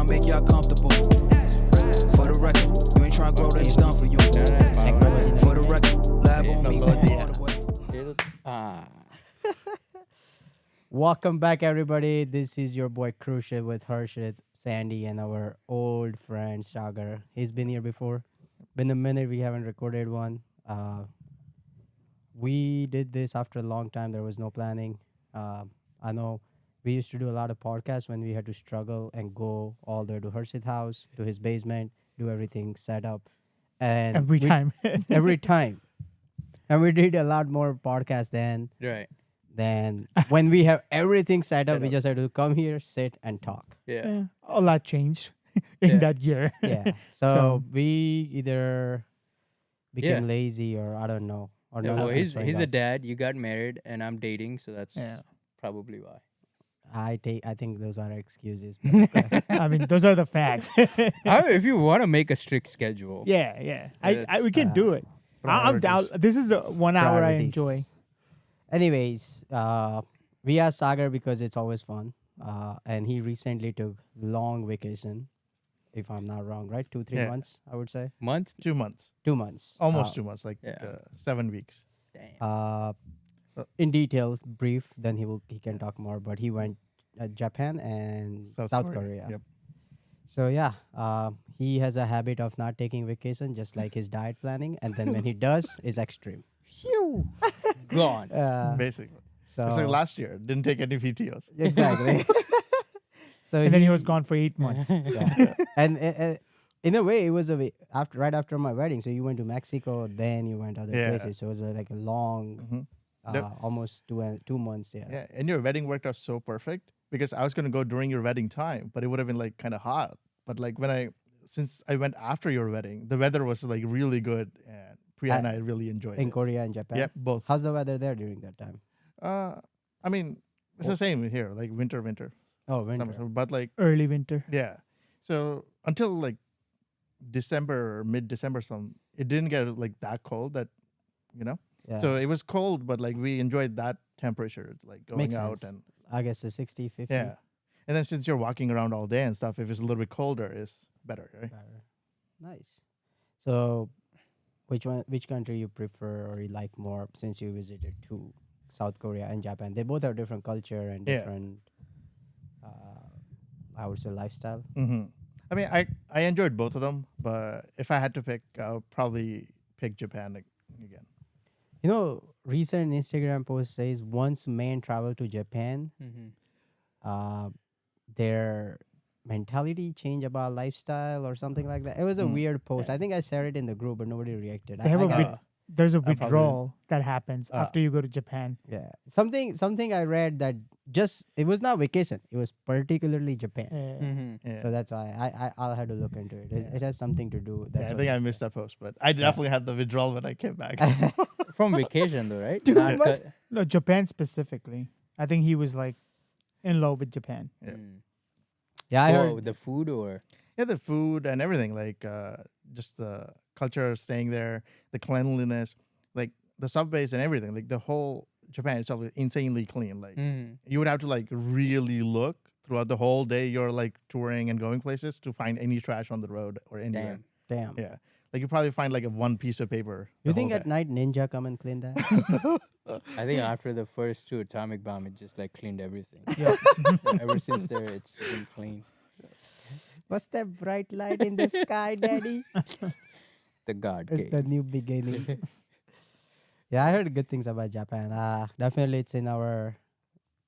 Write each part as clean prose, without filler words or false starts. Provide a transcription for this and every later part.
make y'all comfortable. For the record, you ain't trying to grow, then it's done for you. For the record, lab on me, all the way. Welcome back, everybody. This is your boy Crucial with Harshit, Sandy, and our old friend Sagar. He's been here before. Been a minute we haven't recorded one. We did this after a long time. There was no planning. I know we used to do a lot of podcasts when we had to struggle and go all the way to Harshit's house, to his basement, do everything set up. And Every time. every time. And we did a lot more podcasts then. Right. Then when we have everything set up, we just have to come here, sit, and talk. Yeah. A lot changed in Yeah. that year. Yeah. So we either became lazy or I don't know. Or Yeah, none well, of he's us showing a up. dad. You got married, and I'm dating, so that's Yeah. probably why. I think those are excuses. I mean, those are the facts. If you want to make a strict schedule, yeah. That's, We can do it. I'm down. This is the 1 hour I Priorities. enjoy. Anyways, we asked Sagar because it's always fun. And he recently took long vacation, if I'm not wrong, right? 2-3 Yeah. months, I would say. months. 2 months. 2 months. Almost 2 months, like Yeah. 7 weeks. Damn. In details, brief, then he can talk more, but he went Japan and South Korea. Yep. So yeah, he has a habit of not taking vacation, just like his diet planning, and then when he does, it's extreme. Gone. Basically. So It's like last year. Didn't take any PTOs. exactly. So And then he was gone for 8 months. yeah. And in a way, it was right after my wedding. So you went to Mexico, then you went other Yeah. places. So it was like a long, Mhm. almost 2 months. Yeah. Yeah. And your wedding worked out so perfect because I was going to go during your wedding time, but it would have been like kind of hot. But like since I went after your wedding, the weather was like really good and Priya and I really enjoyed In it. Korea and Japan. Yep, both. How's the weather there during that time? I mean, it's the same here, like winter. Oh, winter. Summer, but like, Early winter. yeah. So until like December or mid-December, it didn't get like that cold that, Yeah. So it was cold, but like we enjoyed that temperature, like going Makes out sense. and I guess the 60, 50. yeah. And then since you're walking around all day and stuff, if it's a little bit colder, it's better, right? Better. Nice. So, which country you prefer or you like more since you visited to South Korea and Japan? They both have different culture and Yeah. different, I would say, lifestyle. Mm-hmm. I mean, I enjoyed both of them, but if I had to pick, I would probably pick Japan again. You know, recent Instagram post says once men travel to Japan, Mm-hmm. their mentality change about lifestyle or something like that. It was a weird post. I think I shared it in the group, but nobody reacted. They have I got- There's a probably- withdrawal that happens after you go to Japan. yeah, something I read that it was not vacation. It was particularly Japan. Mm-hmm. Yeah. So that's why I'll have to look into it. It has something to do. That's Yeah, I what think it I missed that post, but I definitely had the withdrawal when I came back. From vacation, though, right? 2 Not months? No, Japan specifically. I think he was like in love with Japan. Yeah. Yeah, I Oh, heard. the food or Yeah, the food and everything, like just the culture of staying there, the cleanliness, like the subways and everything, like the whole Japan itself is insanely clean. Like you would have to like really look throughout the whole day you're like touring and going places to find any trash on the road or anywhere. damn. Damn. Yeah, like you probably find like one piece of paper. You the think whole at day. night Ninja come and clean that? I think after the first 2 atomic bomb, it just like cleaned everything. Yeah. Ever since there, it's been clean. What's that bright light in the sky, Daddy? The God It's gate. the new beginning. Yeah, I heard good things about Japan. Definitely, it's in our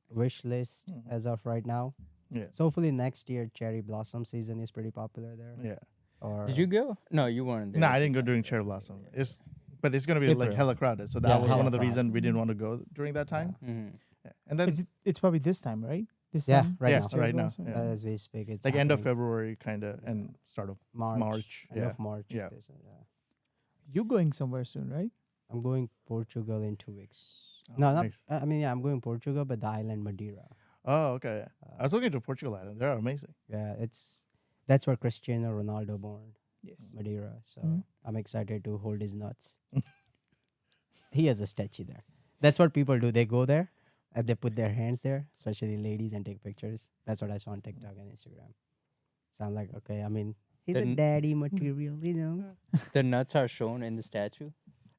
wish list as of right now. Yeah. So hopefully next year, cherry blossom season is pretty popular there. Yeah. Or Did you go? No, you weren't there. No, I didn't go during cherry blossom. But it's gonna be like April. hella crowded. So that Yeah, was hella one of the crowded. reasons we didn't want to go during that time. Mm-hmm. Yeah. And then It's probably this time, right? This Yeah, time? right yes, now. right now. Blossom. Yeah. As we speak, it's Like end of happening. February, kind of, and start of March, End yeah. of March. Yeah. they said, yeah. You going somewhere soon, right? I'm going Portugal in 2 weeks. Oh, No, not. nice. I mean, yeah, I'm going Portugal, but the island Madeira. Oh, okay. I was looking to Portugal Island. They're amazing. Yeah, that's where Cristiano Ronaldo born, Yes. Madeira. So Mhm. I'm excited to hold his nuts. He has a statue there. That's what people do. They go there and they put their hands there, especially ladies, and take pictures. That's what I saw on TikTok and Instagram. So I'm like, okay. I mean, he's The a n- daddy material, you know. The nuts are shown in the statue.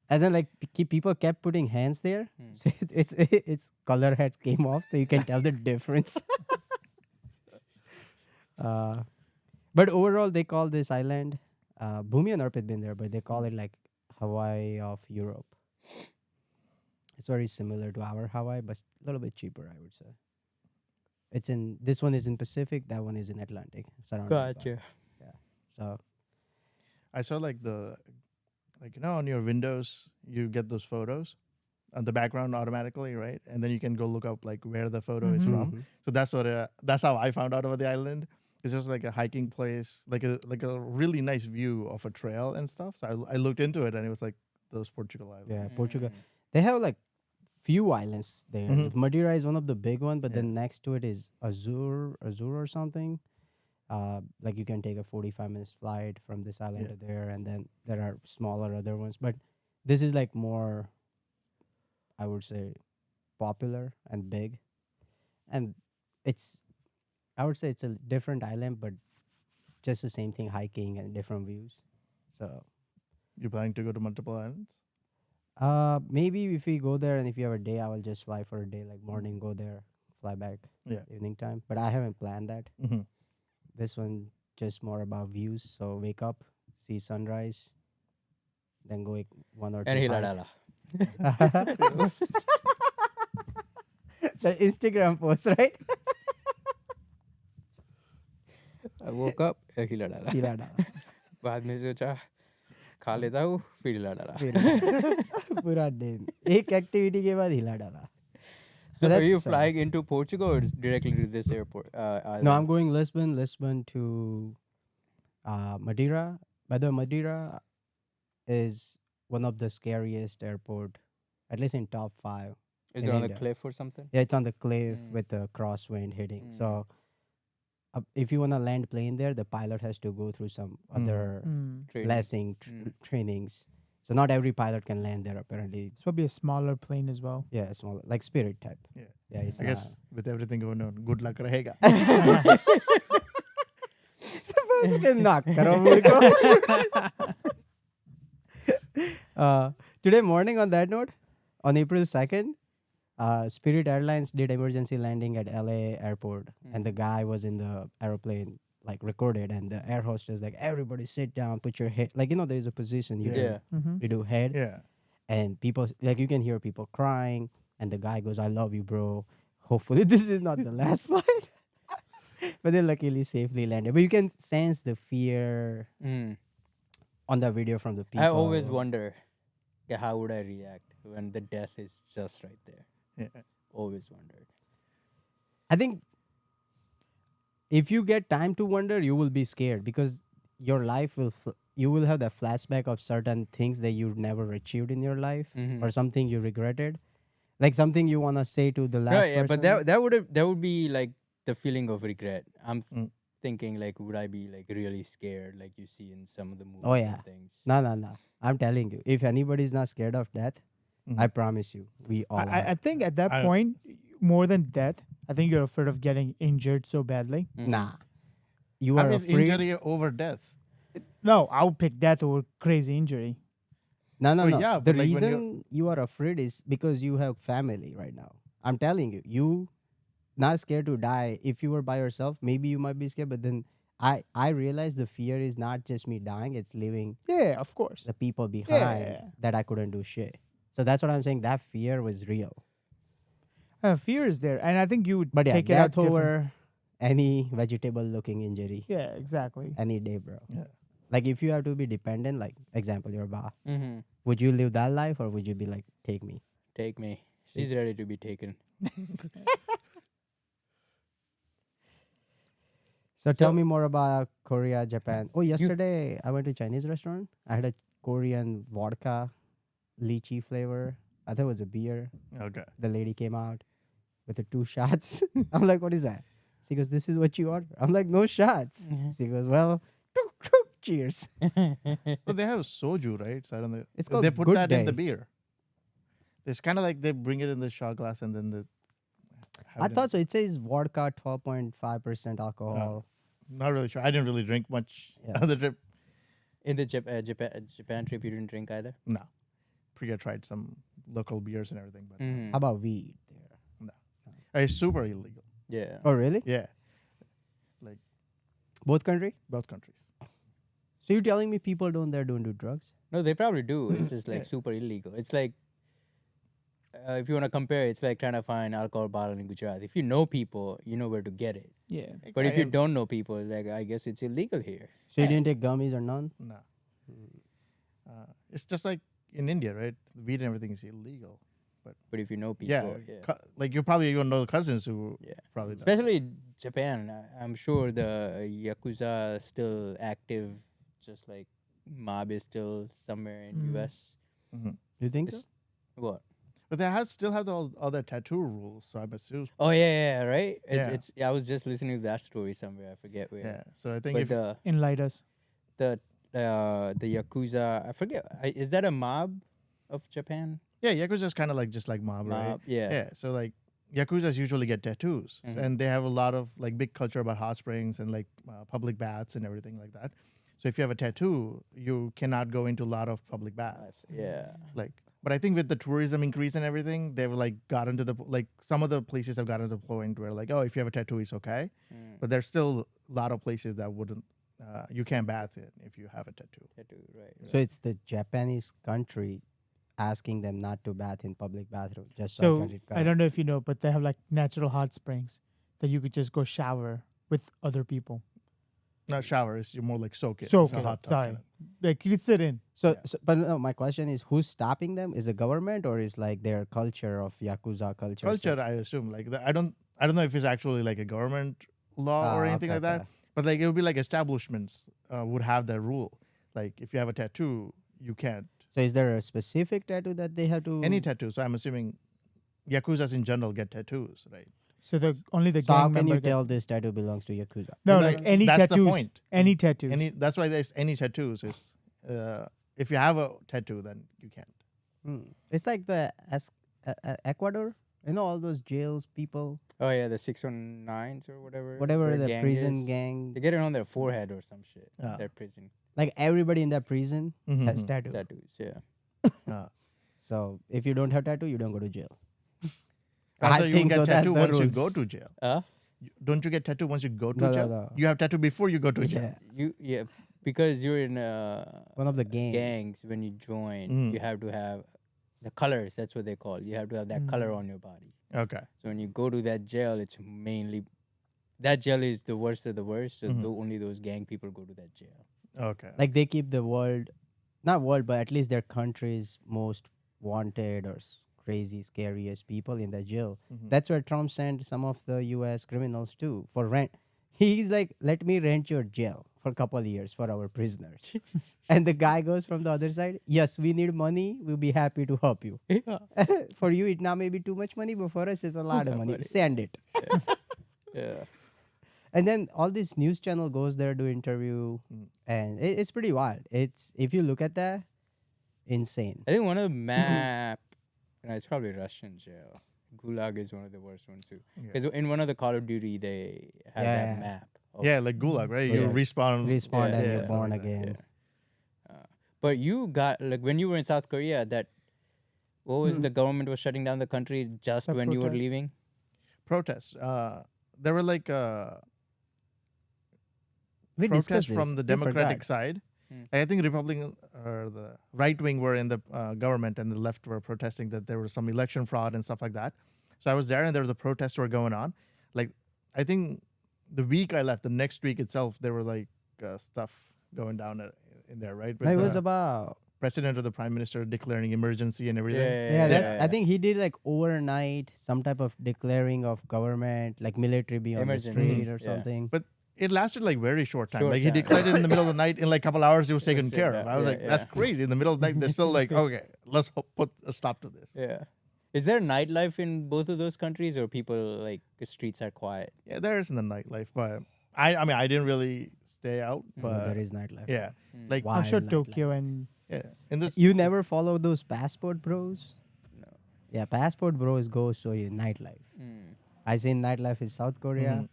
And then like people kept putting hands there, Hmm. so its color heads came off, so you can tell the difference. uh, but overall, they call this island. Bhumi and Arpit been there, but they call it like Hawaii of Europe. It's very similar to our Hawaii, but a little bit cheaper, I would say. It's in this one is in Pacific, that one is in Atlantic. Surrounded by- Gotcha. So I saw like on your windows you get those photos on the background automatically, right? And then you can go look up like where the photo is Mhm. from. mhm. So that's how I found out about the island. It's just like a hiking place, like a really nice view of a trail and stuff. So I looked into it and it was like those Portugal islands. Yeah, Portugal. Mm. They have like few islands there. Mhm. Madeira is one of the big one, but Yeah. then next to it is Azure or something. Like you can take a 45 minutes flight from this island Yeah. to there, and then there are smaller other ones. But this is like more, I would say, popular and big, and it's, I would say it's a different island, but just the same thing, hiking and different views. So You planning to go to multiple islands? maybe if we go there and if you have a day, I will just fly for a day, like morning go there, fly back Yeah. evening time. But I haven't planned that. Mm-hmm. This one just more about views. So wake up, see sunrise, then go one or two. And hike. hiladala. It's an Instagram post, right? I woke up, हिला डाला. हिला डाला. बाद में सोचा खा लेता हूँ, फिर हिला डाला. पूरा दिन एक एक्टिविटी के बाद हिला डाला. So are you that's, flying into Portugal or directly to this airport? Island? No, I'm going Lisbon to Madeira. By the way, Madeira is one of the scariest airport, at least in top 5. Is in it on India. the cliff or something? Yeah, it's on the cliff Mm. with the crosswind hitting. Mm. So if you want to land plane there, the pilot has to go through some other Mm. Training. blessing trainings. So not every pilot can land there apparently. It's probably a smaller plane as well. Yeah, small, like Spirit type. Yeah. Yeah, it's I guess with everything going on, good luck rahega. knock karo mujhko. Today morning, on that note, on April 2nd, Spirit Airlines did emergency landing at LA airport, and the guy was in the airplane, like recorded, and the air hostess like, everybody sit down, put your head, like, there's a position you Yeah. Mm-hmm. you do head, Yeah. and people, like, you can hear people crying, and the guy goes, I love you, bro. Hopefully this is not the last flight. But they luckily safely landed. But you can sense the fear Mm. on the video from the people. I always wonder, how would I react when the death is just right there? Yeah. Always wondered. I think if you get time to wonder, you will be scared because your life will, you will have the flashback of certain things that you never achieved in your life Mhm. or something you regretted. Like something you want to say to the last No, yeah, person. but that would be like the feeling of regret. I'm Mm. thinking like, would I be like really scared, like you see in some of the movies Oh, yeah. and things? No. I'm telling you, if anybody's not scared of death, I Mhm. promise you, we all I are. think at that I- point, more than death, I think you're afraid of getting injured so badly. Mhm. Nah. You How are is afraid. injury over death? No, I'll pick death over crazy injury. No. Well, yeah, The but like when you're- reason you are afraid is because you have family right now. I'm telling you, you not scared to die. If you were by yourself, maybe you might be scared. But then I realize the fear is not just me dying; it's leaving Yeah, of course. the people behind Yeah. that I couldn't do shit. So that's what I'm saying. That fear was real. Fear is there, and I think you would But yeah, take it out death different. over any vegetable-looking injury Yeah, exactly. any day, bro. Yeah. Like if you have to be dependent, like example, your ba, Mhm. would you live that life or would you be like, take me? Take me. She's ready to be taken. So tell So- me more about Korea, Japan. Oh, yesterday I went to Chinese restaurant. I had a Korean vodka lychee flavor. I thought it was a beer. Okay. The lady came out with the 2 shots. I'm like, what is that? She goes, this is what you order. I'm like, no shots. She goes, well, cheers. But they have soju, right? So I don't know. It's They called put Good that in the Day. beer. It's kind of like they bring it in the shot glass and then I thought so. It says vodka 12.5% alcohol. Not really sure. I didn't really drink much Yeah. on the trip. In the Japan trip, you didn't drink either. No. Priya tried some local beers and everything, but How about weed there? it's super illegal. Yeah. Oh, really? Yeah, Both country? both countries. So you're telling me people don't do drugs? No, they probably do. It's just like Yeah. super illegal. It's like if you want to compare, it's like trying to find alcohol bottle in Gujarat. If you know people, you know where to get it. Yeah. But if I you am- don't know people, like I guess it's illegal here. So you didn't take gummies or none? No. It's just like in India, right? Weed and everything is illegal. But if you know people, Yeah, like you probably even know cousins who Yeah. probably don't. Especially Japan, I'm sure the yakuza are still active, just like mob is still somewhere in Mm. US. Mhm. You think so? It's- What? But they still have all other tattoo rules, so I'm assuming. Oh yeah, right. Yeah. I was just listening to that story somewhere. I forget where. Yeah, so I think But if Enlight us. the yakuza, I forget. Is that a mob of Japan? Yakuza is kind of like just like mob, right? Mob, yeah. Yeah, so like Yakuzas usually get tattoos, Mhm. and they have a lot of like big culture about hot springs and like public baths and everything like that. So if you have a tattoo, you cannot go into a lot of public baths. Yeah. Like, but I think with the tourism increase and everything, they've like gotten to the like some of the places have gotten to the point where like, oh, if you have a tattoo, it's okay. Mm. But there's still a lot of places that wouldn't. You can't bath in if you have a tattoo. Tattoo, right. So it's the Japanese country asking them not to bath in public bathroom just so, So I get it I correct. don't know if you know, but they have like natural hot springs that you could just go shower with other people. Not shower, it's more like soak it. Soak It's a it. hot tub Sorry. kinda. Like you could sit in. So, but no, my question is, who's stopping them? Is the government or is like their culture of yakuza culture? Culture, I assume. Like I don't know if it's actually like a government law or anything like that. But like it would be like establishments would have that rule. Like if you have a tattoo, you can't. So is there a specific tattoo that they have to? Any tattoo. So I'm assuming yakuzas in general get tattoos, right? So only the So how gang can member you get- tell this tattoo belongs to yakuza? No, Well, like any that's the tattoos. point. Any tattoos. That's why there's any tattoos is if you have a tattoo, then you can't. It's like the Ecuador. You know all those jails people, Oh yeah, the 619s or whatever. whatever their the gang prison is. gang. They get it on their forehead or some shit. Ah. Their prison Like everybody in that prison has Mhm. tattoo. tattoos. Yeah. So if you don't have tattoo, you don't go to jail. I thought you think get so, that's tattoo the once you rules. go to jail. Don't you get tattoo once you go to No, no, jail? no. You have tattoo before you go to jail. Yeah, Because you're in one of the gang. gangs when you join, Mm. you have to have the colors. That's what they call. You have to have that color Mm. on your body. Okay. So when you go to that jail, it's mainly that jail is the worst of the worst. So Mhm. only those gang people go to that jail. Okay. Like they keep the world, not world, but at least their country's most wanted or crazy, scariest people in the jail. Mhm. That's where Trump sent some of the U.S. criminals too for rent. He's like, let me rent your jail for a couple of years for our prisoners. And the guy goes from the other side, yes, we need money. We'll be happy to help you. For you, it now may be too much money, but for us, it's a lot of money. Money. Send it. Yeah. And then all this news channel goes there to interview, and it's pretty wild. It's if you look at that, insane. I think one of the map, it's probably Russian jail. Gulag is one of the worst ones too. Yeah. Because in one of the Call of Duty, they have Yeah. that map. of- Yeah, like gulag, right? You Yeah. respawn. Respawn and yeah, you're yeah, born like that. again. But you got like when you were in South Korea, that what was the government was shutting down the country just The when you were protest. leaving? Protests. There were like We discussed protests this. from the We Democratic forgot. side. Hmm. I think Republican or the right wing were in the government and the left were protesting that there was some election fraud and stuff like that. So I was there and there was a protest were going on. Like I think the week I left, the next week itself, there were like stuff going down in there, right? With No, it was the about president or the prime minister declaring emergency and everything. yeah. That's I think he did like overnight some type of declaring of government, like military be on the Emergency, street or yeah. something. But it lasted like very short time. Short Like he time. declared it in the middle of the night. In like a couple hours, it was taken was care taken of. out. I was Yeah, like, that's yeah. crazy. In the middle of the night, they're still like, okay, let's put a stop to this. Yeah. Is there nightlife in both of those countries, or people like the streets are quiet? Yeah, there is in the nightlife, but I mean, I didn't really stay out, No, but there is nightlife. yeah, Mm. like Wild I'm sure nightlife. Tokyo and yeah, in the You never follow those passport bros? No. Yeah, passport bros go show you nightlife. Mm. I seen nightlife in South Korea, Mhm.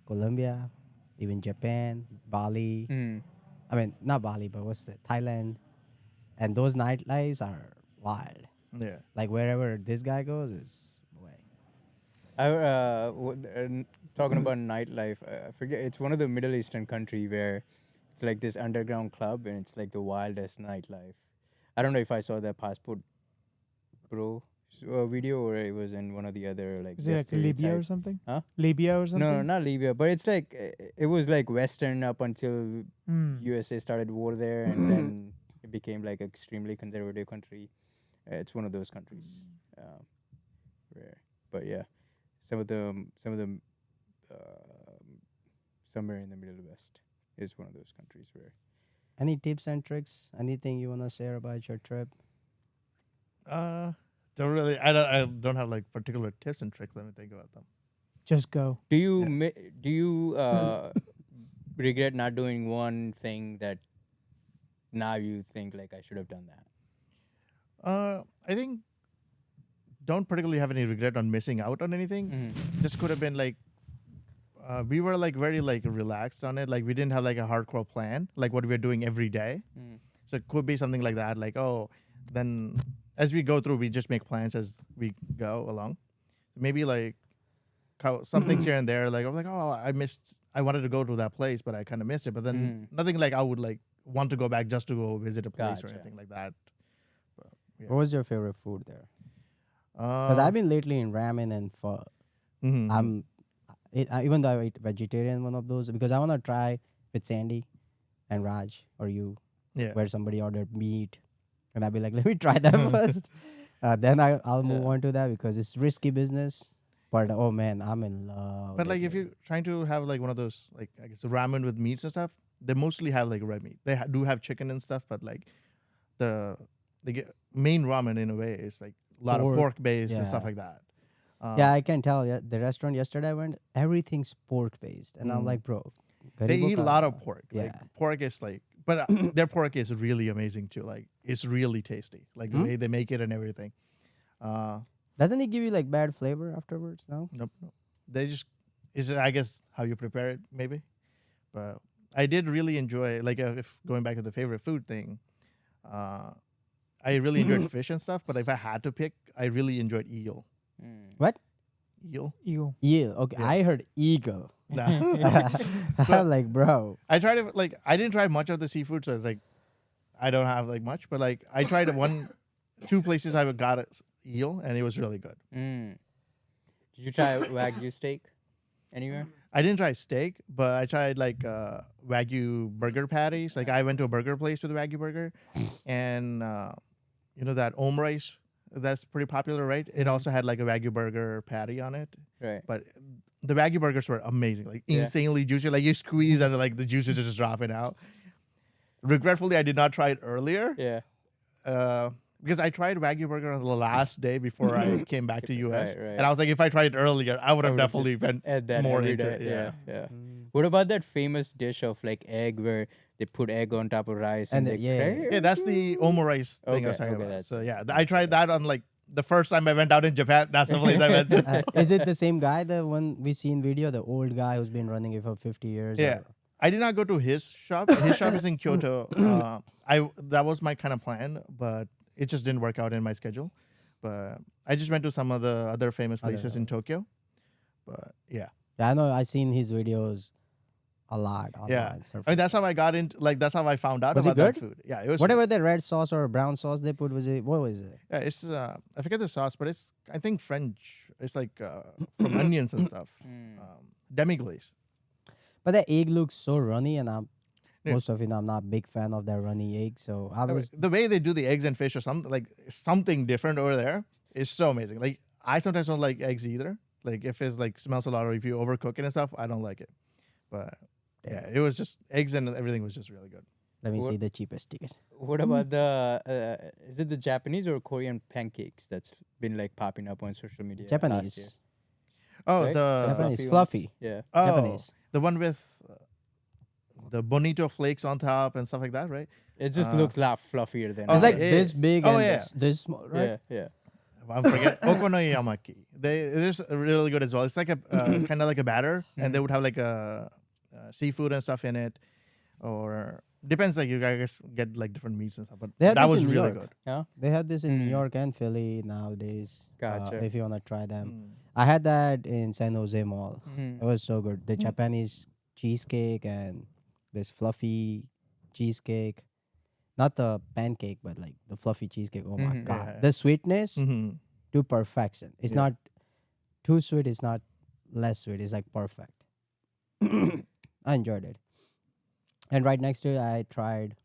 Colombia, even Japan, Bali. Mm. I mean, not Bali, but what's it? Thailand. And those nightlives are wild. Yeah. Like wherever this guy goes is way. Talking about nightlife, I forget, it's one of the Middle Eastern country where it's like this underground club and it's like the wildest nightlife. I don't know if I saw that Passport Bro video or it was in one of the other like. Is it like Western Libya or type- something? Huh? Libya or something? No, not Libya, but it's like it was like Western up until Mm. USA started war there, and then it became like extremely conservative country. It's one of those countries, where, but yeah, some of them, somewhere in the Middle West is one of those countries where. Any tips and tricks? Anything you wanna share about your trip? Don't really. I don't have like particular tips and tricks. Let me think about them. Just go. Do you regret not doing one thing that now you think like I should have done that? I think don't particularly have any regret on missing out on anything. Mm-hmm. Just could have been like we were like very like relaxed on it. Like we didn't have like a hardcore plan, like what we're doing every day. Mm. So it could be something like that. Like, oh, then as we go through, we just make plans as we go along. Maybe like some things here and there. Like I'm like, oh, I wanted to go to that place, but I kind of missed it. But then nothing like I would like want to go back just to go visit a place or Gotcha. anything like that. But, yeah. What was your favorite food there? Because I've been lately in ramen and pho. mhm. Even though I eat vegetarian, one of those, because I want to try with Sandy and Raj or you, Yeah. where somebody ordered meat, and I'll be like, let me try that first. Then I'll move Yeah. on to that because it's risky business. But oh man, I'm in love. But with like if it. you're trying to have like one of those like I guess ramen with meats and stuff, they mostly have like red meat. They do have chicken and stuff, but like the main ramen in a way is like a lot Pork, of pork based and yeah. stuff like that. Yeah, I can tell. Yeah, the restaurant yesterday I went, everything's pork based, and I'm Mm. like, bro, They garibo eat a ka- lot of pork. Like Yeah. pork is like, but their pork is really amazing too. Like it's really tasty. Like the Hmm? way they make it and everything. Doesn't it give you like bad flavor afterwards? No. Nope. They just is I guess how you prepare it maybe, but I did really enjoy like if going back to the favorite food thing. I really enjoyed fish and stuff, but if I had to pick, I really enjoyed eel. Mm. What? Eel. You. Eel. Okay, Yeah. I heard eagle. Nah. I'm like, bro. I tried it like I didn't try much of the seafood, so it's like I don't have like much, but like I tried two places I got eel, and it was really good. Mm. Did you try Wagyu steak anywhere? I didn't try steak, but I tried like Wagyu burger patties. Like I went to a burger place with a Wagyu burger, and you know that omurice that's pretty popular, right? It also had like a Wagyu burger patty on it, Right. but the Wagyu burgers were amazing, like Yeah. insanely juicy. Like you squeeze and like the juices just dropping out. Regretfully, I did not try it earlier. Yeah. Because I tried Wagyu burger on the last day before I came back to US, Right, right. and I was like, if I tried it earlier, I would have would've definitely been Add that more every into day. it. Yeah. Yeah. Yeah. Mm. What about that famous dish of like egg where they put egg on top of rice And and they yeah. Yeah, that's the omurice thing I was Okay, talking okay, about. that's So it. yeah, I tried that on like the first time I went out in Japan. That's the place I went to. Is it the same guy, the one we see in video, the old guy who's been running it for 50 years? Yeah. or- I did not go to his shop. His shop is in Kyoto. That was my kind of plan, but it just didn't work out in my schedule. But I just went to some of the other famous places in Tokyo. But yeah. Yeah, I know. I seen his videos a lot. Online, Yeah. surfing. I mean, that's how I got into like that's how I found out Was it about that good? food. Yeah, it was Whatever the red sauce or brown sauce they put, what was it? Yeah, it's I forget the sauce, but it's I think French. It's like from onions and stuff. Mm. Demi-glace. But the egg looks so runny, and Yeah. most of I'm not big fan of that runny egg. So I was The way they do the eggs and fish or something different over there is so amazing. Like I sometimes don't like eggs either. Like if it's like smells a lot or if you overcook it and stuff, I don't like it. But yeah, it was just eggs and everything was just really good. let me What- see the cheapest ticket. What about the is it the Japanese or Korean pancakes that's been like popping up on social media? last year? Japanese. Oh, Right? the Japanese ones? fluffy. Yeah. Japanese. the one with the bonito flakes on top and stuff like that, right? It just Uh, looks a lot fluffier than It's Oh, like yeah. this big Oh, and yeah. this small, right? Yeah, yeah. I'm forgetting Okonoyamaki. They're really good as well. It's like a kind of like a batter, and they would have like a seafood and stuff in it, or depends. Like you guys get like different meats and stuff, but They had that this was in New really York. good. Yeah. They have this in New Mm. York and Philly nowadays. Gotcha. If you wanna try them, Mm. I had that in San Jose Mall. Mhm. It was so good. The Mm. Japanese cheesecake and this fluffy cheesecake. Not the pancake, but like the fluffy cheesecake. Oh my Mhm. god. Yeah. The sweetness Mm-hmm. to perfection. It's Yeah. not too sweet, it's not less sweet. It's like perfect. I enjoyed it. And right next to it I tried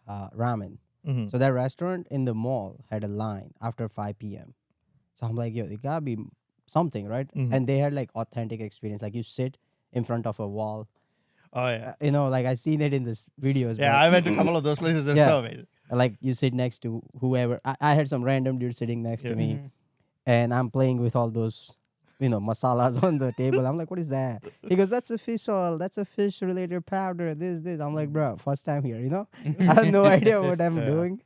ramen. Mm-hmm. So that restaurant in the mall had a line after 5 p.m. So I'm like, yo, it gotta be something, right? Mhm. And they had like authentic experience. Like you sit in front of a wall. Oh yeah. You know, like I seen it in this videos. Yeah, I went to a couple of those places. They're Yeah. so amazing. Like you sit next to whoever. I had some random dude sitting next Yeah. to me, Mhm. and I'm playing with all those, masalas on the table. I'm like, what is that? He goes, that's a fish oil. That's a fish related powder. This. I'm like, bro, first time here. I have no idea what I'm Yeah. doing.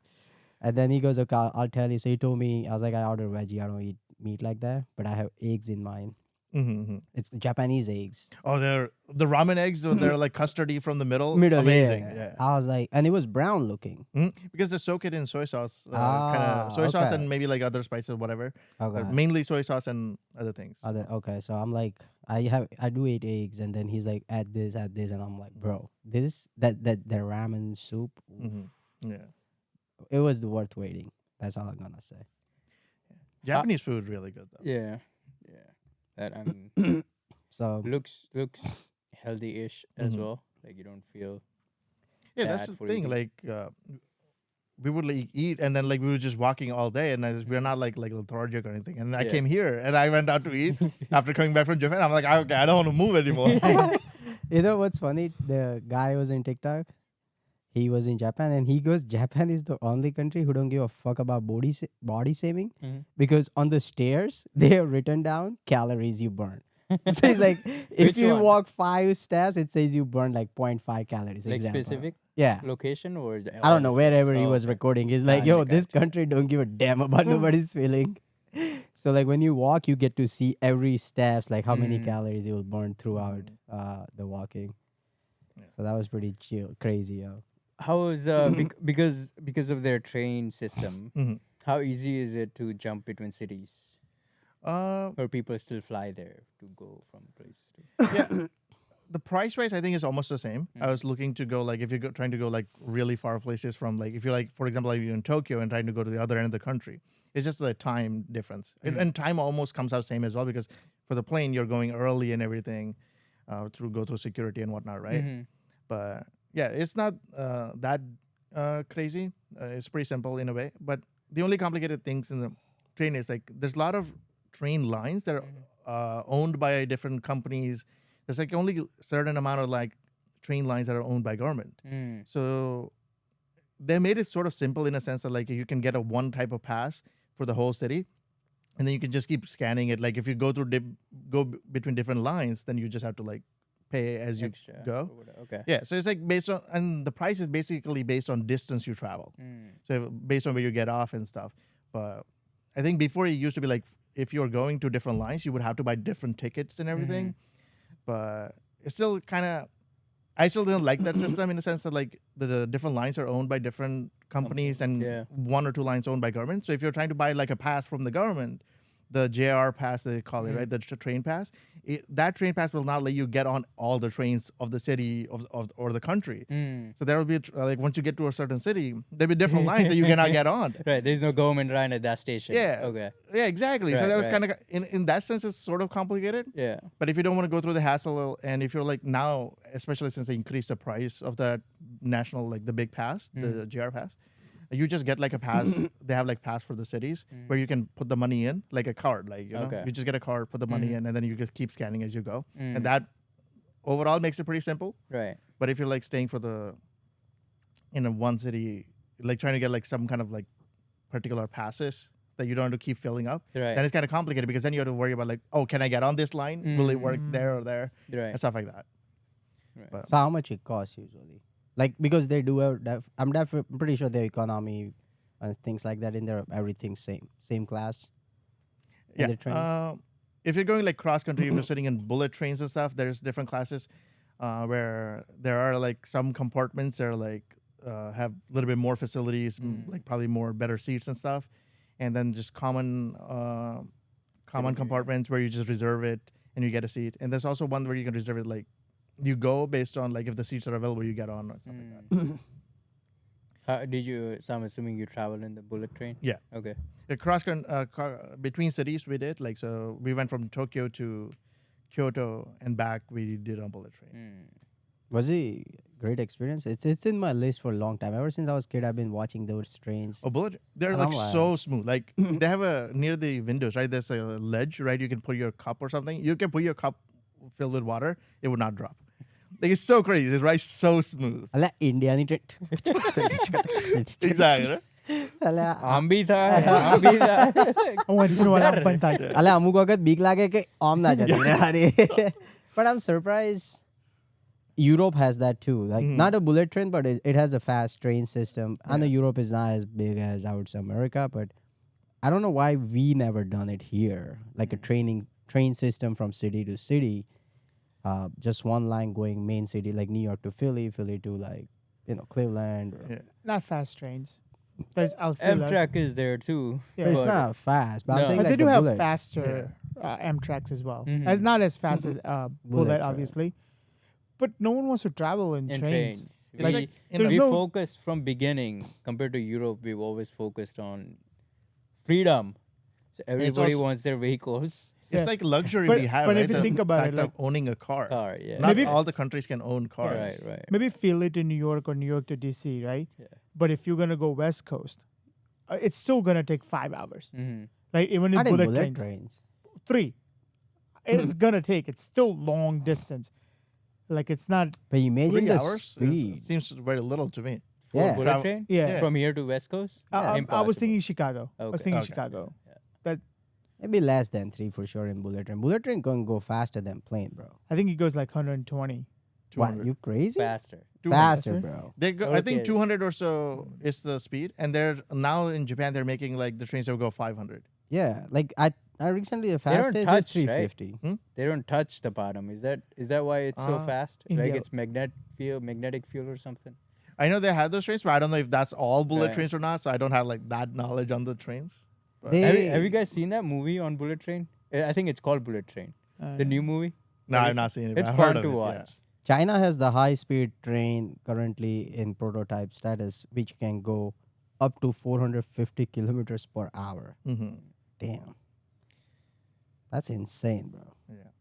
And then he goes, okay, I'll tell you. So he told me, I was like, I order veggie. I don't eat meat like that, but I have eggs in mine. Mm-hmm. It's Japanese eggs. Oh, they're the ramen eggs. They're like custardy from the middle. Middle, Amazing. yeah. Yeah. I was like, and it was brown looking. Because they soak it in soy sauce, kind of soy sauce okay. and maybe like other spices, whatever. Okay. But mainly soy sauce and other things. Okay, so I'm like, I do eat eggs, and then he's like, add this, and I'm like, bro, that the ramen soup, Mm-hmm. Yeah. it was worth waiting. That's all I'm gonna say. Japanese food really good though. Yeah. Yeah. That So looks healthy-ish as Mhm. well. Like you don't feel. Yeah, that's bad the for thing. eating. Like we would like eat, and then like we were just walking all day, and we're not like lethargic or anything. And I Yeah. came here, and I went out to eat after coming back from Japan. I'm like, okay, I don't want to move anymore. you know what's funny? The guy was in TikTok. He was in Japan, and he goes, Japan is the only country who don't give a fuck about body shaming, Mhm. because on the stairs they have written down calories you burn. So it's like if Which you one? walk 5 steps, it says you burn like 0.5 calories. Like example. specific Yeah. location or I don't know, wherever he Oh, was okay. recording. He's like, Gotcha, yo, this gotcha. country don't give a damn about nobody's feeling. So like when you walk, you get to see every steps, like how many Mm. calories you will burn throughout the walking. Yeah. So that was pretty chill, crazy, yo. How is because of their train system? Mhm. How easy is it to jump between cities, or people still fly there to go from places to? Yeah. The price wise, I think is almost the same. I Mm. was looking to go like if you're trying to go like really far places from like if you're like for example like you're in Tokyo and trying to go to the other end of the country, it's just the time difference. And time almost comes out same as well because for the plane you're going early and everything, go through security and whatnot, right? Mhm. But yeah, it's not that crazy. It's pretty simple in a way. But the only complicated things in the train is like there's a lot of train lines that are owned by different companies. There's like only a certain amount of like train lines that are owned by government. Mm. So they made it sort of simple in a sense that like you can get a one type of pass for the whole city, and then you can just keep scanning it. Like if you go through between different lines, then you just have to like pay as you Extra go. or whatever. Okay. Yeah, so it's like based on, and the price is basically based on distance you travel. Mm. So based on where you get off and stuff. But I think before it used to be like if you're going to different lines, you would have to buy different tickets and everything. But it's still kind of, I still didn't like that system in the sense that like the different lines are owned by different companies and yeah. one or two lines owned by government. So if you're trying to buy like a pass from the government, the JR pass they call it, right? The train pass. That train pass will not let you get on all the trains of the city or the country. Mm. So there will be like once you get to a certain city, there'll be different lines that you cannot get on. Right. There's no government line at that station. Yeah. Okay. Yeah, exactly. So Right, that was right. kind of in that sense, it's sort of complicated. Yeah. But if you don't want to go through the hassle, and if you're like now, especially since they increased the price of that national, like the big pass, the GR pass, you just get like a pass. They have like pass for the cities where you can put the money in, like a card, like Okay. you just get a card, put the money in, and then you just keep scanning as you go, Mm. and that overall makes it pretty simple. Right. But if you're like staying in a one city, like trying to get like some kind of like particular passes that you don't have to keep filling up, Right. then it's kind of complicated because then you have to worry about like, oh, can I get on this line? Will it work there or there? Right. And stuff like that. Right. But So how much it costs usually? Like because they do I'm pretty sure their economy and things like that in there, everything's same class. In the train. If you're going like cross country, if you're sitting in bullet trains and stuff, there's different classes. where there are like some compartments that are like have a little bit more facilities, like probably more better seats and stuff, and then just common compartments where you just reserve it and you get a seat. And there's also one where you can reserve it like you go based on like if the seats are available, you get on or something like that. So I'm assuming you traveled in the bullet train? Yeah. Okay. The between cities we did like, so we went from Tokyo to Kyoto and back. We did on bullet train. Was it great experience? It's in my list for a long time. Ever since I was a kid, I've been watching those trains. Oh, bullet! They're And like I'm like- so smooth. Like they have a near the windows, right? There's a ledge, right? You can put your cup or something. You can put your cup filled with water. It would not drop. Like it's so crazy. It's right so smooth. Ala India ni train. Exactly. Right? Ala Once in a while, I'm pantai. ala અમુક વખત બીક લાગે કે આમ ના જતી રહે હારી. But I'm surprised Europe has that too. Like not a bullet train, but it has a fast train system. I know Europe is not as big as I would say America, but I don't know why we never done it here. Like a train system from city to city. Just one line going main city like New York to Philly to like Cleveland. Or, Yeah. Not fast trains. There's Alcillas. Amtrak is there too. Yeah. But it's but- not fast. But I'm No. saying But like they do the have bullet. faster Amtraks as well. Mhm. As not as fast as Bullet, Bullet, obviously. But no one wants to travel in In trains. trains. It's We, like, you There's we no- focused from beginning compared to Europe. We've always focused on freedom. So everybody also- wants their vehicles. It's Yeah. like luxury But- we have. but right? if you The think about it, fact of like- owning a car. Car, yeah. Not Maybe- all the countries can own cars. Right. Maybe feel it in New York or New York to DC, right? Yeah. But if you're going to go West Coast, it's still going to take 5 hours. Mm-hmm. Like even in Not in bullet, bullet trains. trains. 3. It's going to take. It's still long distance. Like it's not. But imagine 3 the hours speed. seems very little to me. For Yeah. bullet Travel- train? Yeah. From here to West Coast? I was Impossible. thinking Chicago. I was Okay. thinking Okay. Chicago. Maybe less than 3 for sure in bullet train. Bullet train can go faster than plane, bro. I think it goes like 120. What? 200. You crazy? Faster. Faster, Faster? bro. They go, I think Okay. 200 or so is the speed, and they're now in Japan. They're making like the trains that will go 500. Yeah, like I recently the They don't fastest is touch, right? 350. They don't touch the bottom. Is that why it's so fast? Like India. it's magnetic fuel or something? I know they have those trains, but I don't know if that's all bullet Right. trains or not. So I don't have like that knowledge on the trains. But They- Have you guys seen that movie on Bullet Train? I think it's called Bullet Train. The new movie. no, Have you I've not seen it. but It's I've heard fun of to it, watch. yeah. China has the high speed train currently in prototype status, which can go up to 450 kilometers per hour. Mhm. Damn. That's insane, bro. Yeah.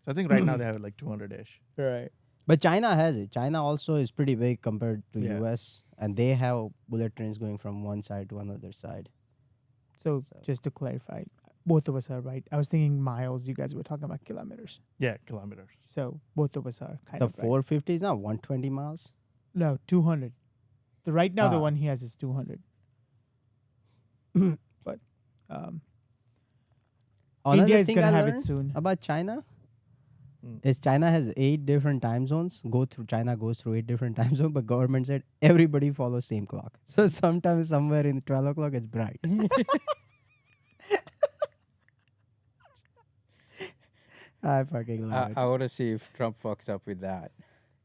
So I think right now they have like 200-ish. Right. But China has it. China also is pretty big compared to Yeah. US, and they have bullet trains going from one side to another side. So So- just to clarify, both of us are right. I was thinking miles. You guys were talking about kilometers. Yeah, kilometers. So both of us are kind The of right. 450 is not 120 miles. No, 200. Right now, the Ah. one he has is 200. But Another India is thing going to I have it learned soon. about China Mm. is China has 8 different time zones. China goes through 8 different time zones, but government said everybody follows same clock. So sometimes somewhere in 12 o'clock it's bright. I fucking love I it. want to see if Trump fucks up with that,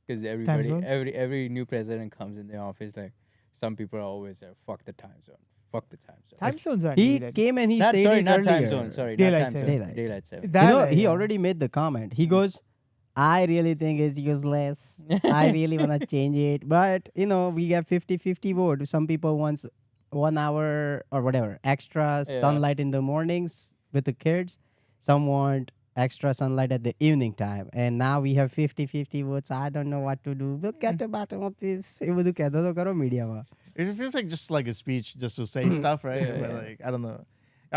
because zones? every new president comes in the office like some people are always there. Fuck the time zone. Fuck the time zone. Time zones are He needed. came and he not said sorry, it not earlier. time zone. Sorry, Daylight not time saving. zone. Daylight saving. That You know, I- he yeah. already made the comment. He goes, I really think it's useless. I really want to change it. But, we get 50-50 vote. Some people want 1 hour or whatever, extra Yeah. sunlight in the mornings with the kids. Some want extra sunlight at the evening time. And now we have 50-50 votes. I don't know what to do. Look at the bottom of this. એ બધું કહેતો તો ખરો મીડિયામાં. It feels like just like a speech just to say stuff, right? Yeah, But yeah. like, I don't know.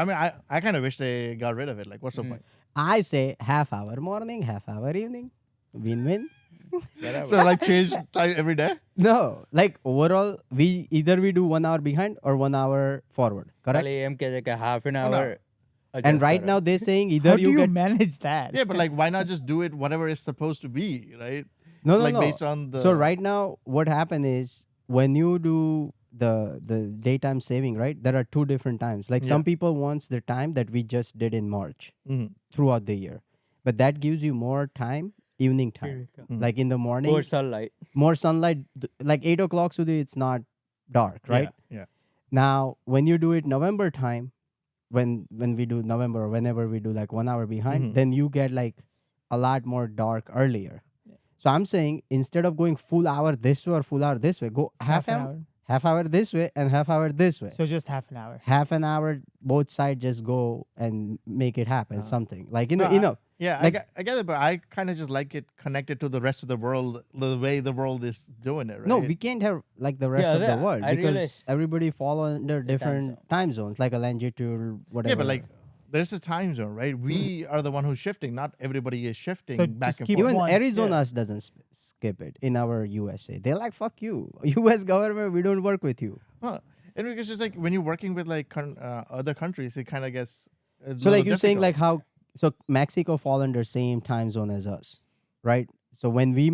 I mean, I kind of wish they got rid of it. Like, what's the point? I say half hour morning, half hour evening. Win-win. Whatever. So like change time every day? No, like overall, we do 1 hour behind or 1 hour forward, correct? ખાલી એમ કહે છે કે half an Oh, no. hour. And adjust right કરો. now they're saying either How do you you get manage that? Yeah, but like, why not just do it whatever it's supposed to be, right? no, like no. based on the. So right now, what happened is when you do the daytime saving, right? There are 2 different times. Like some Yeah. people wants the time that we just did in March Mhm. throughout the year, but that gives you more time evening time. Mm. Like in the morning, Or sunlight. more sunlight. Like 8 o'clock today, it's not dark, right? Yeah. Now, when you do it November time, when we do November or whenever we do like 1 hour behind, Mhm. then you get like a lot more dark earlier. So I'm saying instead of going full hour this way or full hour this way, go half hour this way and half hour this way. So just half an hour. Half an hour, both sides just go and make it happen. Something like No, you know. Yeah, Like- I get it, but I kind of just like it connected to the rest of the world, the way the world is doing it, right? No, we can't have like the rest Yeah, of the that- world I because realize- everybody follow under time different time zones, like a longitude, whatever. Yeah, but like there's a time zone, right? We are the one who's shifting. Not everybody is shifting So back just and keep forth. even one. Arizona doesn't skip it in our USA. They're like, fuck you, US government, we don't work with you. Huh. And because it's like when you're working with like other countries, it kind of gets So like you're saying like how so Mexico fall under same time zone as us, right? So when we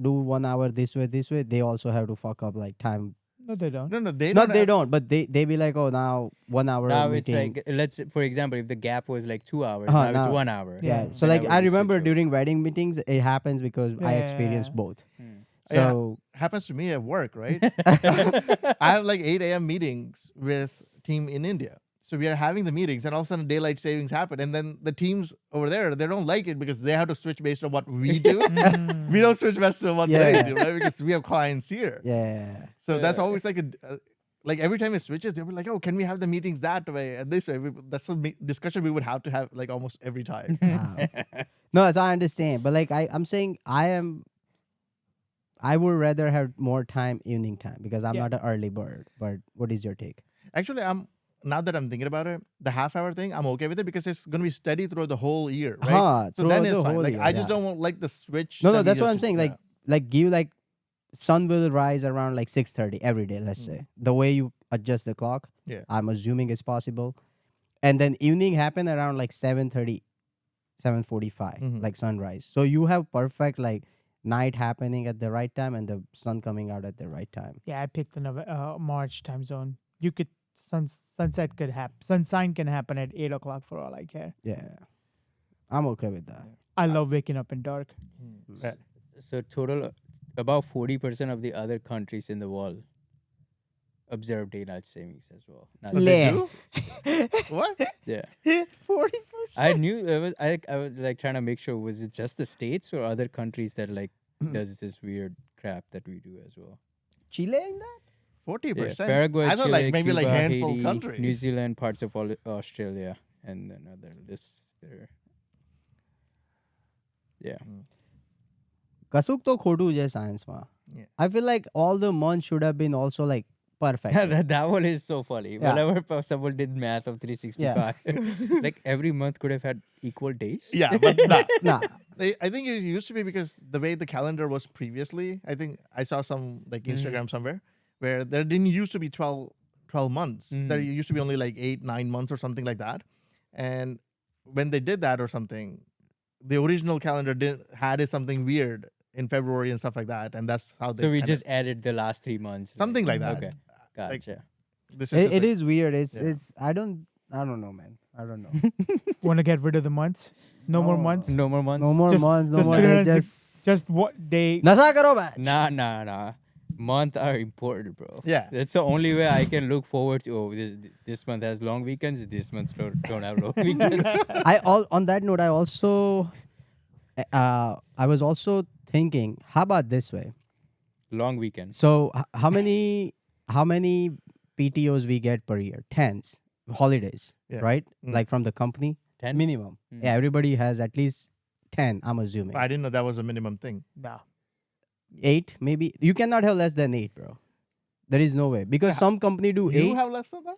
do 1 hour this way, they also have to fuck up like time. No, they don't. no, they Not don't. they have- don't, but they be like, oh, now 1 hour. Now it's meeting. like, let's for example, if the gap was like 2 hours, Uh-huh, now it's now- 1 hour. Yeah. Yeah. So like Whenever I we switch remember over. during wedding meetings, it happens because I Yeah. experienced both. Hmm. Yeah. So Happens to me at work, right? I have like 8 a.m. meetings with team in India. So we are having the meetings, and all of a sudden daylight savings happen, and then the teams over there they don't like it because they have to switch based on what we do. Mm. We don't switch based on what Yeah. they do, right? Because we have clients here. yeah. So that's Yeah. always like like every time it switches, they'll be like, "Oh, can we have the meetings that way and this way?" That's a discussion we would have to have like almost every time. Wow. No, as I understand, but like I'm saying, I would rather have more time evening time because I'm Yeah. not an early bird. But what is your take? Actually, now that I'm thinking about it, the half-hour thing, I'm okay with it because it's gonna be steady through the whole year, right? Huh, So then throughout it's the fine. whole Like year, I just yeah. don't want like the switch. No, that no, we that's get what I'm to- saying. yeah. Like give like sun will rise around like 6:30 every day. Let's say the way you adjust the clock. Yeah. I'm assuming it's possible, and then evening happen around like 7:30, 7:45, Mhm. like sunrise. So you have perfect like night happening at the right time and the sun coming out at the right time. Yeah, I picked the March time zone. You could sunset could happen. Sunshine can happen at 8 o'clock for all I care. Yeah, I'm okay with that. I love waking up in dark. Yeah. So total, about 40% of the other countries in the world observe daylight savings as well. Not Oh, they Le. do? What? Yeah, 40%. I knew I was like trying to make sure, was it just the states or other countries that like does this weird crap that we do as well? Chile in that? 40%. Paraguay, I thought Chile, like maybe like Cuba, handful Haiti, countries. New Zealand, parts of Australia, and then other lists there. Yeah. Kasuk to khodu je science ma. Yeah. I feel like all the months should have been also like perfect. that one is so funny. Yeah. Whenever someone did math of 365, like every month could have had equal days. Yeah, but nah. Nah. I think it used to be because the way the calendar was previously, I think I saw some like Instagram somewhere where there didn't used to be 12 months. There used to be only like 8-9 months or something like that. And when they did that or something, the original calendar had something weird in February and stuff like that. And that's how they So we kinda- just added the last 3 months. something like that. Okay, Like, gotcha. This is just It like- is weird. Yeah. It's I don't know, man. I don't know. Want to get rid of the months? No more No. months. No more months. No more Just- months, no just more 360 just Just what day? nasa karo man. Nah. Month are important, bro. Yeah. That's the only way I can look forward to. Oh, this month has long weekends. This month don't have long weekends. On that note, I was also thinking, how about this way? Long weekends. So how many PTOs we get per year? Tens holidays, Yeah. right? Mm. Like from the company, 10 minimum. Mm. Yeah, everybody has at least 10. I'm assuming I didn't know that was a minimum thing. No. 8, maybe. You cannot have less than 8, bro. There is no way because some company do You 8. have less than that?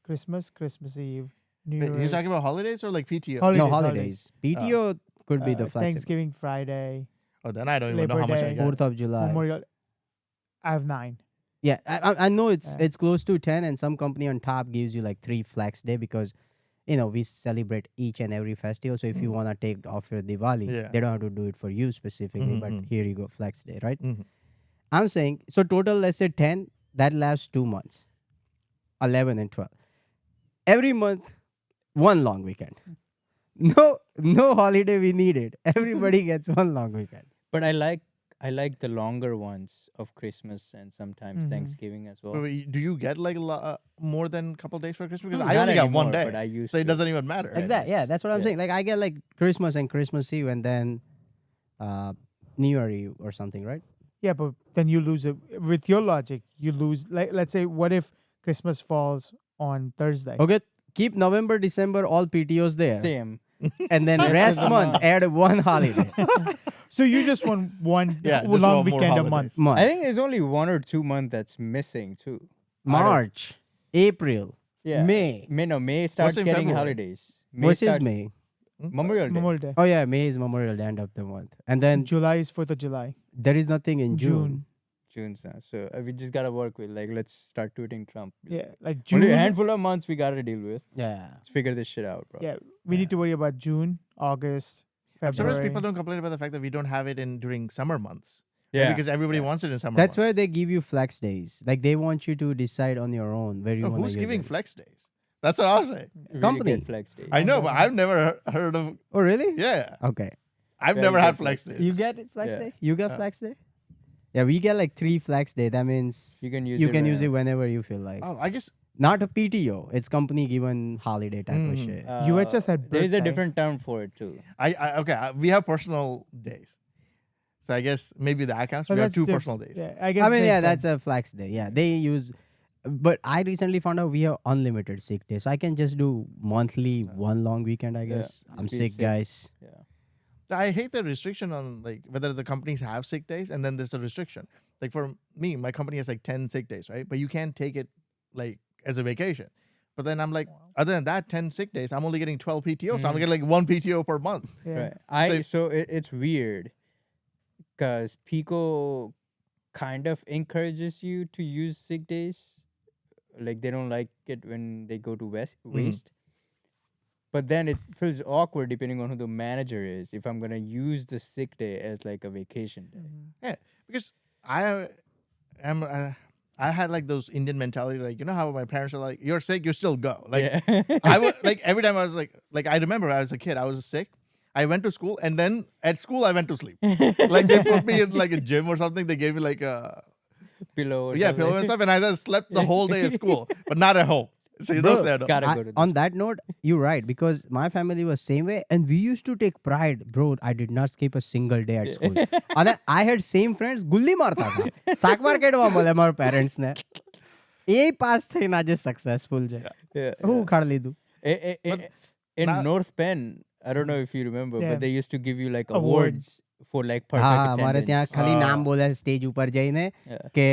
Christmas Eve, New Wait, you're Year's, talking about holidays or like PTO? No holidays. holidays. PTO could be the flexible. Thanksgiving Friday, Oh, then I don't even know Labor how much I Day. get. 4th of July. Memorial. I have 9. Yeah, I know it's Yeah. it's close to 10, and some company on top gives you like 3 flex day because we celebrate each and every festival. So if you want to take off your Diwali, Yeah. they don't have to do it for you specifically, Mhm, but mhm. here you go, flex day, right? Mhm. I'm saying so total, let's say 10, that lasts 2 months, 11 and 12. Every month, one long weekend. no holiday we needed. Everybody gets one long weekend. But I like the longer ones of Christmas and sometimes Mhm. Thanksgiving as well. But do you get like more than a couple days for Christmas? Because I Not only got one anymore, day, but I used so it to. doesn't even matter. Exactly. Yeah, that's what I'm Yeah. saying. Like I get like Christmas and Christmas Eve and then New Year Eve or something, right? Yeah, but then you lose it. With your logic, you lose. Like, let's say, what if Christmas falls on Thursday? Okay, keep November, December all PTOs there, Same. and then Rest of rest the month month. add one holiday. So you just want one Yeah, just long one more weekend a holidays. month. Month. I think there's only 1 or 2 months that's missing too. March, April, Yeah. May. May starts in getting February? holidays. May Which is starts May? Memorial Day. Memorial Day. Oh yeah, May is Memorial Day, end of the month, and then July is 4th of July. there is nothing in June. June's now. So we just gotta work with let's start tweeting Trump. Yeah, like June. Only a handful of months we gotta deal with. Yeah. Let's figure this shit out, bro. Yeah, we need to worry about June, August, Sometimes February. people don't complain about the fact that we don't have it in during summer months. Yeah. Because everybody Yeah. wants it in summer. That's where months. they give you flex days. Like they want you to decide on your own where you No, want to who's use giving it. flex days? That's what I'm saying. We company. get flex days. I know, but I've never heard of. Oh really? Yeah, Okay. I've Yeah, never you had get flex flex days. You get it flex Yeah. day? You get Yeah. flex day? Yeah, we get like 3 flex day. That means You can use you it can use it whenever. whenever you feel like. Oh, I guess Not a PTO. It's company given holiday type of Mhm. shit. UHS had There is a birthday. different term for it too. we have personal days, so I guess maybe that counts. But We have that's 2 diff- personal days. Yeah, I guess. I mean, same yeah, thing. that's a flex day. Yeah, they use. But I recently found out we have unlimited sick days, so I can just do monthly one long weekend. I Yeah, guess I'm just be sick, sick. guys. Yeah. I hate the restriction on like whether the companies have sick days, and then there's a restriction. Like for me, my company has like 10 sick days, right? But you can't take it like as a vacation. But then I'm like, other than that, 10 sick days, I'm only getting 12 PTO, so I'm Mhm. getting like 1 PTO per month. Yeah. Right. It's weird because Pico kind of encourages you to use sick days. Like they don't like it when they go to waste. But then it feels awkward depending on who the manager is. If I'm gonna use the sick day as like a vacation day. Mhm. Because I am, I had like those Indian mentality, like, you know how my parents are like, you're sick, you still go. Like, yeah. I was like, every time I was like, I remember I was a kid, I was sick. I went to school, and then at school, I went to sleep. Like, they put me in like a gym or something. They gave me like a pillow. Or pillow and something. stuff, and I just slept the whole day at school, but not at home. So you Bro, don't stay at home. Gotta go to On that note, you're right, because my family was same way, and we used to take pride, bro. I did not skip a single day at school. And then I had same friends, गुल्ली मारता था. Sac market में बोले हमारे parents ने. यही पास थे ना जे successful जे. Yeah. Who उखाड़ ली तू? In now- North Penn, I don't know if you remember, Yeah. but they used to give you like Awards. awards for like perfect हाँ हमारे attendance. ત્યાં ખાલી નામ બોલે સ્ટેજ ઉપર જઈને Yeah. કે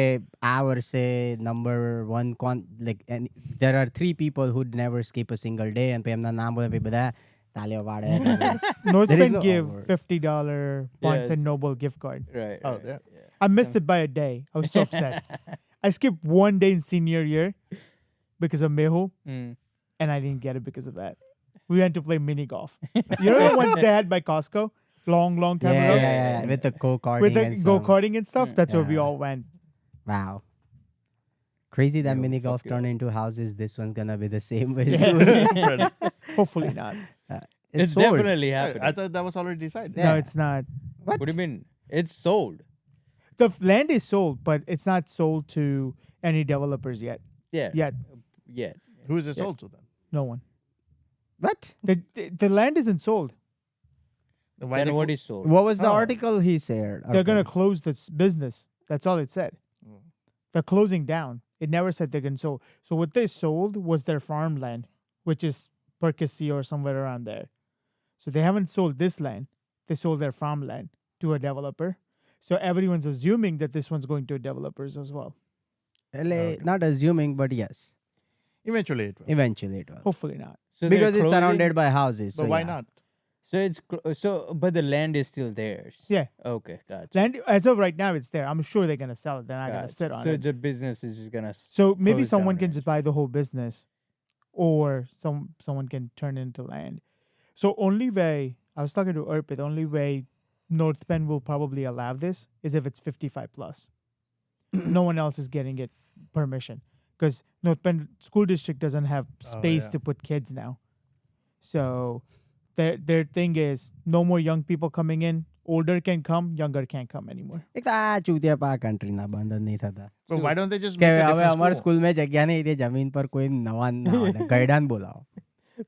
આ વર્ષે number 1 like and there are 3 people who never skip a single day and પછી એમના નામ બોલે પછી બધા તાળીઓ પાડે. North There is Bend no give award. $50 Barnes Yeah. and Noble gift card. Right. Oh, right, yeah. I missed it by a day. I was so upset. I skipped one day in senior year because of Mehu, Mm. and I didn't get it because of that. We went to play mini golf. You know the one they had by Costco? Long time Yeah, ago? yeah. With the go-karting With the and stuff. go-karting and stuff? That's where we Yeah. all went. Wow. Crazy that Yo, mini golf fuck turned yeah. into houses. This one's gonna be the same way Yeah. soon. Hopefully not. It's sold. definitely happening. I thought that was already decided. Yeah. No, it's not. What? What do you mean? It's sold. The land is sold, but it's not sold to any developers yet. Yeah. Yet. Yet. Who is it Yeah. sold to then? No one. What? The land isn't sold. Then why Then they what go- is sold? What was the Oh. article he shared? They're going to close this business. That's all it said. Mm. They're closing down. It never said they're going to sold. So what they sold was their farmland, which is Percy or somewhere around there. So they haven't sold this land. They sold their farmland to a developer. So everyone's assuming that this one's going to developers as well. LA, not assuming, but yes. Eventually it will. Eventually it will. Hopefully not. So they're Because it's closing- surrounded by houses. But so why yeah. not? So but the land is still theirs. Yeah. Okay, gotcha. Land as of right now, it's there. I'm sure they're going to sell it. They're not going to Gotcha. sit on so it. the business is just gonna. So maybe close down someone can ranch. just buy the whole business, or someone can turn it into land. So only way I was talking to Urpit, only way North Penn will probably allow this is if it's 55 plus. No one else is getting it permission because North Penn school district doesn't have space yeah. to put kids now. So their thing is no more young people coming in. Older can come, younger can't come anymore. એક તો આ ચૂતિયા country ના બંધ જ નહીં થતા But why don't they just કે make a હવે different અમારી school? સ્કૂલમાં જગ્યા નહીં તે જમીન પર કોઈ નવા ના આવે ને ગયડાને બોલાવો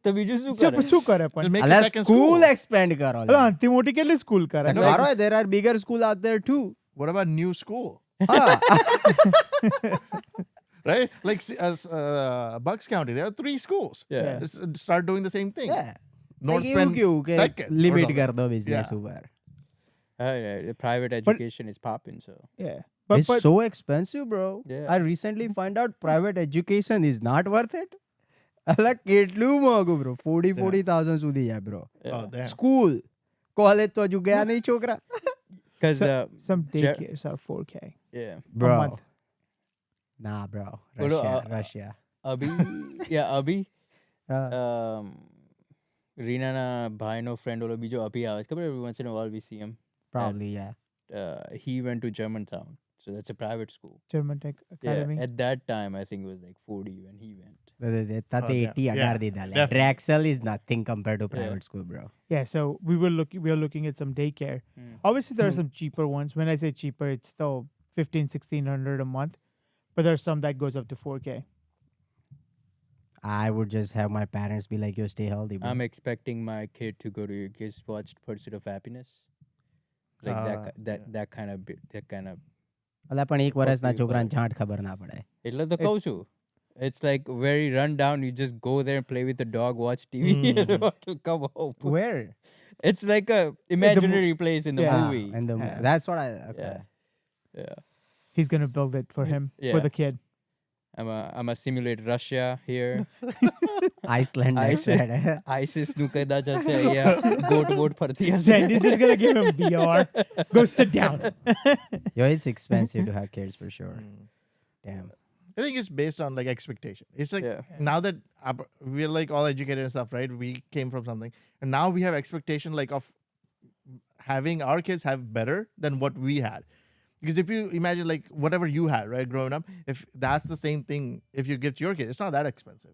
તો બીજું શું So, કરે? શું કરે Just પણ? make અલા a second school school. Expand કરો અલા, આનાથી મોટી કેટલી સ્કૂલ કરે? મારો there are bigger school out there too What about new school? હા Right? Like Bucks County, there are 3 schools. Yeah. Just start doing the same thing. Yeah. North Like એવું Penn કેવું કે second or લિમિટ something. કર દો business Yeah. ઉપર Private education is popping, so Yeah. But It's so expensive, bro. Yeah. I recently find out private education is not worth it. અલા કેટલું મોંઘું bro 40,000 સુધી જાય bro. Oh, damn. School, college તો હજુ ગયા નહીં છોકરા. because some daycares are 4K. yeah, Bro. month. Nah, bro. Well, Russia. Abhi, Abhi, Uh, Reena na bhai no friend olo bijo Abhi આવે ખબર every once in a while we see him. probably, yeah. He went to Germantown, so that's a private school. German Tech Academy. Yeah, at that time I think it was like 40 when he went. તાતે Oh, 80 yeah. અઢાર દીધા લે. Definitely. Drexel is nothing compared to private school, bro. Yeah, so we are looking at some daycare. Obviously, there are some cheaper ones. When I say cheaper, it's still 1,500-1,600 a month, but there's some that goes up to 4K. I would just have my parents be like, yo, stay healthy, bro. I'm expecting my kid to go to kids watched Pursuit of Happiness. Like that kind of અલા પણ એક વર્ષના you, છોકરાને bro. ઝાંટ ખબર ના પડે. એટલે તો કહું છું. It's like very run down. You just go there and play with the dog, watch TV, and it'll come home. Where? It's like a imaginary place in the Yeah. movie. And the, Yeah. that's what I, okay. Yeah. He's gonna build it for him, for Yeah. the kid. I'm a simulate Russia here. Iceland, I said. ISIS nu kaida jase yeah, goat farti hase. Sandy's just gonna give him VR. Go sit down. Yo, it's expensive to have kids for sure. Damn. I think it's based on like expectation. It's like Yeah. now that we're like all educated and stuff, right? We came from something, and now we have expectation like of having our kids have better than what we had. Because if you imagine like whatever you had, right, growing up, if that's the same thing, if you give to your kid, it's not that expensive.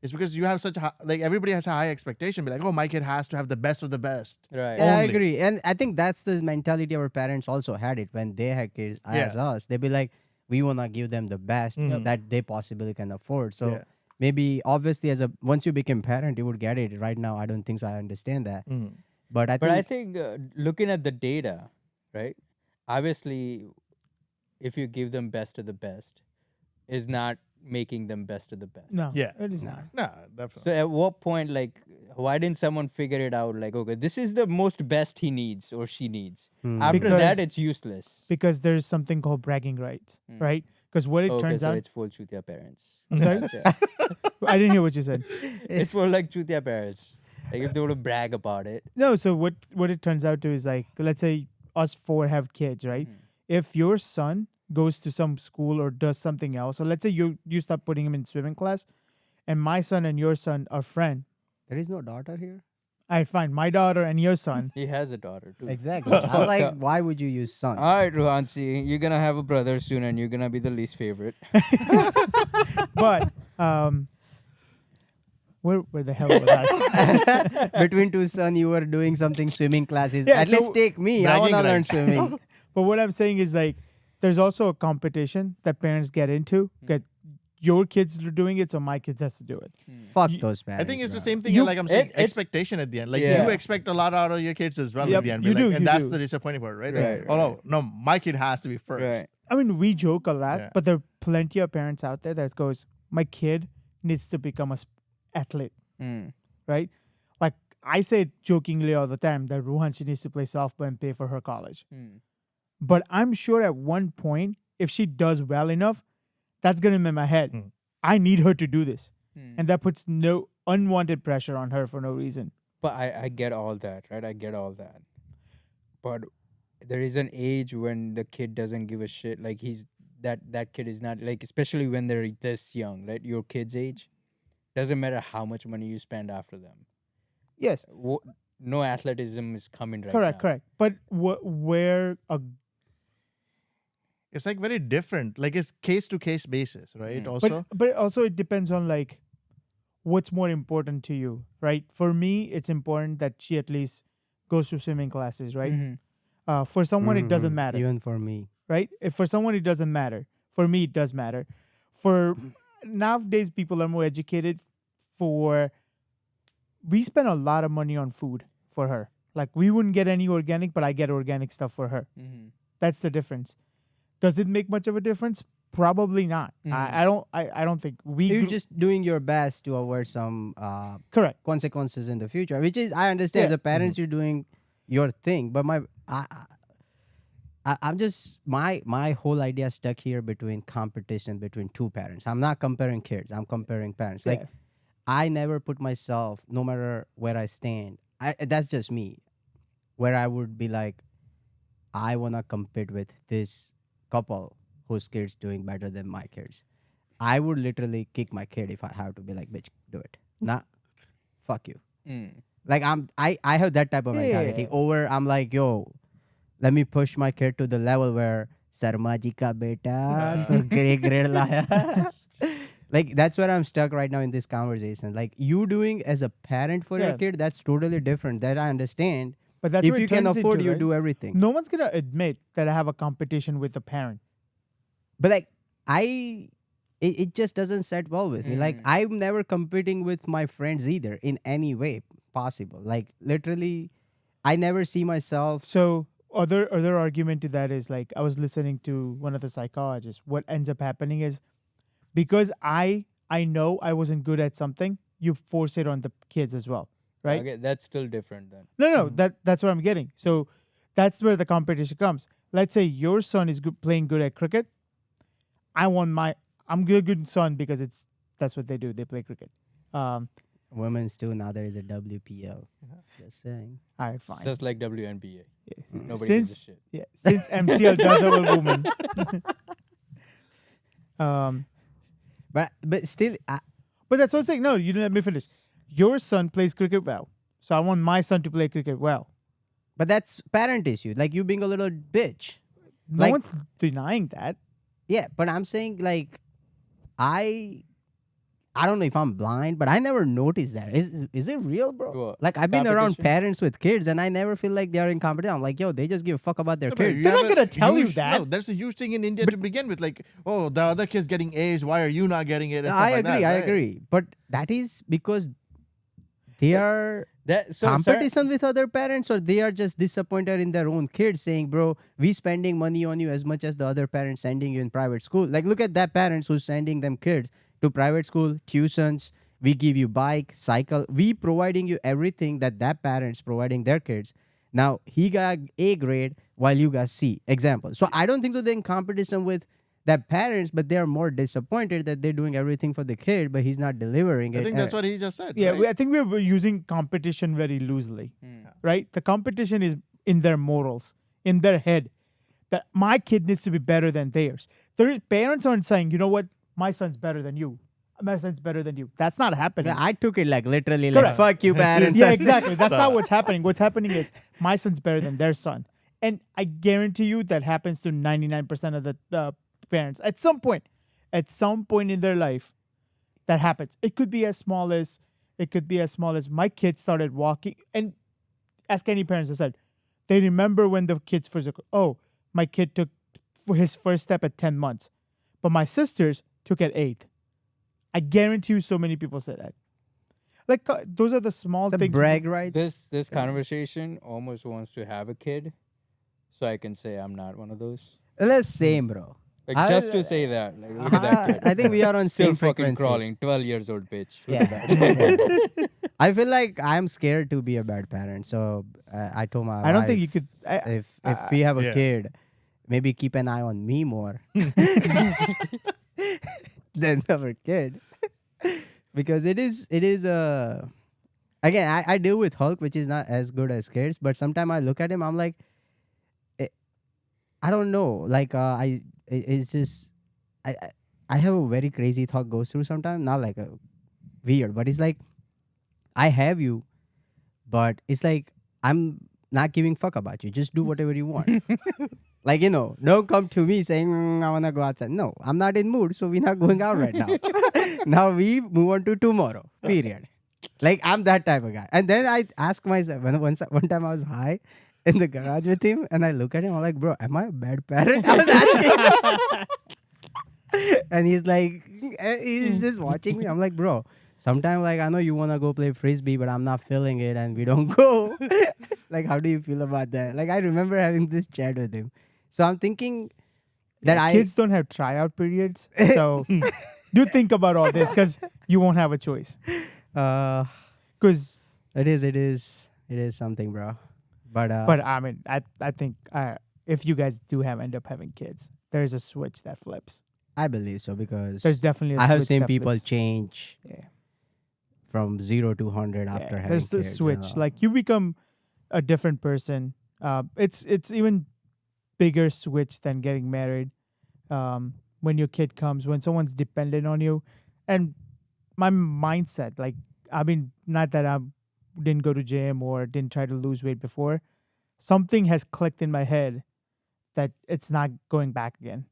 It's because you have such a like everybody has a high expectation. Be like, oh, my kid has to have the best of the best. Right. Yeah, I Only. agree. And I think that's the mentality our parents also had it when they had kids as us. They'd be like, we want to give them the best that they possibly can afford. So Yeah. maybe obviously once you become parent, you would get it. Right now, I don't think so. I understand that. But I But I think, think looking at the data, right? Obviously, if you give them best of the best, is not making them best of the best. No, Yeah. it is not. Nah, definitely. So at what point, like, why didn't someone figure it out? Like, okay, this is the most best he needs or she needs. After Because- that, it's useless. Because there's something called bragging rights, right? Because what it Okay, turns so out, it's for chutia parents. I'm sorry? Gotcha. I didn't hear what you said. It's for like chutia parents. Like if they want to brag about it. No, so what it turns out to is like, let's say us 4 have kids, right? If your son goes to some school or does something else, so let's say you start putting him in swimming class, and my son and your son are friend. there is no daughter here. I find my daughter and your son. He has a daughter too. Exactly. I'm like, why would you use son? All right, Ruhansi, you're gonna have a brother soon, and you're gonna be the least favorite. But where the hell was I? Between two sons, you were doing something swimming classes. Yeah, At so least take me. I bragging want to learn rights. swimming. But what I'm saying is like, there's also a competition that parents get into. Get your kids are doing it, so my kids has to do it. Fuck You- those parents. I think it's the bro. same thing. You- Like I'm saying, it's- expectation at the end. Like Yeah. you expect a lot out of your kids as well Yep, at the end. you but, like, do, and you that's do. the disappointing part, right? Right, Like, oh right. no, my kid has to be first. Right. I mean, we joke a lot, Yeah. but there are plenty of parents out there that goes, my kid needs to become a athlete, right? Like I say jokingly all the time that Ruhan, she needs to play softball and pay for her college. But I'm sure at one point, if she does well enough, that's gonna be in my head. I need her to do this, and that puts no unwanted pressure on her for no reason. But I get all that, right? I get all that. But there is an age when the kid doesn't give a shit. Like that kid is not like, especially when they're this young, right? Your kid's age. Doesn't matter how much money you spend after them. Yes, No athleticism is coming right correct, now. correct. But where a It's like very different. Like it's case to case basis, right? Also, but also it depends on like what's more important to you, right? For me, it's important that she at least goes to swimming classes, right? For someone, it doesn't matter, Even for me. right? If for someone, it doesn't matter. For me, it does matter. For nowadays, people are more educated. We spend a lot of money on food for her. Like we wouldn't get any organic, but I get organic stuff for her. That's the difference. Does it make much of a difference? Probably not. I don't think You're just doing your best to avoid some correct. consequences in the future, which is I understand as a parents you're doing your thing, but I'm just my whole idea stuck here between competition between two parents. I'm not comparing kids. I'm comparing parents. Like Yeah. I never put myself, no matter where I stand. That's just me. Where I would be like, I wanna compete with this couple whose kids doing better than my kids. I would literally kick my kid if I have to be like, bitch, do it. Not fuck you. Like I have that type of mentality. Yeah. Over I'm like, yo, let me push my kid to the level where Sarma ji ka beta to grade laya. Like that's where I'm stuck right now in this conversation. Like you doing as a parent for your Yeah. kid, that's totally different. That I understand. But that's If what you it can turns afford, into, you right? do everything. No one's gonna admit that I have a competition with the parent. But like it just doesn't set well with me. Like I'm never competing with my friends either in any way possible. Like literally, I never see myself. So other argument to that is like I was listening to one of the psychologists. What ends up happening is because I know I wasn't good at something, you force it on the kids as well, right? Okay, that's still different then. No, that's what I'm getting. So that's where the competition comes. Let's say your son is playing good at cricket. I'm good son because that's what they do. They play cricket. Women's too. Now there is a WPL. Just saying. All right, fine. Just like WNBA. Yeah. Nobody gives a shit. Since MCL does have a woman. But still, But that's what I'm saying. No, you didn't let me finish. Your son plays cricket well, so I want my son to play cricket well. but that's parent issue. Like you being a little bitch. No Like- one's denying that. Yeah, but I'm saying like I don't know if I'm blind, but I never noticed that. Is it real, bro? What? Like I've been around Competition? parents with kids, and I never feel like they are in competition. I'm like, yo, they just give a fuck about their Yeah, but kids. you They're not have a gonna tell you huge- that. No, there's a huge thing in India to begin with. Like, oh, the other kid's getting A's. Why are you not getting it? and stuff I like agree, that, I right? agree. But that is because they are That so competition with other parents, or they are just disappointed in their own kids, saying, bro, we spending money on you as much as the other parents sending you in private school. Like look at that parents who's sending them kids to private school, tuitions, we give you bike, cycle, we providing you everything that parents providing their kids. Now he got A grade while you got C. Example. So I don't think so they're in competition with that parents, but they're more disappointed that they're doing everything for the kid, but he's not delivering it. I think that's what he just said. Yeah, right? I think we're using competition very loosely, right? The competition is in their morals, in their head, that my kid needs to be better than theirs. Parents aren't saying, you know what, my son's better than you. My son's better than you. That's not happening. Yeah, I took it like literally like Correct. fuck you parents. Yeah, exactly. That's not what's happening. What's happening is my son's better than their son. And I guarantee you that happens to 99% of the parents. At some point in their life, that happens. It could be as small as my kid started walking. And ask any parents that said, they remember when the kids first, my kid took his first step at 10 months, but my sisters took at 8. I guarantee you so many people say that. Like, those are the small It's a things. brag rights. This conversation almost wants to have a kid, so I can say I'm not one of those. Let's same, bro. Like just to say that, like look at that kid. I think we are on Still same fucking frequency. crawling. 12 years old bitch. Look Yeah. at that. I feel like I'm scared to be a bad parent, so I told my I don't think wife, you could. If we have a Yeah. kid, maybe keep an eye on me more than our kid, because it is again I deal with Hulk, which is not as good as kids, but sometimes I look at him, I'm like, I don't know, like it's just I have a very crazy thought goes through sometimes, not like a weird, but it's like I have you, but it's like I'm not giving fuck about you. Just do whatever you want. Like, don't come to me saying, I want to go outside. No, I'm not in mood, so we're not going out right now. Now we move on to tomorrow, period. Like, I'm that type of guy. And then I ask myself, one time I was high in the garage with him, and I look at him, I'm like, bro, am I a bad parent? I was asking. And he's like, he's just watching me. I'm like, bro, sometimes, like, I know you want to go play frisbee, but I'm not feeling it, and we don't go. Like, how do you feel about that? Like, I remember having this chat with him. So I'm thinking that Kids don't have tryout periods, so do think about all this because you won't have a choice. Because it is something, bro. But I mean, I think if you guys do end up having kids, there's a switch that flips. I believe so, because There's definitely a I have switch seen that people flips. change from 0 to 100 after having there's kids. a switch. Like you become a different person. It's even bigger switch than getting married. When your kid comes, when someone's dependent on you, and my mindset, like I mean, not that I didn't go to gym or didn't try to lose weight before, something has clicked in my head that it's not going back again.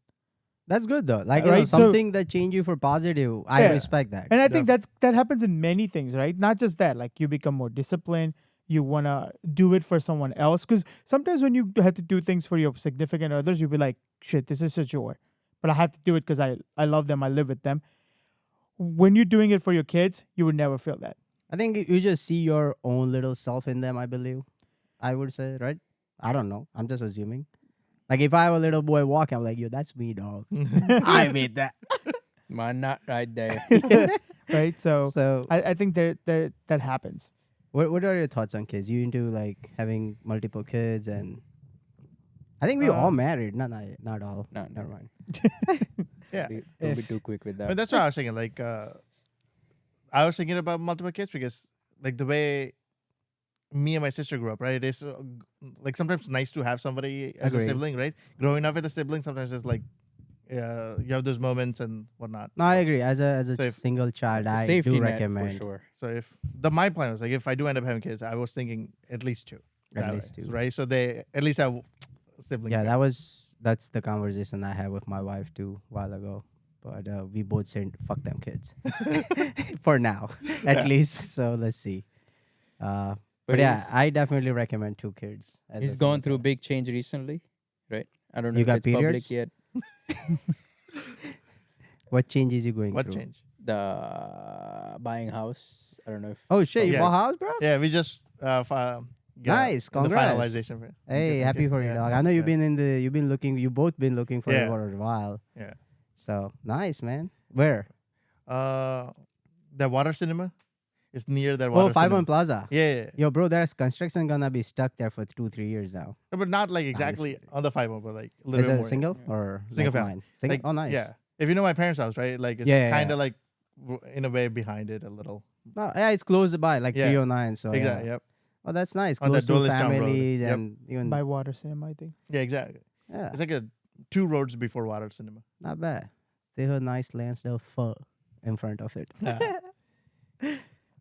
That's good though. Like, Right, so- something that changed you for positive. I Yeah. respect that. And I think that happens in many things, right? Not just that. Like you become more disciplined. You wanna do it for someone else, because sometimes when you have to do things for your significant others, you'll be like, "Shit, this is a chore," but I have to do it because I love them. I live with them. When you're doing it for your kids, you would never feel that. I think you just see your own little self in them, I believe. I would say, right? I don't know. I'm just assuming. Like, if I have a little boy walking, I'm like, yo, that's me, dog. I made that. Man, not right there. Right? So So, I think that happens. what are your thoughts on kids? You into, like, having multiple kids? And I think we all married. Not all. No, Never mind. Yeah. Don't be too quick with But that. that's what I was thinking. Like, I was thinking about multiple kids because, like, the way me and my sister grew up, right? It is like sometimes nice to have somebody as Agreed. a sibling, right? Growing up with a sibling, sometimes it's like you have those moments and whatnot. No, I agree. As a So if- single child, I Safety do net recommend for sure. So if my plan was like, if I do end up having kids, I was thinking at least two. at that least way, two. right? So they at least have sibling. Yeah, pair. that's the conversation I had with my wife too a while ago. But we both said fuck them kids for now, at least. So let's see. But yeah, he's- I definitely recommend 2 kids. as a He's gone single through a child. big change recently, right? I don't know You if got it's public periods? yet. What changes you going What through? change? The buying house. I don't know if Oh shit, you Yeah. bought a house, bro? Yeah, we just Nice, in the congrats. finalization for it. Hey, Thank happy you. for you, Yeah. dog. I know you've Yeah. been looking. You both been looking for Yeah. it for a while. Yeah. So nice, man. Where? The water cinema is near that Oh, water 5 cinema. on Plaza. Yeah. Yo, bro, there's construction gonna be stuck there for 2-3 years now. No, but not like exactly on the 5 but like a little Is bit it more. single or Single like family. mine? Single. Like, Oh, nice. Yeah. If you know my parents' house, right? Like it's Yeah, yeah, kind of yeah. like in a way behind it a little. No, yeah, it's close by, like Yeah. 309. So Exactly. yeah. Yep. Oh, that's nice. On Close that to Dulles-town road. families Yep. and even By water cinema, I think. Yeah. Exactly. yeah, It's like 2 roads before water cinema. not bad. They have nice Lansdale pho in front of it.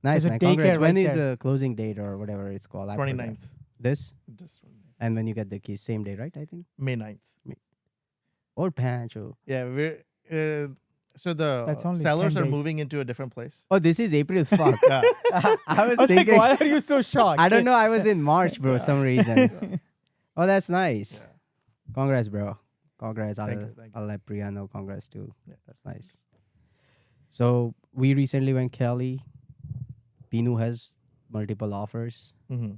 Nice, There's a man. daycare Congrats. When right is there. the closing date or whatever it's called? I forgot. 29th. This Just 29th. and when you get the keys, same day, right? I think. May 9th. Or Pancho. Yeah. We're so the That's only sellers 10 are days. moving into a different place. Oh, this is April. Fuck. Yeah. I was I was like, thinking. why are you so shocked? I don't know. I was in March, bro. Some reason. Oh, that's nice. Yeah. Congrats, bro. Congrats. Thank you. I'll let Priya know. Congrats too. Yeah. That's nice. So we recently went Cali. Pinu has multiple offers, Mm-hmm.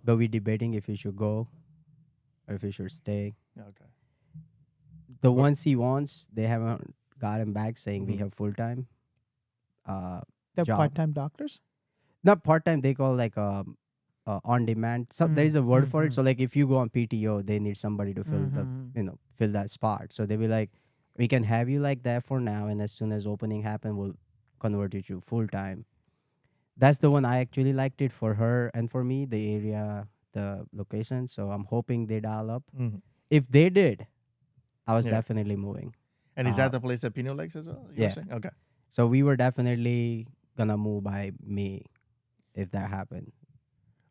but we're debating if we should go or if we should stay. Okay. The ones he wants, they haven't got him back saying we Mhm. have full time. They're job. part-time doctors. Not part time. They call like on demand. So there is a word for it. Mhm. So like if you go on PTO, they need somebody to fill the Mhm. fill that spot. So they'll be like, we can have you like that for now, and as soon as opening happen, we'll convert you to full time. That's the one I actually liked it for her and for me, the area, the location. So I'm hoping they dial up. Mm-hmm. If they did, I was Yeah. definitely moving. And is Uh, that the place that Pino likes as well? You were yeah. saying? Okay. So we were definitely gonna move by May if that happened.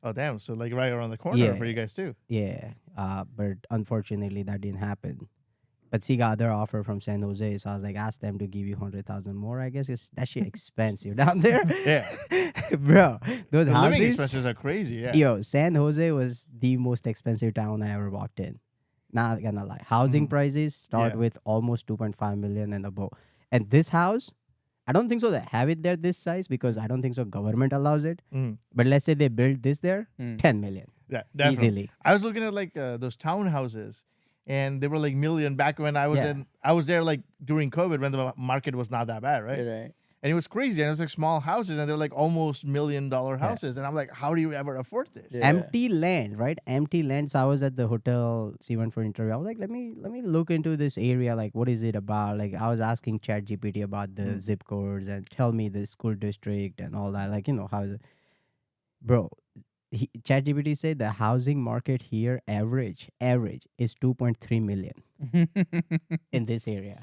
Oh damn! So like right around the corner Yeah. for you guys too. Yeah. But unfortunately, that didn't happen. But see, got other offer from San Jose, so I was like, ask them to give you 100,000 more. I guess it's that shit expensive down there, Yeah. bro. Those The living houses, expenses are crazy. Yeah. yo, San Jose was the most expensive town I ever walked in. Not gonna lie, housing Mhm. prices start Yeah. with almost 2.5 million and above. And this house, I don't think so they have it there this size because I don't think so government allows it. Mhm. But let's say they build this there, Mm. 10 million Yeah. Definitely. easily. I was looking at like those townhouses, and they were like million back when I was Yeah. I was there like during COVID when the market was not that bad, right? Right. And it was crazy. And it was like small houses, and they're like almost $1 million Yeah. houses. And I'm like, how do you ever afford this? Yeah. Empty land, right? Empty land. So I was at the hotel, went for interview. I was like, let me look into this area. Like, what is it about? Like, I was asking ChatGPT about the zip codes and tell me the school district and all that. Like, how is it? Bro, ChatGPT said the housing market here average is 2.3 million in this area.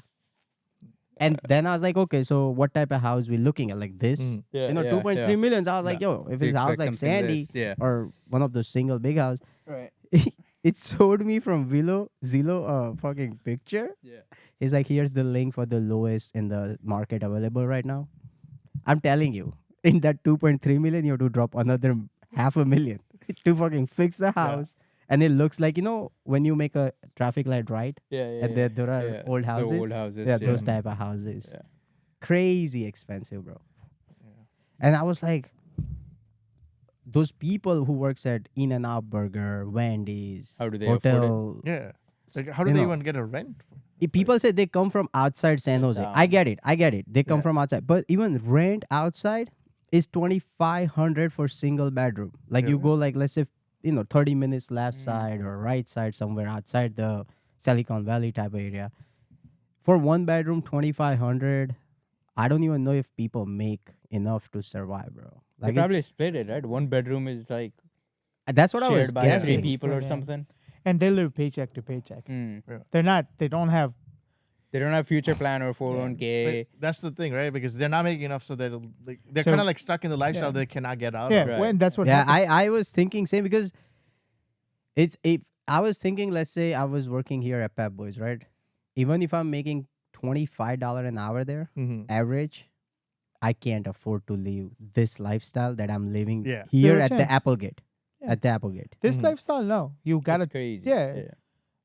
And then I was like, okay, so what type of house we looking at? Like this? Mhm. Yeah. 2.3 million. So I was like, yo, if You it's a house expect like something Sandy less, yeah. or one of those single big house, Right. it showed me from Zillow fucking picture. Yeah. It's like, here's the link for the lowest in the market available right now. I'm telling you, in that 2.3 million, you have to drop another half a million to fucking fix the house. And it looks like, when you make a traffic light right, Yeah. and there are old houses. The old houses. Yeah, those type of houses. Yeah. Crazy expensive, bro. And I was like, those people who works at In-N-Out Burger, Wendy's, How do they afford it? hotel. Yeah. Like, how do You they know, even get a rent? People say they come from outside San Jose. I down. get it. They come Yeah. from outside. But even rent outside is 2,500 for single bedroom. Like you Yeah. go like, let's say, 30 minutes left Mm. side or right side somewhere outside the Silicon Valley type of area. For one bedroom, 2,500. I don't even know if people make enough to survive, bro. They Like probably it's, split it, right? One bedroom is like that's what I was shared by three guessing. people or Yeah. something. And they live paycheck to paycheck. Mm. They don't have. They don't have future plan or 401k. But that's the thing, right? Because they're not making enough, so they're So- kind of like stuck in the lifestyle Yeah. they cannot get out Yeah, of. Right. when that's what Yeah, happens. I was thinking same because I was thinking, let's say I was working here at Pep Boys, right? Even if I'm making $25 an hour there, Mm-hmm. average, I can't afford to live this lifestyle that I'm living Yeah. here Zero at the chance. Applegate. Yeah. At the Applegate. This Mhm. lifestyle, no, you gotta. It's crazy. yeah.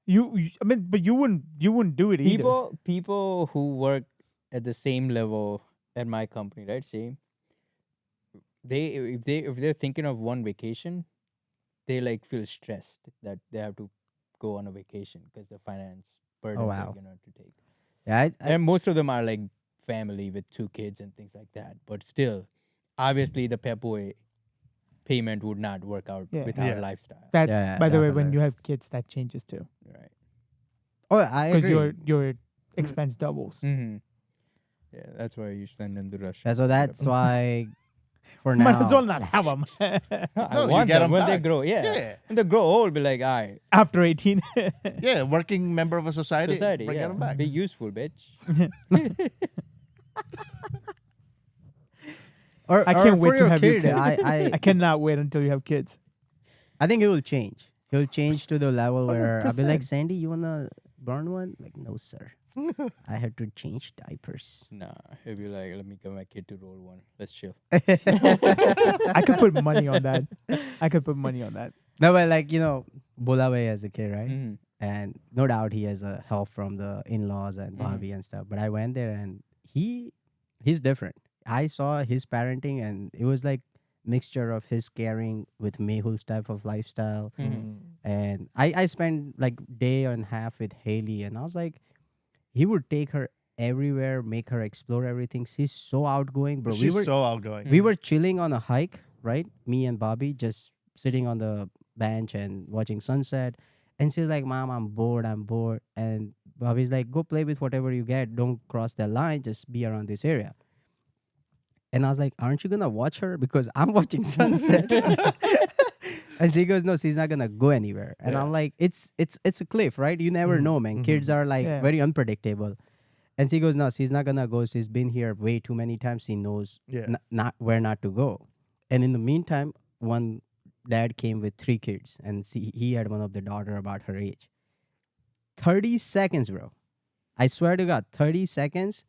I mean, but you wouldn't do it either. People who work at the same level at my company, right? Same. If they're thinking of one vacation, they like feel stressed that they have to go on a vacation because the finance burden wow. they're gonna have to take. Yeah, And most of them are like family with 2 kids and things like that. But still, obviously the Pep Boy payment would not work out Yeah. with our Yeah. lifestyle. That Yeah, by the way, when definitely. you have kids, that changes too, Right. oh, I because agree. your expense doubles. Mm-hmm. Yeah, that's why you send them to Russia. Yeah, so that's why for Might now. as well not have them I No, you want get them 'em when they back. grow. Yeah. Yeah. When they grow old, be like, all right, after 18. Yeah, working member of a society. society, Bring yeah. them back. Be useful, bitch. Or, I or can't for wait to your have your kid, kids. I I cannot wait until you have kids. I think it will change. He'll change to the level where I'll be like, 100%. Sandy, you wanna burn one? Like, no, sir. I had to change diapers. Nah, he'll be like, let me get my kid to roll one. Let's chill. I could put money on that. I could put money on that. No, but like, Bulawe as a kid, right? Mhm. And no doubt he has a help from the in-laws and Mhm. Bobby and stuff. But I went there and he's different. I saw his parenting and it was like mixture of his caring with Mehul's type of lifestyle. Mhm. And I spent like day and a half with Haley and I was like, he would take her everywhere, make her explore everything. She's so outgoing, bro. She's so outgoing. We were chilling on a hike, right? Me and Bobby just sitting on the bench and watching sunset. And she's like, Mom, I'm bored. And Bobby's like, go play with whatever you get. Don't cross the line. Just be around this area. And I was like, aren't you going to watch her? Because I'm watching sunset. And she goes, no, she's not going to go anywhere. And Yeah. I'm like, it's a cliff, right? You never know, man. Kids are like Yeah. very unpredictable. And she goes, no, she's not going to go. She's been here way too many times. She knows Yeah. not where not to go. And in the meantime, one dad came with 3 kids, and he had one of the daughter about her age. 30 seconds, bro. I swear to God, 30 seconds.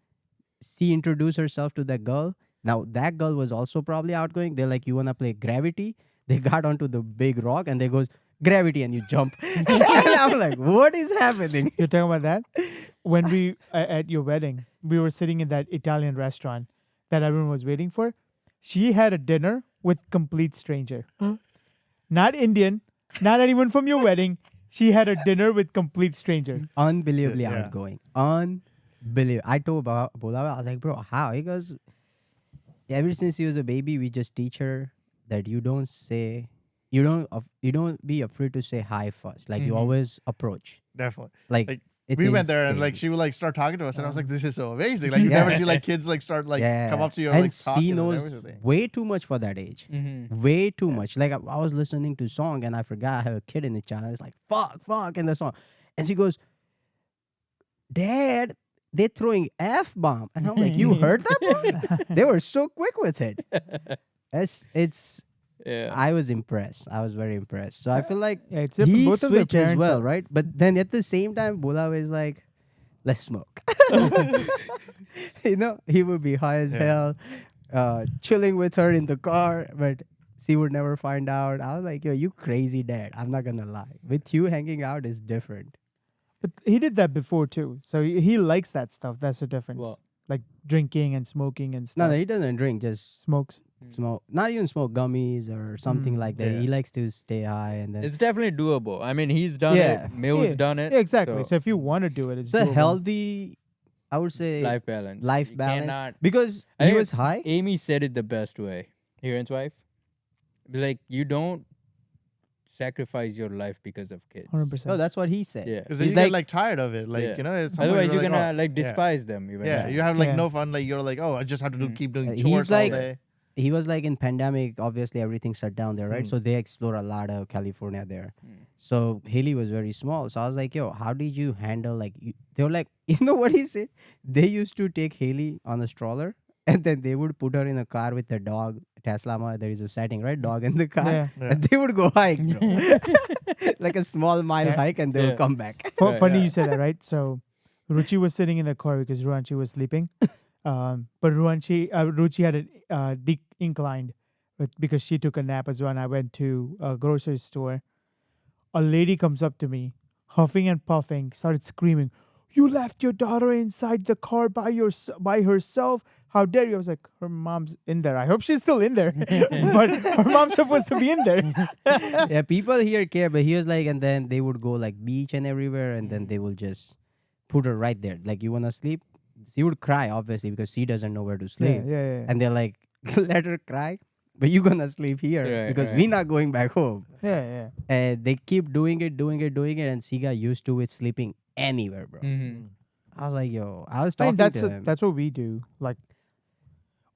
She introduced herself to that girl. Now that girl was also probably outgoing. They're like, "You wanna play gravity?" They got onto the big rock and they goes gravity, and you jump. And I'm like, "What is happening?" You're talking about that? When we at your wedding, we were sitting in that Italian restaurant that everyone was waiting for. She had a dinner with complete stranger. Not Indian, not anyone from your wedding. She had a dinner with complete stranger. Unbelievably Yeah. outgoing. Unbelievable. I told Bola, I was like, "Bro, how?" He goes, "Ever since he was a baby, we just teach her that you don't be afraid to say hi first. Like you Mhm. always approach. Definitely. Like it's We went there and like insane. she would like start talking to us, and I was like, "This is so amazing!" Like you never see like kids like start like come up to you and and like talking she and knows everything. way too much for that age. Mm-hmm. Way too much. Like I was listening to a song and I forgot I have a kid in the channel. It's like fuck in the song, and she goes, "Dad, they're throwing f-bomb," and I'm like, "You heard that? They were so quick with it." It's. Yeah. I was impressed. I was very impressed. So I feel like Yeah, it's different. he Both of their switched as parents well, are- right? But then at the same time, Bola was like, "Let's smoke." He would be high as Yeah. hell, chilling with her in the car, but she would never find out. I was like, "Yo, you crazy dad." I'm not gonna lie. With you hanging out is different. But he did that before too. So he likes that stuff. That's the difference. Well, Like drinking and smoking and No, stuff. no, he doesn't drink. Just Smokes. smoke. Not even smoke gummies or something like that. Yeah. He likes to stay high and then. it's definitely doable. I mean, he's done Yeah. it. Mill's Yeah. done it. Yeah, exactly. So if you want to do it, it's It's a doable. healthy, I would say, life balance. life You balance. cannot- Because I he think was high. Amy said it the best way. Hiren's wife. Like you don't sacrifice your life because of kids. 100%. No, that's what he said. Yeah. Because He's you like, get like tired of it, like Yeah. you know. It's somewhere Otherwise, you're like, gonna oh, like yeah. despise them. Eventually. Yeah, you have like Yeah. no fun. Like you're like, oh, I just have to do, Mm. keep doing He's chores like- all day. he was like in pandemic, obviously everything shut down there, right? Mm. So they explore a lot of California there. Mm. So Haley was very small. So I was like, yo, how did you handle they were like, you know what he said? They used to take Haley on a stroller and then they would put her in a car with the dog. Tesla, there is a setting, right? Dog in the car. Yeah. Yeah. And they would go hike, bro. Like a small mile Yeah. hike and they Yeah. would come back. Yeah, Funny yeah. you said that, right? So Ruchi was sitting in the car because Ruanchi was sleeping. But Ruchi had a inclined because she took a nap as well. And I went to a grocery store. A lady comes up to me, huffing and puffing, started screaming, "You left your daughter inside the car by herself. How dare you?" I was like, her mom's in there. I hope she's still in there. But her mom's supposed to be in there. Yeah, people here care, but he was like, and then they would go like beach and everywhere, and then they will just put her right there. Like, you wanna sleep? She would cry, obviously, because she doesn't know where to Yeah, sleep. yeah. And they're like, let her cry, but you're gonna sleep here Right, because right. we're not going back home. Yeah. And they keep doing it, and she got used to it sleeping anywhere, bro. Mhm. I was like, yo, I was I mean, talking to him. that's what we do. Like,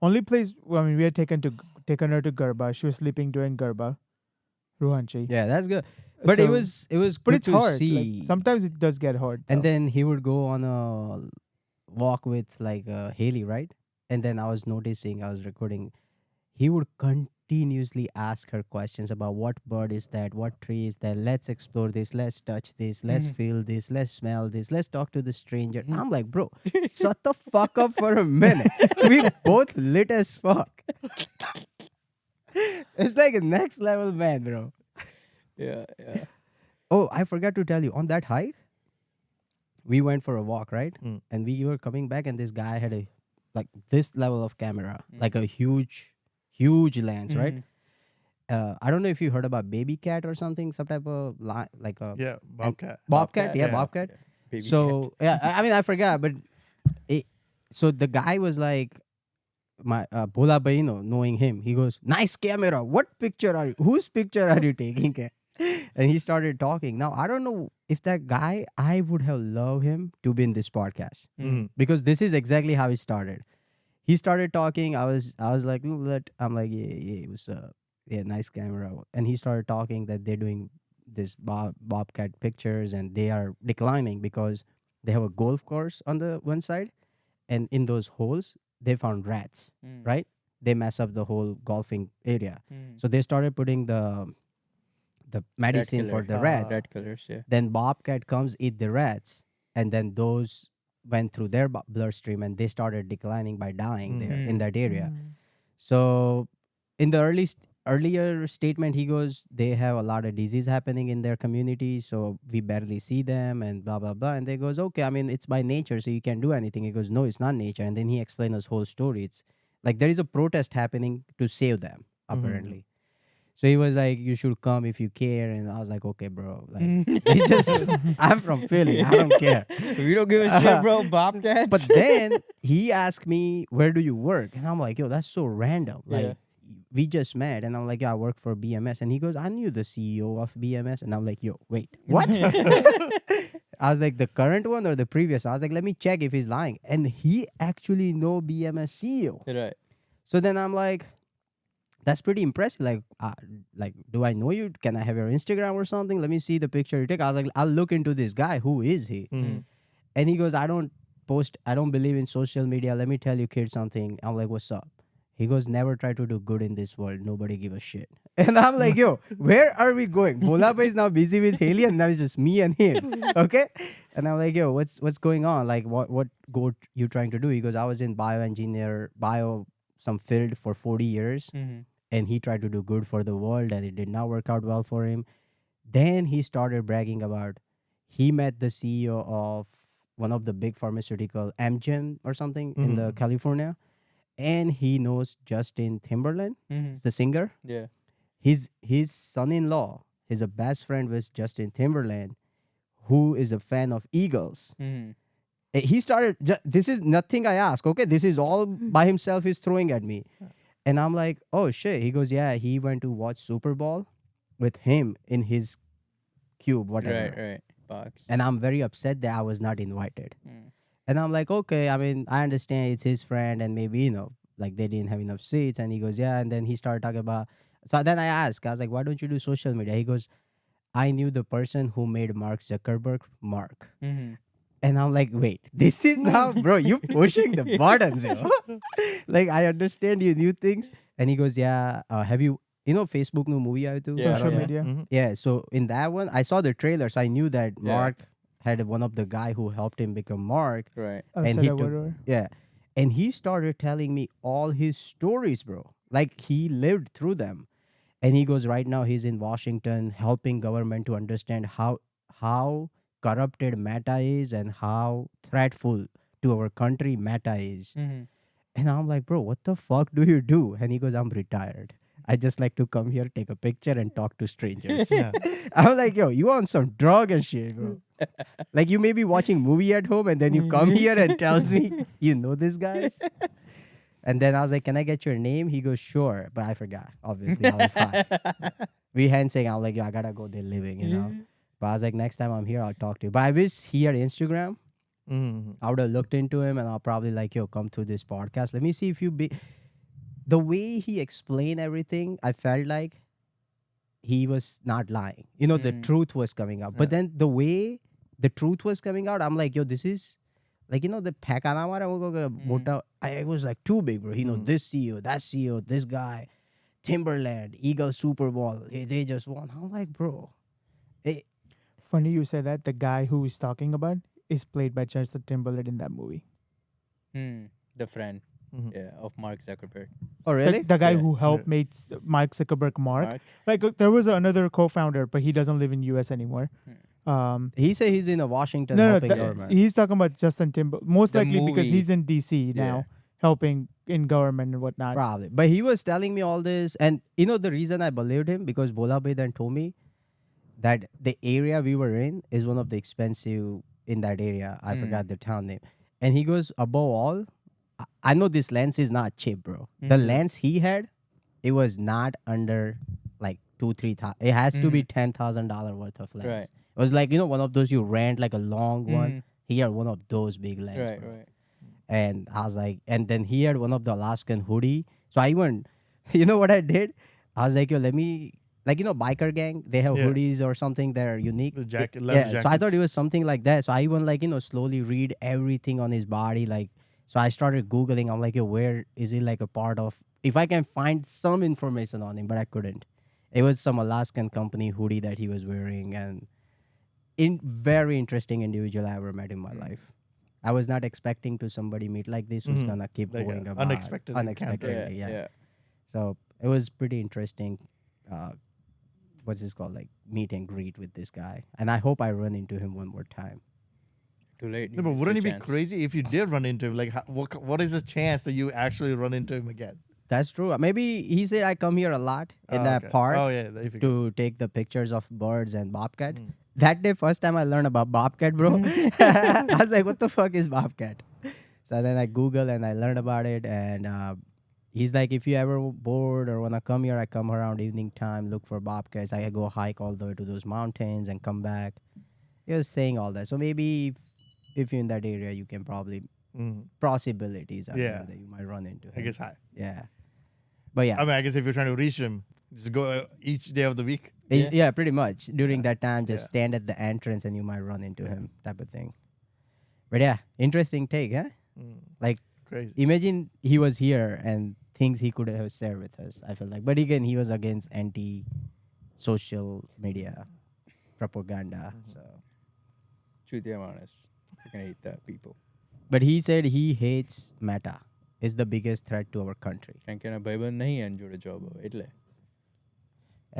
only place. Well, I mean, we had taken her to Garba. She was sleeping during Garba, Ruhanchi. Yeah, that's good. But it So- was but good it's to hard. see. Like, sometimes it does get hard. And though. then he would go on a walk with like Haley, right? And then I was noticing, I was recording, he would continuously ask her questions about what bird is that, what tree is that, let's explore this, let's touch this, let's feel this, let's smell this, let's talk to the stranger. I'm like, bro, shut the fuck up for a minute. We both lit as fuck. It's like a next level man, bro. Yeah. Oh, I forgot to tell you, on that hike, we went for a walk, right? Mm. And we were coming back, and this guy had a like this level of camera, like a huge lens, right? Mhm. I don't know if you heard about baby cat or something, some type of like a Yeah, bobcat. bobcat, yeah, yeah. bobcat. Baby cat. So yeah, I mean I forgot, but so the guy was like, my Bola Baino, knowing him, he goes, "Nice camera. What picture are you? Whose picture are you taking?" And he started talking. Now I don't know if that guy, I would have loved him to be in this podcast Mm. because this is exactly how he started. He started talking. I was like, I'm like, yeah, what's up? Yeah, nice camera. And he started talking that they're doing this bobcat pictures and they are declining because they have a golf course on the one side, and in those holes they found rats. Mm. Right? They mess up the whole golfing area. Mm. So they started putting the the medicine for the Ah. rats. Rat killers, yeah. Then bobcat comes, eat the rats, and then those went through their bloodstream and they started declining by dying there in Mm. that area. Mm. So in the earlier statement, he goes, they have a lot of disease happening in their community, so we barely see them and blah blah blah. And they goes, okay, I mean it's by nature, so you can't do anything. He goes, no, it's not nature. And then he explained his whole story. It's like there is a protest happening to save them apparently. So he was like, you should come if you care. And I was like, okay, bro. Like, we just, I'm from Philly. I don't care. We don't give a shit, bro. Bobcats. But then he asked me, where do you work? And I'm like, yo, that's so random. Like, Yeah. we just met. And I'm like, yeah, I work for BMS. And he goes, I knew the CEO of BMS. And I'm like, yo, wait, what? I was like, the current one or the previous? I was like, let me check if he's lying. And he actually know BMS CEO. Right. So then I'm like, that's pretty impressive. Like, do I know you? Can I have your Instagram or something? Let me see the picture you take. I was like, I'll look into this guy. Who is he? And he goes, I don't believe in social media. Let me tell you, kid, something. I'm like, what's up? He goes, never try to do good in this world. Nobody give a shit. And I'm like, yo, where are we going? Bola is now busy with Haley, and now it's just me and him. Okay? And I'm like, yo, what's going on? Like, what goal you trying to do? He goes, I was in some field for 40 years. And he tried to do good for the world, and it did not work out well for him. Then he started bragging about he met the CEO of one of the big pharmaceutical Amgen or something in the California, and he knows Justin Timberlake, the singer. Yeah. His son-in-law is a best friend with Justin Timberlake, who is a fan of Eagles. He started. This is nothing I ask. Okay, this is all by himself. He's throwing at me. And I'm like, oh shit. He goes, yeah, he went to watch Super Bowl with him in his cube, whatever. Right. Box. And I'm very upset that I was not invited. And I'm like, okay, I mean, I understand it's his friend and maybe, like they didn't have enough seats. And he goes, yeah. And then he started talking about, so then I asked, I was like, why don't you do social media? He goes, I knew the person who made Mark Zuckerberg Mark. And I'm like, wait, this is now, bro, you pushing the buttons, yo. Like, I understand you knew things. And he goes, yeah, have you, Facebook new movie I do? Yeah. Social Yeah. media. Yeah, so in that one, I saw the trailer, so I knew that Mark had one of the guy who helped him become Mark. Right. And Said he a took- word. Yeah. And he started telling me all his stories, bro. Like, he lived through them. And he goes, right now he's in Washington helping government to understand how corrupted Meta is and how threatful to our country Meta is. And I'm like, bro, what the fuck do you do? And he goes, I'm retired. I just like to come here, take a picture, and talk to strangers. Yeah. I'm like, yo, you on some drug and shit, bro. Like, you may be watching movie at home and then you come here and tells me you know this guys. And then I was like, can I get your name? He goes, sure. But I forgot. Obviously, I was high. We handshake. I'm like, yo, I gotta go there living. But I was like, next time I'm here, I'll talk to you. But I wish he had Instagram. I would have looked into him and I'll probably like, yo, come to this podcast. Let me see if you the way he explained everything, I felt like he was not lying. The truth was coming out. But then the way the truth was coming out, I'm like, yo, this is like, the I was like too big, bro. This CEO, that CEO, this guy, Timberland, Eagles Super Bowl. They just won. I'm like, bro. Funny you said that. The guy who he's talking about is played by Justin Timberlake in that movie. The friend. Yeah, of Mark Zuckerberg. Oh, really? The guy Yeah. who helped make Mark Zuckerberg Mark. Like there was another co-founder, but he doesn't live in US anymore. He said he's in a Washington No, helping government. he's talking about Justin Timberlake. Most The likely because movie. he's in DC now, helping in government and whatnot. Probably. But he was telling me all this. And the reason I believed him, because Bola Bhai then told me that the area we were in is one of the expensive in that area. I forgot the town name. And he goes, above all, I know this lens is not cheap, bro. The lens he had, it was not under like 2,000-3,000. It has to be $10,000 worth of lens. Right. It was like, one of those you rent like a long one. He had one of those big lenses. Right, bro. right. And I was like, and then he had one of the Alaskan hoodie. So I even, you know what I did? I was like, yo, let me, like, biker gang, they have hoodies or something that are unique. The jacket, leather Yeah, so I thought jackets. it was something like that. So I even like, slowly read everything on his body. Like, so I started Googling. I'm like, yo, where is he like a part of, if I can find some information on him, but I couldn't. It was some Alaskan company hoodie that he was wearing, and very interesting individual I ever met in my life. I was not expecting to somebody meet like this who's Mhm. gonna keep Like, going about unexpected encounter. unexpectedly. Yeah. So it was pretty interesting. What's this called? Like meet and greet with this guy, and I hope I run into him one more time. Too late. No, but wouldn't it be crazy if you did run into him? Like, what is the chance that you actually run into him again? That's true. Maybe he said I come here a lot in that Okay. park Oh yeah, if you go. to take the pictures of birds and bobcat. Mm. That day, first time I learned about bobcat, bro. I was like, what the fuck is bobcat? So then I Google and I learned about it. And he's like, if you ever bored or want to come here, I come around evening time, look for bobcats. I go hike all the way to those mountains and come back. He was saying all that. So maybe if you're in that area, you can probably, possibilities are Yeah. there that you might run into him. I guess high. Yeah. But yeah. I mean, I guess if you're trying to reach him, just go each day of the week. Yeah, pretty much. During Yeah. that time, just Yeah. stand at the entrance and you might run into him, type of thing. But yeah, interesting take, huh? Like, Crazy. imagine he was here and things he could have shared with us, I feel like. But again, he was against social media propaganda. So, Truth, I'm honest. I can hate that people. but he said he hates Meta. Is the biggest threat to our country. કારણ કે એના ભાઈબંધ નહીં એને જોડે job હવે, એટલે.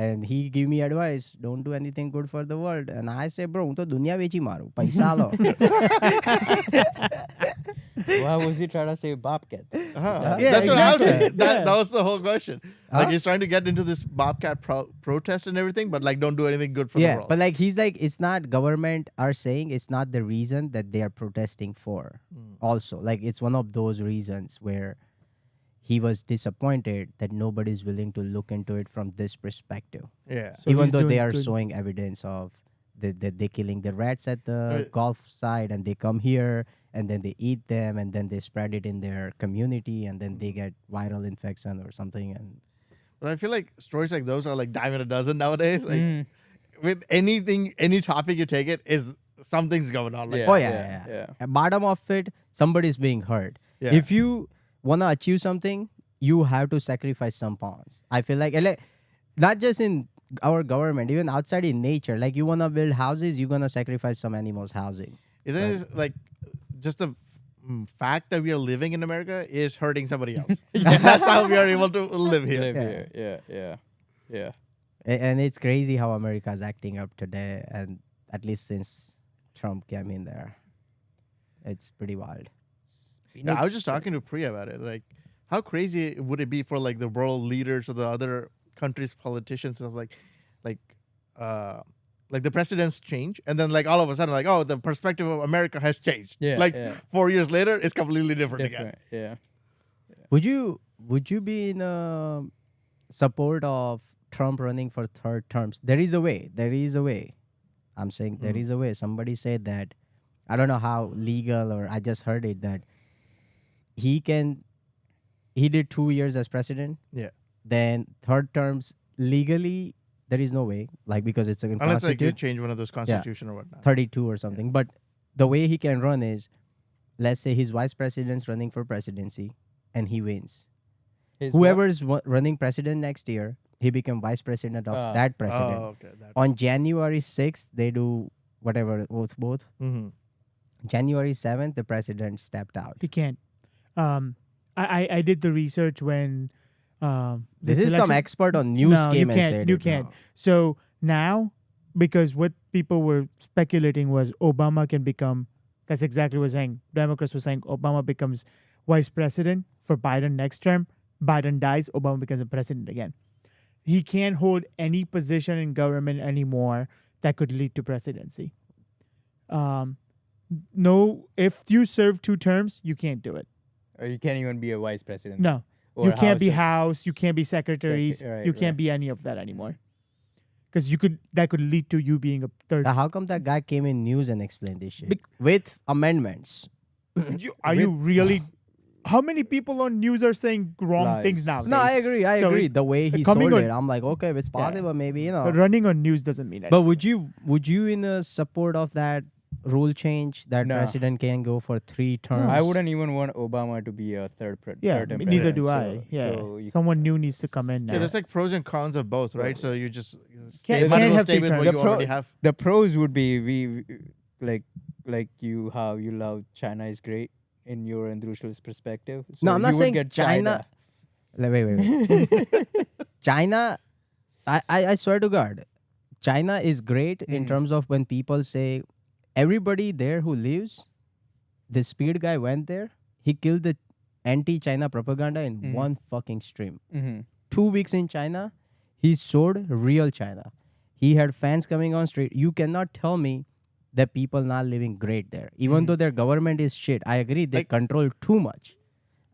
And he gave me advice, don't do anything good for the world. And I say, bro, હું તો દુનિયા વેચી મારું, પૈસા આલો. Why was he trying to say Bobcat? Yeah, That's what I was exactly. saying. That Yeah. was the whole question. Huh? Like he's trying to get into this bobcat protest and everything, but like don't do anything good for the Yeah, world. but like he's like, it's not government are saying it's not the reason that they are protesting for. Also, like it's one of those reasons where he was disappointed that nobody's willing to look into it from this perspective. yeah. So Even he's though they doing are good. showing evidence of that they're killing the rats at the Right. golf side, and they come here and then they eat them and then they spread it in their community and then they get viral infection or something. And But I feel like stories like those are like dime a dozen nowadays. Like with anything, any topic you take it is something's going on. Like, oh yeah. At bottom of it, somebody's being hurt. Yeah. If you wanna achieve something, you have to sacrifice some pawns. I feel like not just in our government, even outside in nature. Like you wanna build houses, you're gonna sacrifice some animals' housing. Isn't it like just the fact that we are living in America is hurting somebody else? That's how we are able to live here. Live Yeah. here. Yeah. And it's crazy how America is acting up today, and at least since Trump came in there, it's pretty wild. Yeah, I was just talking to Priya about it. Like, how crazy would it be for like the world leaders or the other countries' politicians of like the presidents change, and then like all of a sudden, like, oh, the perspective of America has changed. Yeah, Like yeah. 4 years later, it's completely different again. Different. Yeah. Would you be in support of Trump running for third terms? There is a way. I'm saying there is a way. Somebody said that. I don't know how legal, or I just heard it that he did 2 years as president. Yeah. Then third terms legally there is no way, like because it's a Unless like you constitution change one of those constitution or whatnot. 32 or something. But the way he can run is, let's say his vice president's running for presidency and he wins. Whoever's running president next year, he become vice president of that president. Oh, okay. On January 6th, they do whatever, both. Mm-hmm. January 7th, the president stepped out. He can't. I did the research when This is some expert on news No, came you and can't. said You it. can't. No. So now, because what people were speculating was Obama can become. That's exactly what we're saying. Democrats were saying Obama becomes vice president for Biden next term. Biden dies, Obama becomes a president again. He can't hold any position in government anymore that could lead to presidency. No, if you serve 2 terms, you can't do it. Or you can't even be a vice president. No, Or you can't be House House, you can't be secretaries, Right, you can't right. be any of that anymore. Because that could lead to you being a third. Now, how come that guy came in news and explained this shit with amendments? Are you really? How many people on news are saying wrong Lies. things now? No, I agree. So agree. The way he coming sold on- it, I'm like, okay, if it's possible, maybe But running on news doesn't mean anything. But would you in support of that rule change that Nah. president can go for 3 terms. I wouldn't even want Obama to be a third Yeah, term neither president, do so- I. Yeah, so you- someone new needs to come in now. Yeah, there's like pros and cons of both, right? So you just Can't might as well have stay three with what terms. you The pro- already have. The pros would be like you how you love China is great in your and Drushal's perspective. So No, I'm not you would saying get China- Wait. China, I swear to God, China is great in Mhm. terms of when people say everybody there who lives, the speed guy went there, he killed the anti-China propaganda in Mhm. one fucking stream. Mm-hmm. 2 weeks in China, he showed real China. He had fans coming on street. You cannot tell me that people not living great there. Even Mhm. though their government is shit. I agree, they Like- control too much.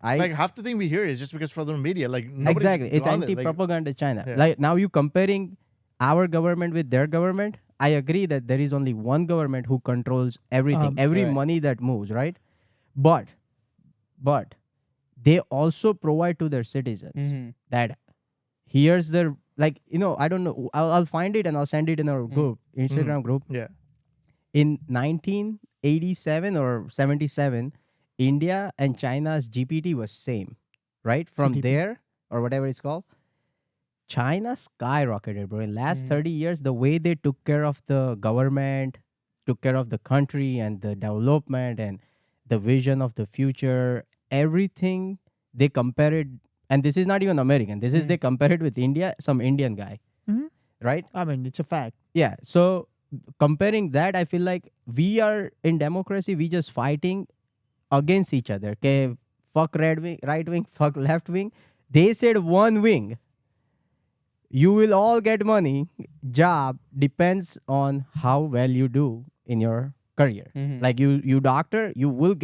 Like half the thing we hear is just because from the media. Like nobody's Exactly. It's gone there. Like, anti-propaganda China. Yeah. Like now you comparing our government with their government. I agree that there is only one government who controls everything, every Right. money that moves, right? But they also provide to their citizens Mm-hmm. that here's their I don't know. I'll find it and I'll send it in our group, Instagram group. yeah. In 1987 or 77, India and China's GPT was same, right? From GDP. there or whatever it's called, China skyrocketed, bro. In last 30 years, the way they took care of the government, took care of the country and the development and the vision of the future, everything they compare it, and this is not even American. This is they compare it with India, some Indian guy, Mhm. right? I mean, it's a fact. Yeah. So comparing that, I feel like we are in democracy, we just fighting against each other. Okay, fuck right wing, fuck left wing. They said one wing. You will all get money. Job depends on how well you do in your career. Mhm. Like you doctor, you will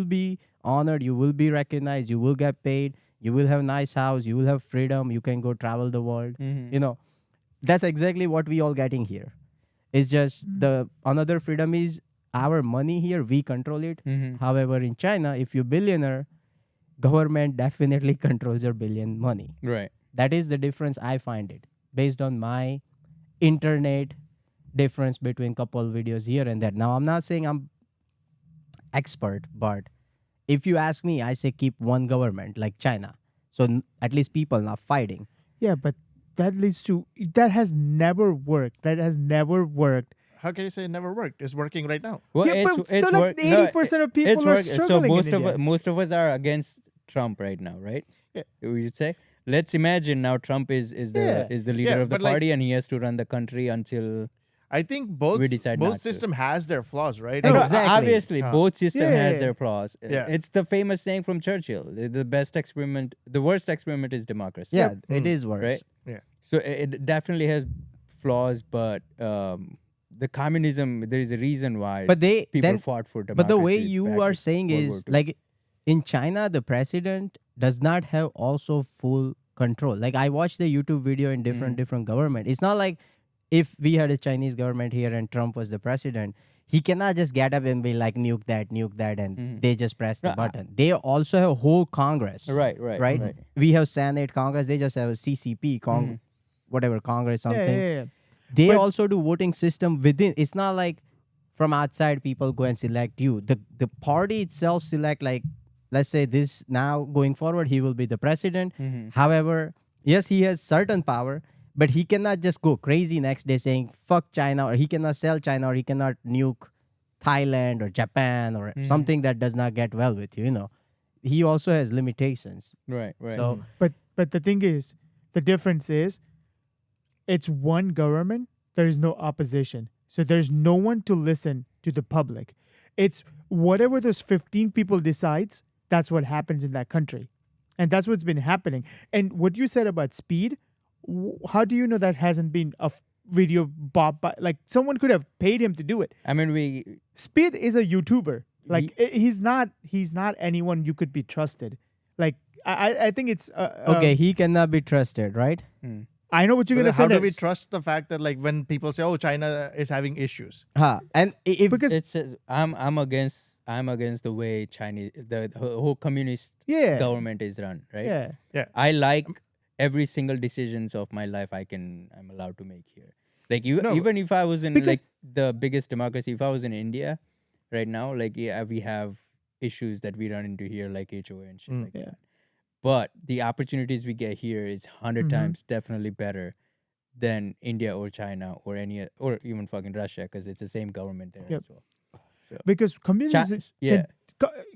be honored, you will be recognized, you will get paid, you will have nice house, you will have freedom, you can go travel the world. Mhm. You know, that's exactly what we all getting here. It's just the another freedom is our money here, we control it. Mhm. However, in China, if you're billionaire, government definitely controls your billion money. Right. That is the difference I find it based on my internet difference between couple videos here and there. Now I'm not saying I'm expert, but if you ask me, I say keep one government like China. So at least people not fighting. Yeah, but that leads to that has never worked. That has never worked. How can you say it never worked? It's working right now. Well, Yeah, but still like work- 80% of people it's are work- So struggling in most India. of us are against Trump right now, right? Yeah. You'd say. Let's imagine now Trump is Yeah. the leader Yeah, of the but like- party and he has to run the country until I think both We decide not to. system has their flaws, right? No, No, Exactly. obviously, both system Yeah, has yeah. their flaws. Yeah. It's the famous saying from Churchill: the best experiment, the worst experiment is democracy. Yeah, it is worse. Right. Yeah. So it definitely has flaws, but the communism, there is a reason why But they people then fought for democracy. but the way back you are in saying World is War II. like in China, the president does not have also full control. Like I watched the YouTube video in different government. It's not like if we had a Chinese government here and Trump was the president, he cannot just get up and be like nuke that, and they just press the No, button. They also have a whole Congress. Right. Right? We have Senate, Congress. They just have a CCP, whatever Congress something. Yeah. They But- also do voting system within. It's not like from outside people go and select you. The party itself select, like, let's say this now going forward he will be the president. However, yes, he has certain power, but he cannot just go crazy next day saying fuck China, or he cannot sell China, or he cannot nuke Thailand or Japan or something that does not get well with you. You know, he also has limitations. Right. So But the thing is, the difference is, it's one government. There is no opposition, so there's no one to listen to the public. It's whatever those 15 people decides. That's what happens in that country, and that's what's been happening. And what you said about speed, how do you know that hasn't been a video bought by, like, someone could have paid him to do it? I mean, Speed is a YouTuber. Like he's not anyone you could be trusted. Like I think it's okay, he cannot be trusted, right? I know what you're gonna How say. do we next. trust the fact that like when people say, "Oh, China is having issues," And if Because it's I'm against the way Chinese the whole communist Yeah. government is run. Right. Yeah. I like every single decisions of my life I'm allowed to make here. Like you, No, even if I was in because- like the biggest democracy, if I was in India right now, like yeah, we have issues that we run into here, like HOA and shit like Yeah. that. But the opportunities we get here is 100 Mhm. times definitely better than India or China or or even fucking Russia, because it's the same government there Yep. as well. So Because communism, yeah,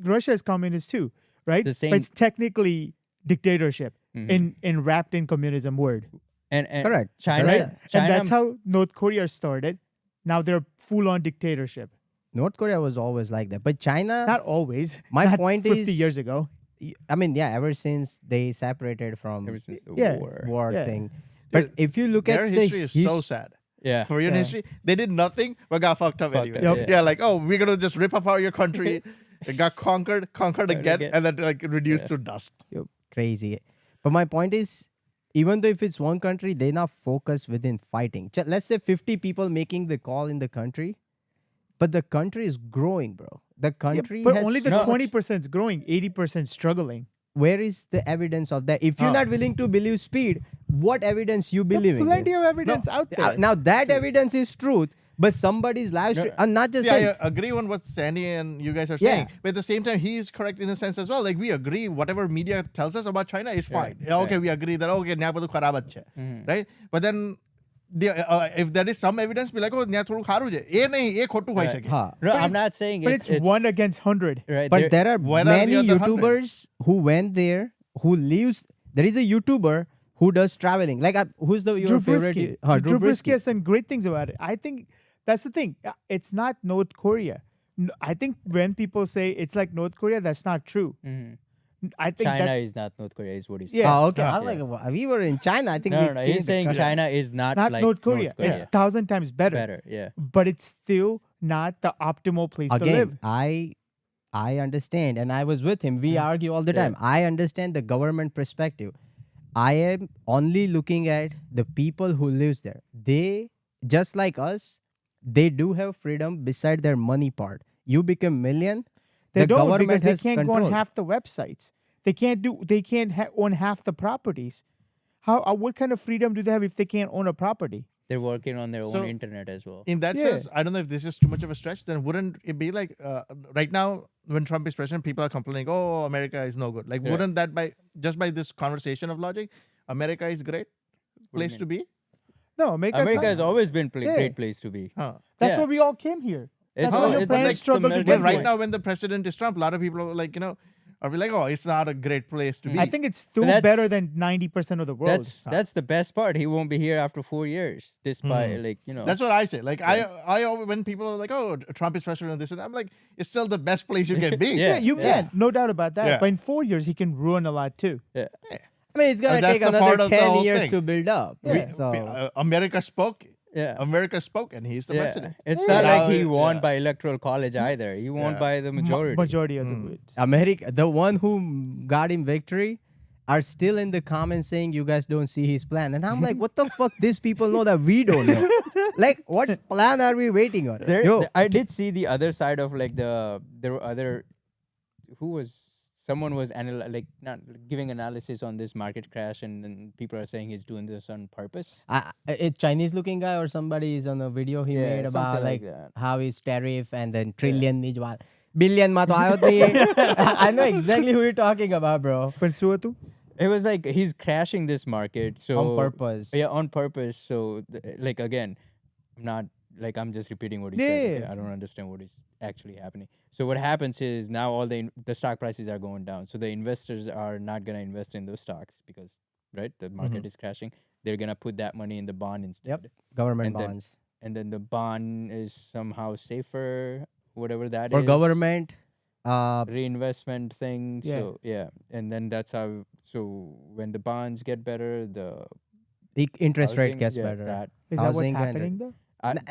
Russia is communist too, right? the But same. it's technically dictatorship Mhm. in wrapped in communism word, and Correct. China, Right. and China, that's how North Korea started. Now they're full on dictatorship. North Korea was always like that, but China. Not always. My Not point 50 is- years ago. I mean, yeah, ever since they separated from ever since the Yeah. war Yeah. thing. But Dude, if you look their at history the is so sad. yeah, Korean Yeah. history, they did nothing but got fucked up Fucked anyway. up, Yep. Yeah, like, oh, we're gonna just rip apart your country. It got conquered again, again. and then like reduced Yeah. to dust. crazy. But my point is, even though if it's one country, they not focus within fighting. Let's say 50 people making the call in the country, but the country is growing, bro. The Yeah, country but has only the No. 20% is growing, 80% struggling. where is the evidence of that? If you're Huh. not willing to believe speed, what evidence you There are believe in? plenty of evidence out there. Now that evidence is truth, but somebody's live stream, and not just Yeah, him. I agree on what Sandy and you guys are Yeah. saying. But at the same time, he is correct in a sense as well. Like we agree, whatever media tells us about China is fine. Right, Yeah, okay, right. we agree that okay, न्याय બધું ખરાબ જ છે, Mhm. right? But then if there is some evidence, be like, oh, ન્યાય થોડું ખારું છે. એ નહીં, એ ખોટું હોઈ Right. શકે. Huh. No, I'm not saying but it's 1 against 100. right. But there are Where are the many other 100? YouTubers who went there, who lives. There is a YouTuber who does traveling. Like, who's your Drew favorite? Brisky. Drew Brisky has some great things about it. I think that's the thing. It's not North Korea. I think when people say it's like North Korea, that's not true. Mhm. I think China that is not North Korea, is what he's Yeah. Oh, okay. I Yeah. was like, well, we were in China. I think we No, changed he's the saying country. China is not like North Korea. North Korea. It's 1,000 times better. Yeah. But it's still not the optimal place to live. Again, I understand, and I was with him. We argue all the Yeah. time. I understand the government perspective. I am only looking at the people who lives there. They, just like us, they do have freedom beside their money part. You become million, They the don't government because they has can't go control. on half the websites. They can't own half the properties. What kind of freedom do they have if they can't own a property? They're working on their So- own internet as well. In that Yeah. sense, I don't know if this is too much of a stretch. Then wouldn't it be like right now when Trump is president, people are complaining, "Oh, America is no good." Like, Yeah. wouldn't that just by this conversation of logic, America is great you place to be? No, America Has always been a Yeah. great place to be. Huh. That's yeah. why we all came here. It's That's why your it's parents like the struggled to melting get But right point. now, when the president is Trump, a lot of people are like, are be like, "Oh, it's not a great place to be." I think it's still that's- better than 90% of the world. That's the best part. He won't be here after 4 years, despite That's what I say. Like I always, when people are like, "Oh, Trump is president," this and that, I'm like, it's still the best place you can be. yeah, you Yeah. can, no doubt about that. Yeah. But in 4 years, he can ruin a lot too. Yeah. I mean, it's gonna that's take the part another of the 10 whole years thing. to build up. Yeah. So America spoke. Yeah. America spoke, and he's the Yeah. president. It's Yeah. not Now like he it- won yeah. by electoral college either. He won Yeah. by the majority. Majority of the votes. America, the one who got him victory, are still in the comments saying you guys don't see his plan, and I'm like, what the fuck? These people know that we don't know. Like, what plan are we waiting on? Yo, I did see the other side of like there were other someone was not giving analysis on this market crash, and then people are saying he's doing this on purpose. a Chinese looking guy or somebody is on a video he Yeah, made about something like like that. how his tariff and then trillion nijwal billion ma to aayo nahi hai. I know exactly who you're talking about, bro. But Suatu? It was like he's crashing this market so On purpose. Yeah, on purpose. So like again, I'm just repeating what he Yeah. said. I don't understand what is actually happening. So what happens is now all the stock prices are going down. So the investors are not gonna invest in those stocks because the market is crashing. They're gonna put that money in the bond instead. Yep. Government And then- bonds And then the bond is somehow safer, whatever that is. for government. Reinvestment thing. Yeah. So yeah. And then that's how. So when the bonds get better, the Interest rate housing- gets yeah, better. Is that what's Housing and- happening though?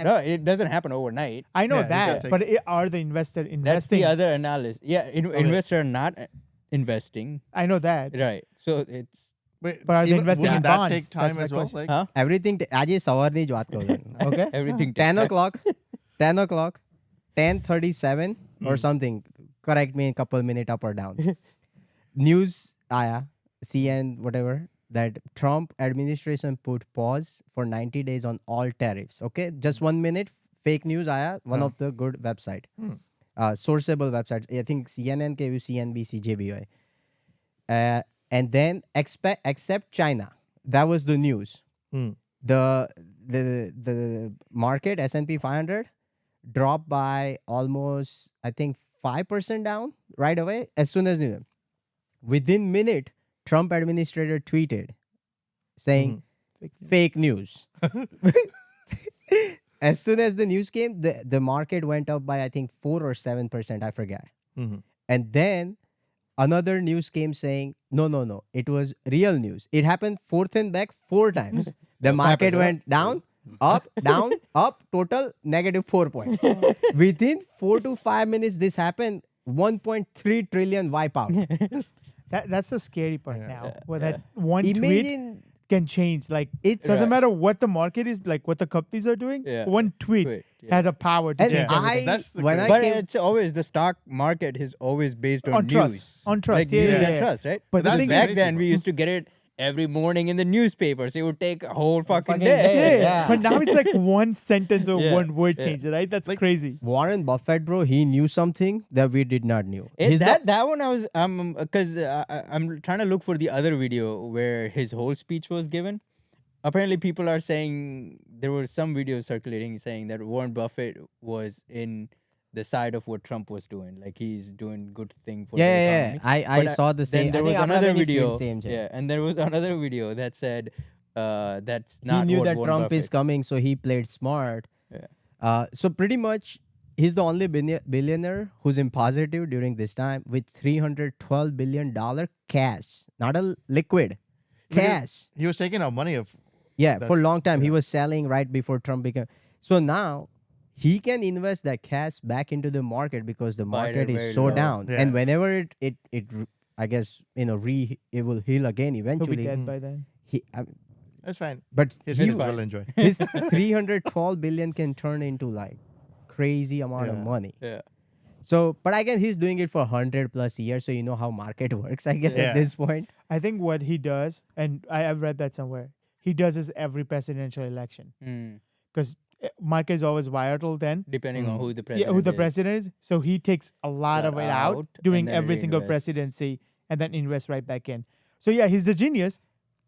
no, it doesn't happen overnight. I know Yeah, you can that, take- but are the investor That's investing? the other analysis. Yeah, investors are not investing, I know that. right? So it's Wait, But are they investing wouldn't in that bonds? take time That's my as well? question. Like, huh? Everything. આજે સવારની જ વાત કરું છું. Okay. Everything. 10 o'clock. 10 o'clock. 10:37 or something. Correct me in a couple minutes up or down. News आया. CN whatever. that Trump administration put pause for 90 days on all tariffs. Okay, just 1 minute. Fake news आया, one of the good website, sourceable website. I think CNN के CNBC जे भी है. And then except China, that was the news. The market S&P 500 dropped by almost, I think, 5% down right away as soon as news. Within minute, Trump administrator tweeted saying fake news. As soon as the news came, the market went up by, I think, 4 or 7%, I forget. And then another news came saying, no, it was real news. It happened forth and back 4 times. The market went down, up, down, up, total negative 4 points. Within 4 to 5 minutes, this happened. 1.3 trillion wipe out. That's the scary part now. Where that one Imagine tweet can change. Like, it doesn't matter what the market is, like what the companies are doing. Yeah. One tweet has a power to And change everything. That's the when I But came, it's always the stock market is always based on news. trust. On trust. Like Yeah, news yeah, and yeah. trust, right? But the Because thing back is- then we used to get it every morning in the newspapers. It would take a whole fucking fucking day. day. Yeah, Yeah. but now it's like one sentence or Yeah, one word yeah. change, right? That's crazy. Warren Buffett, bro, he knew something that we did not knew. It, He's that one I was because I'm trying to look for the other video where his whole speech was given. Apparently, people are saying there were some videos circulating saying that Warren Buffett was in the side of what Trump was doing. Like he's doing good thing for the yeah. economy. I But saw the same. Then there I was think another Abra Benny video. feel same thing. Yeah, and there was another video that said that's not He knew what that Warren Trump Buffett. is coming, so he played smart. Yeah. So pretty much, he's the only billionaire who's in positive during this time with $312 billion cash, not a liquid, cash. He was taking our money of. Yeah, for a That's- long time. He yeah. was selling right before Trump became. So now he can invest that cash back into the market because the Buy it market very is so low. down. Yeah. And whenever it I guess, it will heal again He'll be eventually. dead by then. That's fine. But His he, kids will enjoy. his 312 billion can turn into like crazy amount of Yeah. money. Yeah. So, but again, he's doing it for 100 plus years. So you know how market works, I guess, Yeah. at this point. I think what he does, and I've read that somewhere, he does this every presidential election. Because market is always volatile then. Depending on who the president Yeah, who the is. president is. So he takes a lot That of it out out, doing and then every single reinvests. presidency and then invest right back in. So yeah, he's a genius,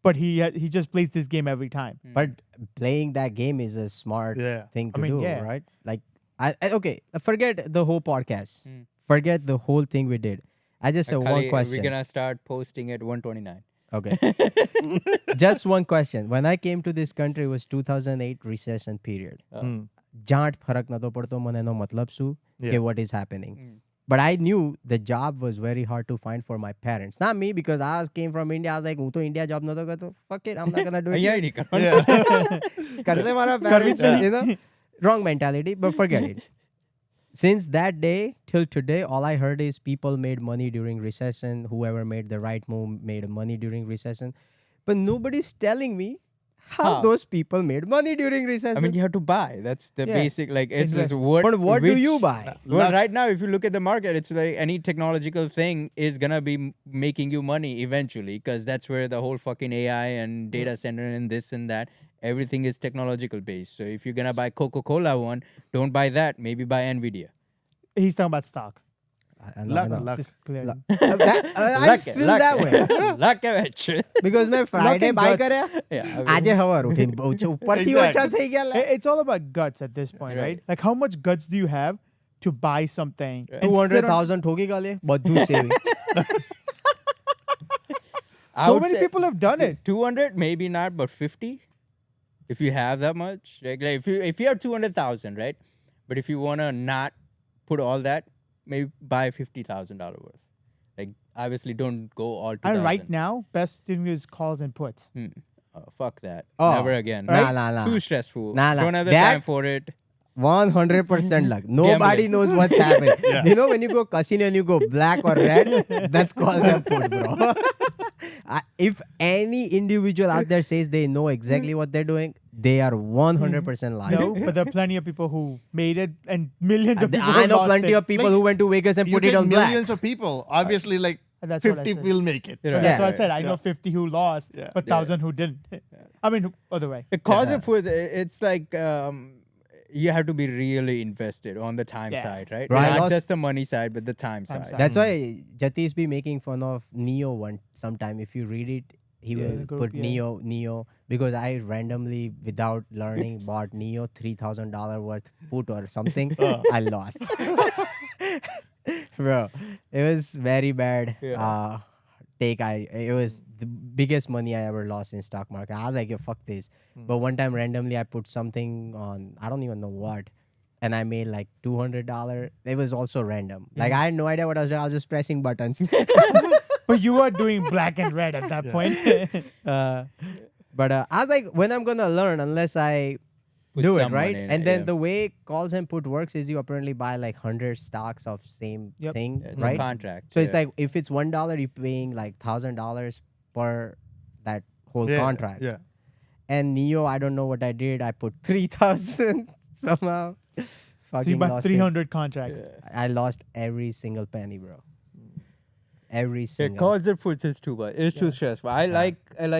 but he just plays this game every time. But playing that game is a smart Yeah. thing to I mean, do, yeah. right? Like, okay, forget the whole podcast. Forget the whole thing we did. I just said one Kali, question. We're gonna start posting at 129. Okay. Just one question. When I came to this country, it was 2008 recession period. Jat फरक न तो पड़तो मने no मतलब सु Yeah. के what is happening. But I knew the job was very hard to find for my parents. Not me, because I came from India. I was like, तो India job न तो करतो. Fuck it, I'm not gonna do it. Yeah, नहीं करना. Yeah. कर से हमारा parents, you know, wrong mentality. But forget it. Since that day till today, all I heard is people made money during recession. Whoever made the right move made money during recession. But nobody's telling me how those people made money during recession. I mean, you have to buy. That's the Yeah. basic. Like, it's just Invest. what. But what do which- you buy? Well, right now, if you look at the market, it's like any technological thing is gonna be making you money eventually, because that's where the whole fucking AI and data center and this and that, everything is technological based. So if you're gonna buy Coca-Cola one, don't buy that. Maybe buy Nvidia. He's talking about stock. I'm Luck, not gonna- luck. Just clear. I feel that way. Luck है Because मैं Friday and buy guts. કર્યા Yeah, આજે હવાર ઉઠીને ઉપરથી ઓછા થઈ ગયા લા. It's all about guts at this point, right? Right. Like how much guts do you have to buy something? Right. and sit on- 200,000 ઠોકી ગાલે બધું saving. I So would many say people have done it. 200, maybe not, but 50. If you have that much, like if you have 200,000, right? But if you wanna not put all that, maybe buy $50,000 worth. Like obviously, don't go all 2,000. And right now, best thing is calls and puts. Fuck that. Oh, Never again. nah, nah, nah. Too stressful. Nah, nah. Don't have the That- time for it. 100% luck. Nobody knows what's happening. You know, when you go casino and you go black or red, that's calls and put, bro. If any individual out there says they know exactly what they're doing, they are 100% lying. No, but there are plenty of people who made it, and millions of people. I have know lost plenty it. of people Like, who went to Vegas and You put it take on black. millions of people. Obviously, like And that's what I 50 said. will make it. Yeah. But that's what I Right. said. I know Yeah. 50 who lost, Yeah. but 1,000 who didn't. I mean, other way. The cause of food, it's like you have to be really invested on the time Yeah. side, right? Bro, I Not lost- just the money side, but the time Time side. side. That's why Jatish be making fun of Neo one sometime. If you read it, he Yeah, will the group, put yeah. Neo because I randomly, without learning, bought Neo $3,000 worth put or something. I lost. Bro, it was very bad. Yeah. It was the biggest money I ever lost in stock market. I was like, yo, fuck this. But one time randomly I put something on, I don't even know what, and I made like $200. It was also random. Like I had no idea what I was doing. I was just pressing buttons. But you were doing black and red at that point. But I was like, when I'm gonna learn unless I Put do it, some right? money in And it, then yeah. the way calls and put works is you apparently buy like 100 stocks of same Yep. thing, It's right? a contract. So it's yeah. like if it's $1, you're paying like $1,000 per that whole Yeah, contract. Yeah. And Neo, I don't know what I did. I put 3,000 somehow. So Fucking you bought lost it. 300 contracts. Yeah. I lost every single penny, bro. Every Yeah, single. calls and puts is too much. It's too stressful. I like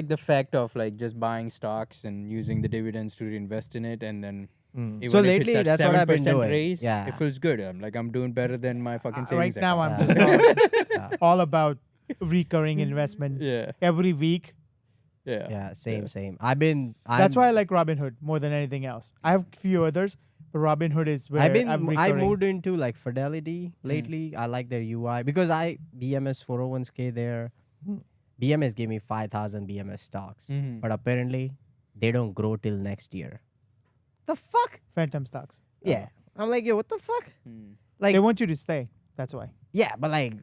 the fact of like just buying stocks and using the dividends to invest in it, and then even So if lately, it's at that's what I've been 7% doing. raise, Yeah. it feels good. I'm doing better than my fucking Right savings now, account. I'm just Yeah. all about recurring investment Yeah, every week. yeah, Yeah, same. That's why I like Robinhood more than anything else. I have a few others, but Robinhood is where I'm I recurring. moved into like Fidelity lately. I like their UI because BMS 401k there. BMS gave me 5,000 BMS stocks, Mhm. but apparently they don't grow till next year. The fuck? Phantom stocks. Yeah, I'm like, yo, what the fuck? Mm. Like, They want you to stay. That's why. yeah, but like,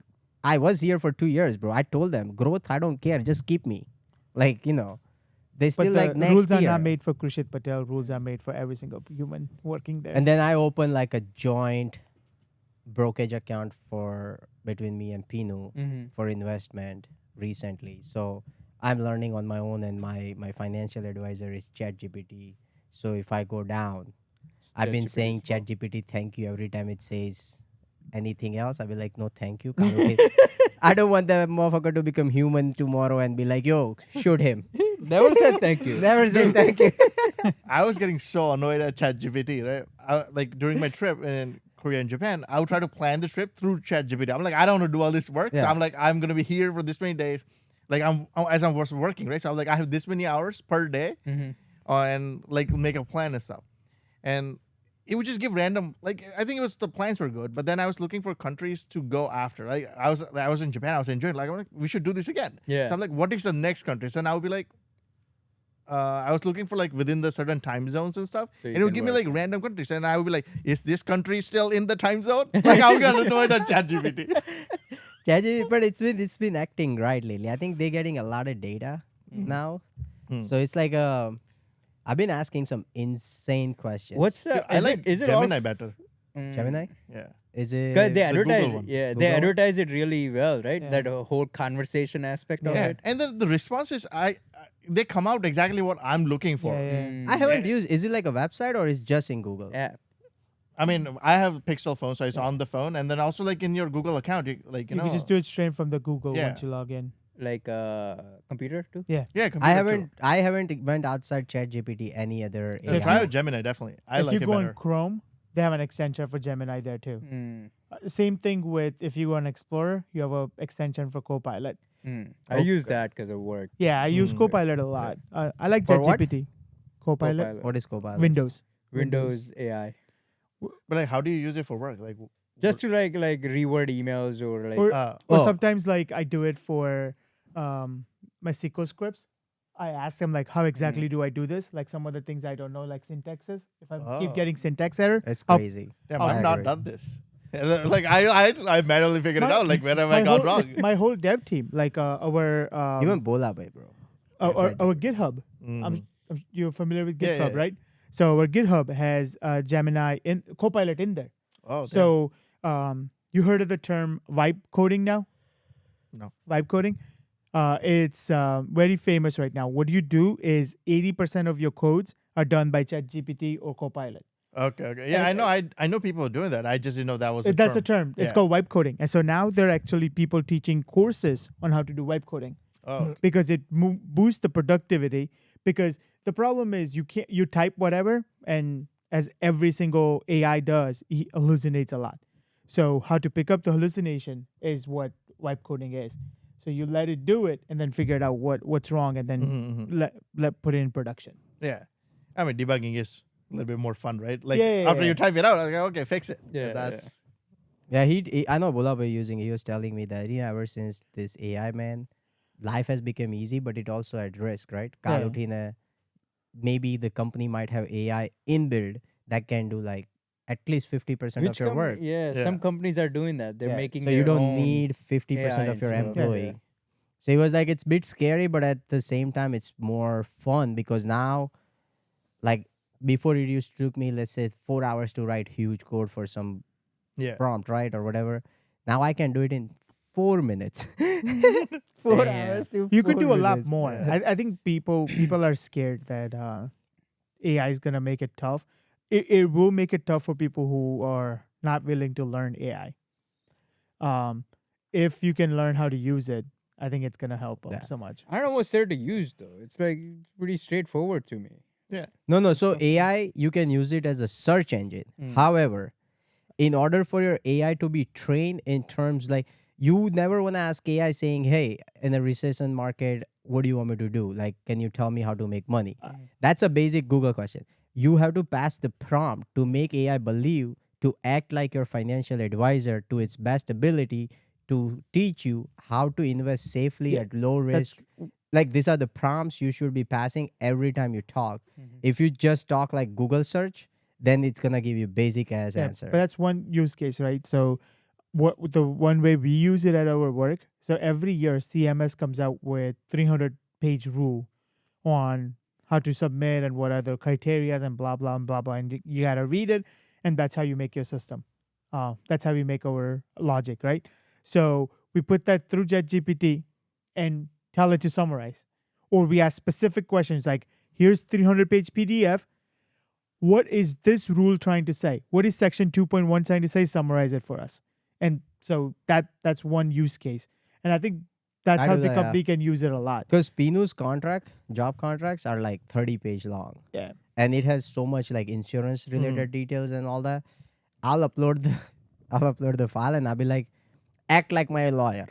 I was here for 2 years, bro. I told them growth, I don't care, just keep me. Like, they still But the like next rules are year. not made for Krushit Patel. Rules are made for every single human working there. And then I opened like a joint brokerage account between me and Pinu Mhm. for investment recently. So I'm learning on my own, and my financial advisor is ChatGPT. So if I go down, I've been ChatGPT saying is full. ChatGPT thank you every time it says anything else. I'll be like, no, thank you. I don't want the motherfucker to become human tomorrow and be like, yo, shoot him. Never said thank you. Never say thank you. I was getting so annoyed at ChatGPT, right? Like during my trip in Korea and Japan, I would try to plan the trip through ChatGPT. I'm like, I don't want to do all this work. So Yeah. I'm like, I'm gonna be here for this many days. Like as I was working, right? So I'm like, I have this many hours per day, Mhm. and like make a plan and stuff. And it would just give random, like I think it was the plans were good, but then I was looking for countries to go after. Like I was in Japan, I was enjoying. Like I'm like, we should do this again. Yeah. So I'm like, what is the next country? So now I would be like. I was looking for like within the certain time zones and stuff, So you and it would can give me work. like random countries, and I would be like, "Is this country still in the time zone?" Like I'm gonna know it on ChatGPT. ChatGPT, but it's been acting right lately. I think they're getting a lot of data now. So it's like I've been asking some insane questions. What's I like is it Gemini all better. Gemini? Yeah. Is it? Because they The Google advertise, one. yeah, they Google one? advertise it really well, right? Yeah. That whole conversation aspect of Yeah, it. and the responses they come out exactly what I'm looking for. Yeah, yeah. Mm. I haven't used. Is it like a website or is just in Google? Yeah. I mean, I have a Pixel phone, so it's on the phone, and then also like in your Google account, you You know, can just do it straight from the Google Yeah. once you log in. Like computer too. Yeah. yeah, computer I haven't went outside ChatGPT any other too. So AI. try out Gemini definitely. I If like you it go better. on Chrome, they have an extension for Gemini there too. Mm. Same thing with if you go on Explorer, you have a extension for Copilot. Mm. I use that because of work. Yeah, I use Mm. Copilot a lot. I like For what? ChatGPT. Copilot. Copilot. What is Copilot? Windows. Windows AI. But like, how do you use it for work? Like, Just to like reword emails or like Or, uh, or Oh. sometimes like I do it for my SQL scripts. I ask them like, how exactly do I do this? Like some of the things I don't know, like syntaxes. If I keep Oh. getting syntax error, It's I'll- crazy. damn, I I've not agree. done this. Like I manually figured it My- out. Like where have I my gone whole, wrong? my whole dev team, like our Even Bola Bhai, bro. our GitHub. Mhm. You're familiar with Yeah, GitHub, yeah. right? So our GitHub has Gemini in Copilot in there. Oh, damn. So you heard of the term vibe coding now? No. Vibe coding. It's very famous right now. What you do is 80% of your codes are done by ChatGPT or Copilot. Okay. Yeah, I know people are doing that. I just didn't know that was a That's a term. term. It's Yeah. called wipe coding. And so now there are actually people teaching courses on how to do wipe coding Oh, because it boosts the productivity. Because the problem is you type whatever, and as every single AI does, he hallucinates a lot. So how to pick up the hallucination is what wipe coding is. So you let it do it and then figure it out what's wrong, and then let put it in production. yeah. I mean, debugging is a little bit more fun, right? Like Yeah, after yeah. you type it out, like, okay, fix it. Yeah, That's Yeah, I know Bulaba using. He was telling me that ever since this AI man, life has become easy, but it also at risk, right? Yeah. Kaal uthine, maybe the company might have AI inbuilt that can do like at least 50% of your work. Yeah, Yeah. some companies are doing that. They're Yeah, making so you their don't own need 50% AI of your instead of- employee. Yeah. So it was like it's a bit scary, but at the same time, it's more fun because now, like before, it used to took me, let's say, 4 hours to write huge code for some yeah. prompt, right, or whatever. Now I can do it in 4 minutes. 4 Damn. hours to You could 4 do a lot minutes. more. Yeah. I think people are scared that AI is gonna make it tough. It will make it tough for people who are not willing to learn AI. If you can learn how to use it, I think it's gonna help them Yeah. so much. I don't know what's there to use though. It's like pretty straightforward to me. No. So AI, you can use it as a search engine. However, in order for your AI to be trained in terms like you never want to ask AI saying, "Hey, in a recession market, what do you want me to do? Like, can you tell me how to make money?" That's a basic Google question. You have to pass the prompt to make AI believe to act like your financial advisor to its best ability to teach you how to invest safely Yeah, at low risk. Like these are the prompts you should be passing every time you talk. If you just talk like Google search, then it's gonna give you basic ass Yeah, answer. but that's one use case, right? So what the one way we use it at our work, so every year CMS comes out with 300-page rule on how to submit and what are the criteria and blah blah and blah blah, and you gotta read it, and that's how you make your system. That's how we make our logic, right? So we put that through ChatGPT and tell it to summarize, or we ask specific questions like, "Here's 300-page PDF. What is this rule trying to say? What is section 2.1 trying to say? Summarize it for us." And so that's one use case. And I think that's I how do the that, yeah. company can use it a lot. Because Pinu's job contracts are like 30-page long. Yeah. And it has so much like insurance related details and all that. I'll upload the file and I'll be like, act like my lawyer.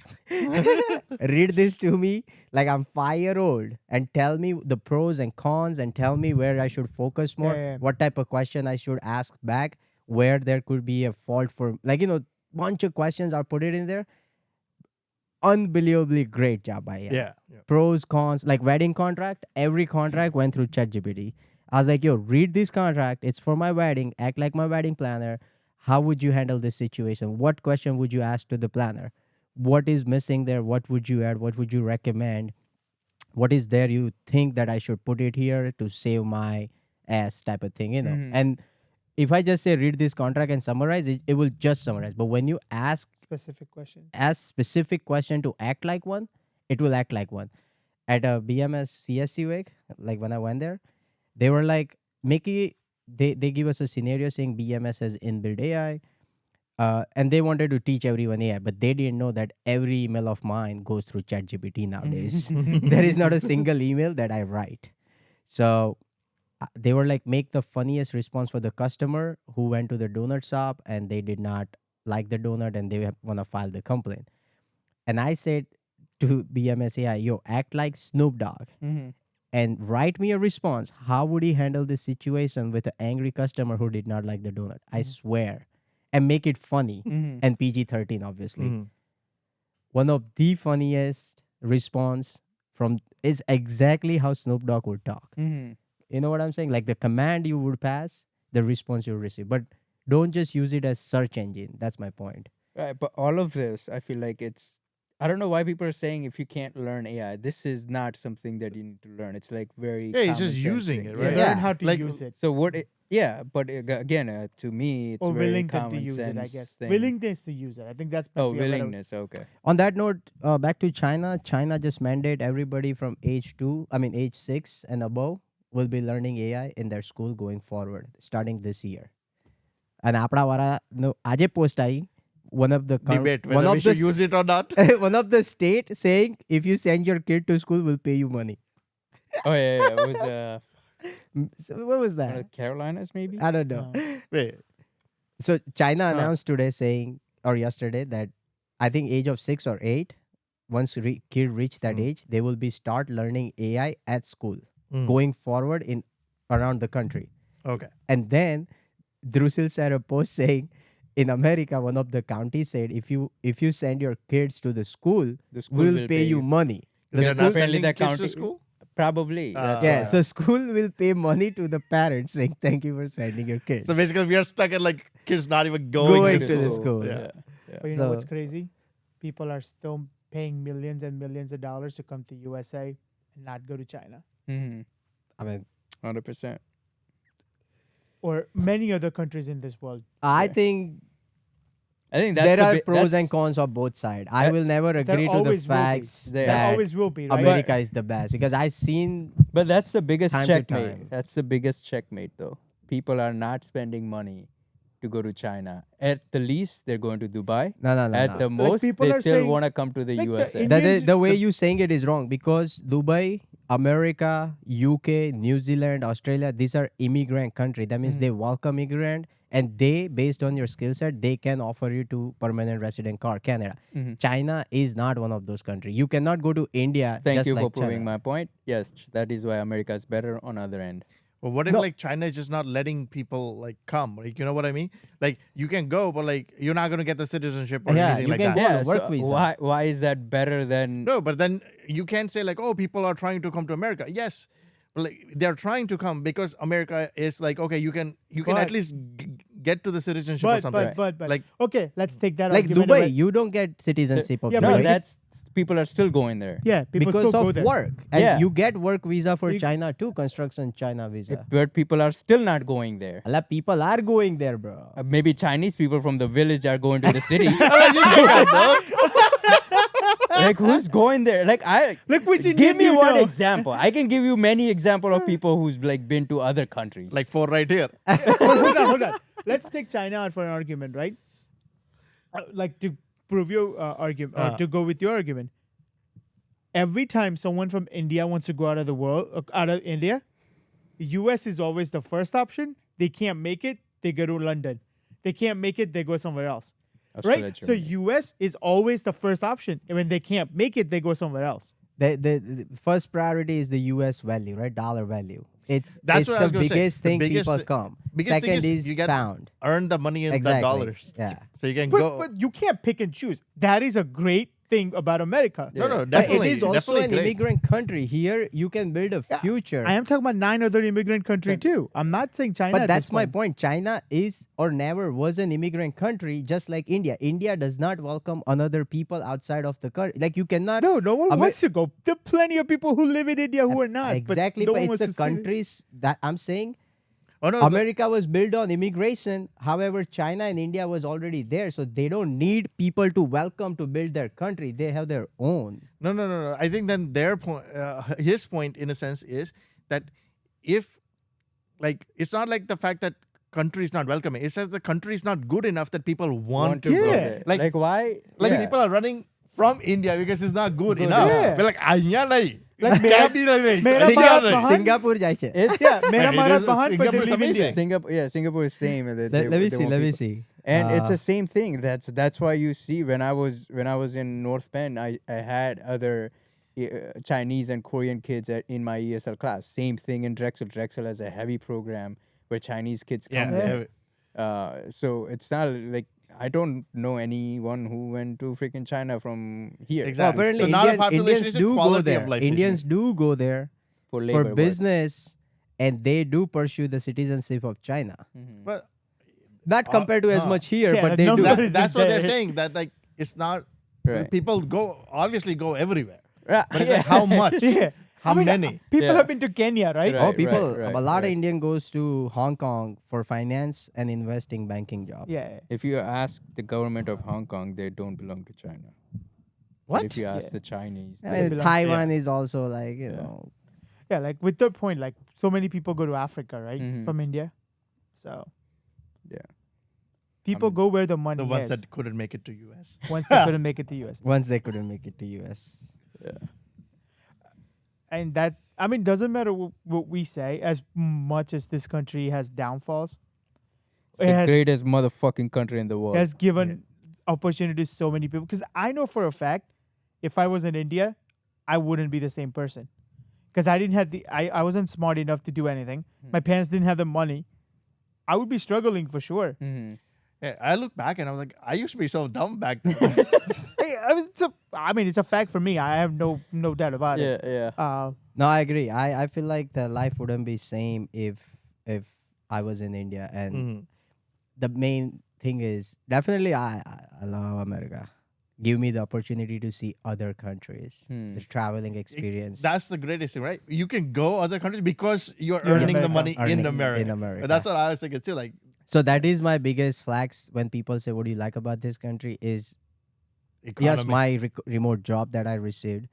Read this to me like I'm 5-year-old and tell me the pros and cons and tell me where I should focus more, Yeah. what type of question I should ask back, where there could be a fault for bunch of questions. I'll put it in there. Unbelievably great job by AI. Yeah. Pros, cons, like wedding contract, every contract went through ChatGPT. I was like, yo, read this contract. It's for my wedding. Act like my wedding planner. How would you handle this situation? What question would you ask to the planner? What is missing there? What would you add? What would you recommend? What is there you think that I should put it here to save my ass type of thing, And if I just say read this contract and summarize it, it will just summarize. But when you ask specific question to act like one, it will act like one. At a BMS CSC week, like when I went there, they were like, Mickey, they give us a scenario saying BMS has inbuilt AI. And they wanted to teach everyone AI, but they didn't know that every email of mine goes through ChatGPT nowadays. There is not a single email that I write. So they were like, make the funniest response for the customer who went to the donut shop and they did not like the donut and they want to file the complaint. And I said to BMS AI, yo, act like Snoop Dogg and write me a response. How would he handle this situation with an angry customer who did not like the donut? I swear. And make it funny and PG-13, obviously. One of the funniest response from is exactly how Snoop Dogg would talk. You know what I'm saying? Like the command you would pass, the response you receive. But don't just use it as search engine. That's my point. Right, but all of this, I feel like I don't know why people are saying if you can't learn AI, this is not something that you need to learn. It's like very Yeah, he's common just sense using thing. it, Yeah, right? learn Yeah. how to Like- use it. So but again, to me, it's Or very willing them to common use it, I sense guess. thing. Willingness to use it. I think that's Oh, probably a better- willingness. Okay. On that note, back to China. China just mandate everybody from age 6 and above will be learning AI in their school going forward, starting this year. And આપણા વાળા no આજે post I one of the Debate one whether of we the should use it or not. one of the state saying if you send your kid to school, we'll pay you money. Oh yeah. It was So what was one of that? the Carolinas maybe. I don't know. Wait. So China announced today saying, or yesterday, that I think age of 6 or 8, once kid reach that age, they will be start learning AI at school going forward in around the country. Okay. And then Drusil said a post saying, in America, one of the counties said, if you send your kids to the school, The school we'll will pay pay you you. money. They're school not friendly, sending that kids to county- school? Probably. that's Yeah, why. so school will pay money to the parents saying thank you for sending your kids. So basically, we are stuck at like kids not even going, Going to to the school. school. Yeah. But you know what's So- crazy? People are still paying millions and millions of dollars to come to USA and not go to China Mhm. I mean, 100%. or many other countries in this world. I Yeah. think I think that's there the are bi- pros that's- and cons of both sides. I That- will never agree to the always will be. facts There There that always will be, right? America is the best, because I seen But that's the biggest Time to checkmate. time. That's the biggest checkmate, though. People are not spending money to go to China. At the least, they're going to Dubai. no. At the most, people they are still saying- want to come to the like the USA. Indians- the way you saying it is wrong, because Dubai, America, UK, New Zealand, Australia, these are immigrant country. That means they welcome immigrant, and they, based on your skill set, they can offer you to permanent resident card. Canada, China is not one of those countries. You cannot go to India. Thank just you like for proving China. my point. Yes, that is why America is better on other end. But what if No. like China is just not letting people like come? Like, you know what I mean? Like, you can go, but like you're not gonna get the citizenship or Yeah, anything you like can that. go on Yeah, a work so visa. why is that better than No, but then you can't say like, oh, people are trying to come to America. Yes, but like they're trying to come because America is like, okay, you can at But- least get to the citizenship or But, something. but, Like- okay, let's take that Like argument Dubai, away. you don't get citizenship of Yeah, no? but Dubai That's people are still going there. Yeah, people because still go of there. work, and Yeah. you get work visa for You- China too, construction China visa. But people are still not going there. A lot of people are going there, bro. Maybe Chinese people from the village are going to the city. Like, who's going there? Like, Look which give Indian me you one know. example. I can give you many example of people who's like been to other countries. like 4 right here. Hold on. Let's take China out for an argument, right? Like to prove your argument, to go with your argument. Every time someone from India wants to go out of the world, out of India, U.S. is always the first option. They can't make it, they go to London. They can't make it, they go somewhere else. Australia, Right? So Germany. U.S. is always the first option, and when they can't make it, they go somewhere else. The first priority is the U.S. value, right? Dollar value. That's It's what I the was gonna say. biggest The thing biggest people thi- come. biggest thing Second is is you get- pound. Earn the money in Exactly. the dollars. Yeah. So you can But, go. but you can't pick and choose. That is a great thing about America. No, no, But definitely. it is also definitely an great. immigrant country. Here, you can build a future. I am talking about 9 other immigrant country too. I'm not saying China. But at that's this my point. point. China is or never was an immigrant country, just like India. India does not welcome another people outside of the country. Like you cannot. No one Amer- wants to go. There are plenty of people who live in India who are not. Exactly, no but one it's wants the to stay there. countries that I'm saying. Oh no, America was built on immigration. However, China and India was already there, so they don't need people to welcome to build their country. They have their own. No. I think then their point, his point in a sense is that if, like, it's not like the fact that country is not welcoming. It says the country is not good enough that people want to go. Yeah. there. like why? Like Yeah. people are running from India because it's not good Good enough. enough. We're like, "અહીંયા નહીં." Like, Can't be like this. Mera India baat નહીં. bahan- Singapore જાય છે. It's Yeah, Mera It Mara is- Bahan, but they Singapore is live in India. amazing. Singapore is same. Let me see. Let me see. And it's the same thing. That's why you see when I was in North Bend, I had other Chinese and Korean kids in my ESL class. Same thing in Drexel. Drexel has a heavy program where Chinese kids come there. So it's not like I don't know anyone who went to freaking China from here. Exactly. No, apparently So now the Indian, population Indians is a do go quality of there. life Indians issue. do go there For for labor work. business, and they do pursue the citizenship of China. But Not compared to as much here, Yeah, but they no, do. that that, is that's what they're there. saying. That like it's not. Right. People obviously go everywhere. Right, But it's yeah. like how much? Yeah. How I mean, many? People Yeah. have been to Kenya, right? Right. Oh, people, right, a lot right. of Indian goes to Hong Kong for finance and investing banking job. Yeah. If you ask the government of Hong Kong, they don't belong to China. But What? if you ask Yeah. the Chinese, I they mean, belong- Taiwan is also like, you Yeah. know, Yeah, like with that point, like so many people go to Africa, right, Mhm. from India. So Yeah. people go where the money The ones is. that couldn't make it to US. Once they couldn't make it to US, Once they couldn't make it to US. Yeah. and that I mean doesn't matter what we say. As much as this country has downfalls, It's it the has greatest motherfucking country in the world. has given opportunities to so many people. Because I know for a fact, if I was in India, I wouldn't be the same person. Because I didn't have I wasn't smart enough to do anything. My parents didn't have the money. I would be struggling for sure. Mhm. Yeah, I look back and I was like, I used to be so dumb back then. Hey, I mean, it's a fact for me. I have no doubt about it. Yeah, yeah. No, I agree. I feel like the life wouldn't be same if I was in India. And Mhm. the main thing is definitely I love America. Give me the opportunity to see other countries, Hmm. the traveling experience. That's the greatest thing, right? You can go other countries because you're You're in earning the America. money Earning in America. in America. That's what I was thinking too. Like So that is my biggest flex when people say, "What do you like about this country?" Is yes, economic. my remote job that I received,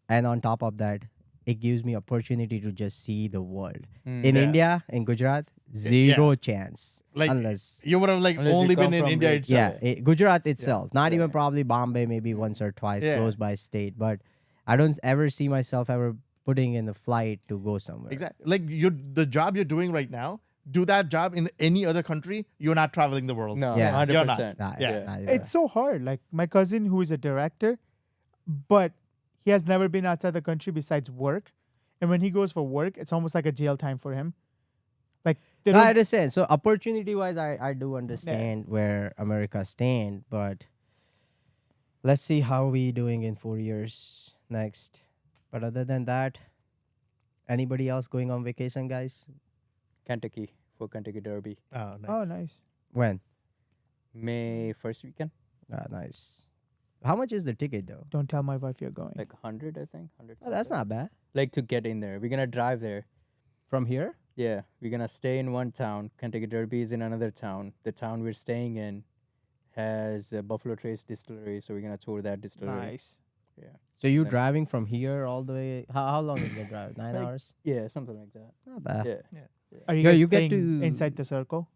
and on top of that, it gives me opportunity to just see the world. Mm. In Yeah. India, in Gujarat, yeah. zero chance. Like Unless you would have like Unless you only come been in from India rich- itself. yeah, Gujarat itself, not even Yeah. probably Bombay, maybe once or twice, Yeah. close by state. But I don't ever see myself ever putting in a flight to go somewhere. Exactly. Like the job you're doing right now, do that job in any other country, you're not traveling the world. No, Yeah. 100%. You're not. Nah, Yeah. nah, It's so hard. Like my cousin, who is a director, but he has never been outside the country besides work. And when he goes for work, it's almost like a jail time for him. Like they No, I don't. understand. So opportunity wise, I do understand where America stand, but let's see how we doing in 4 years next. But other than that, anybody else going on vacation, guys? Kentucky for Kentucky Derby. Oh, nice. Oh, nice. When? May first weekend. Ah, nice. How much is the ticket though? Don't tell my wife you're going. Like 100, I think. 100. Oh, that's something. not bad. Like to get in there. We're gonna drive there. From here? Yeah, we're gonna stay in one town. Kentucky Derby is in another town. The town we're staying in has a Buffalo Trace distillery, so we're gonna tour that distillery. Nice. Yeah, So you Then- driving from here all the way? How long is the drive? 9 Like- hours? yeah, something like that. Not bad. Yeah. Are you Yeah, guys you get staying to- inside the circle,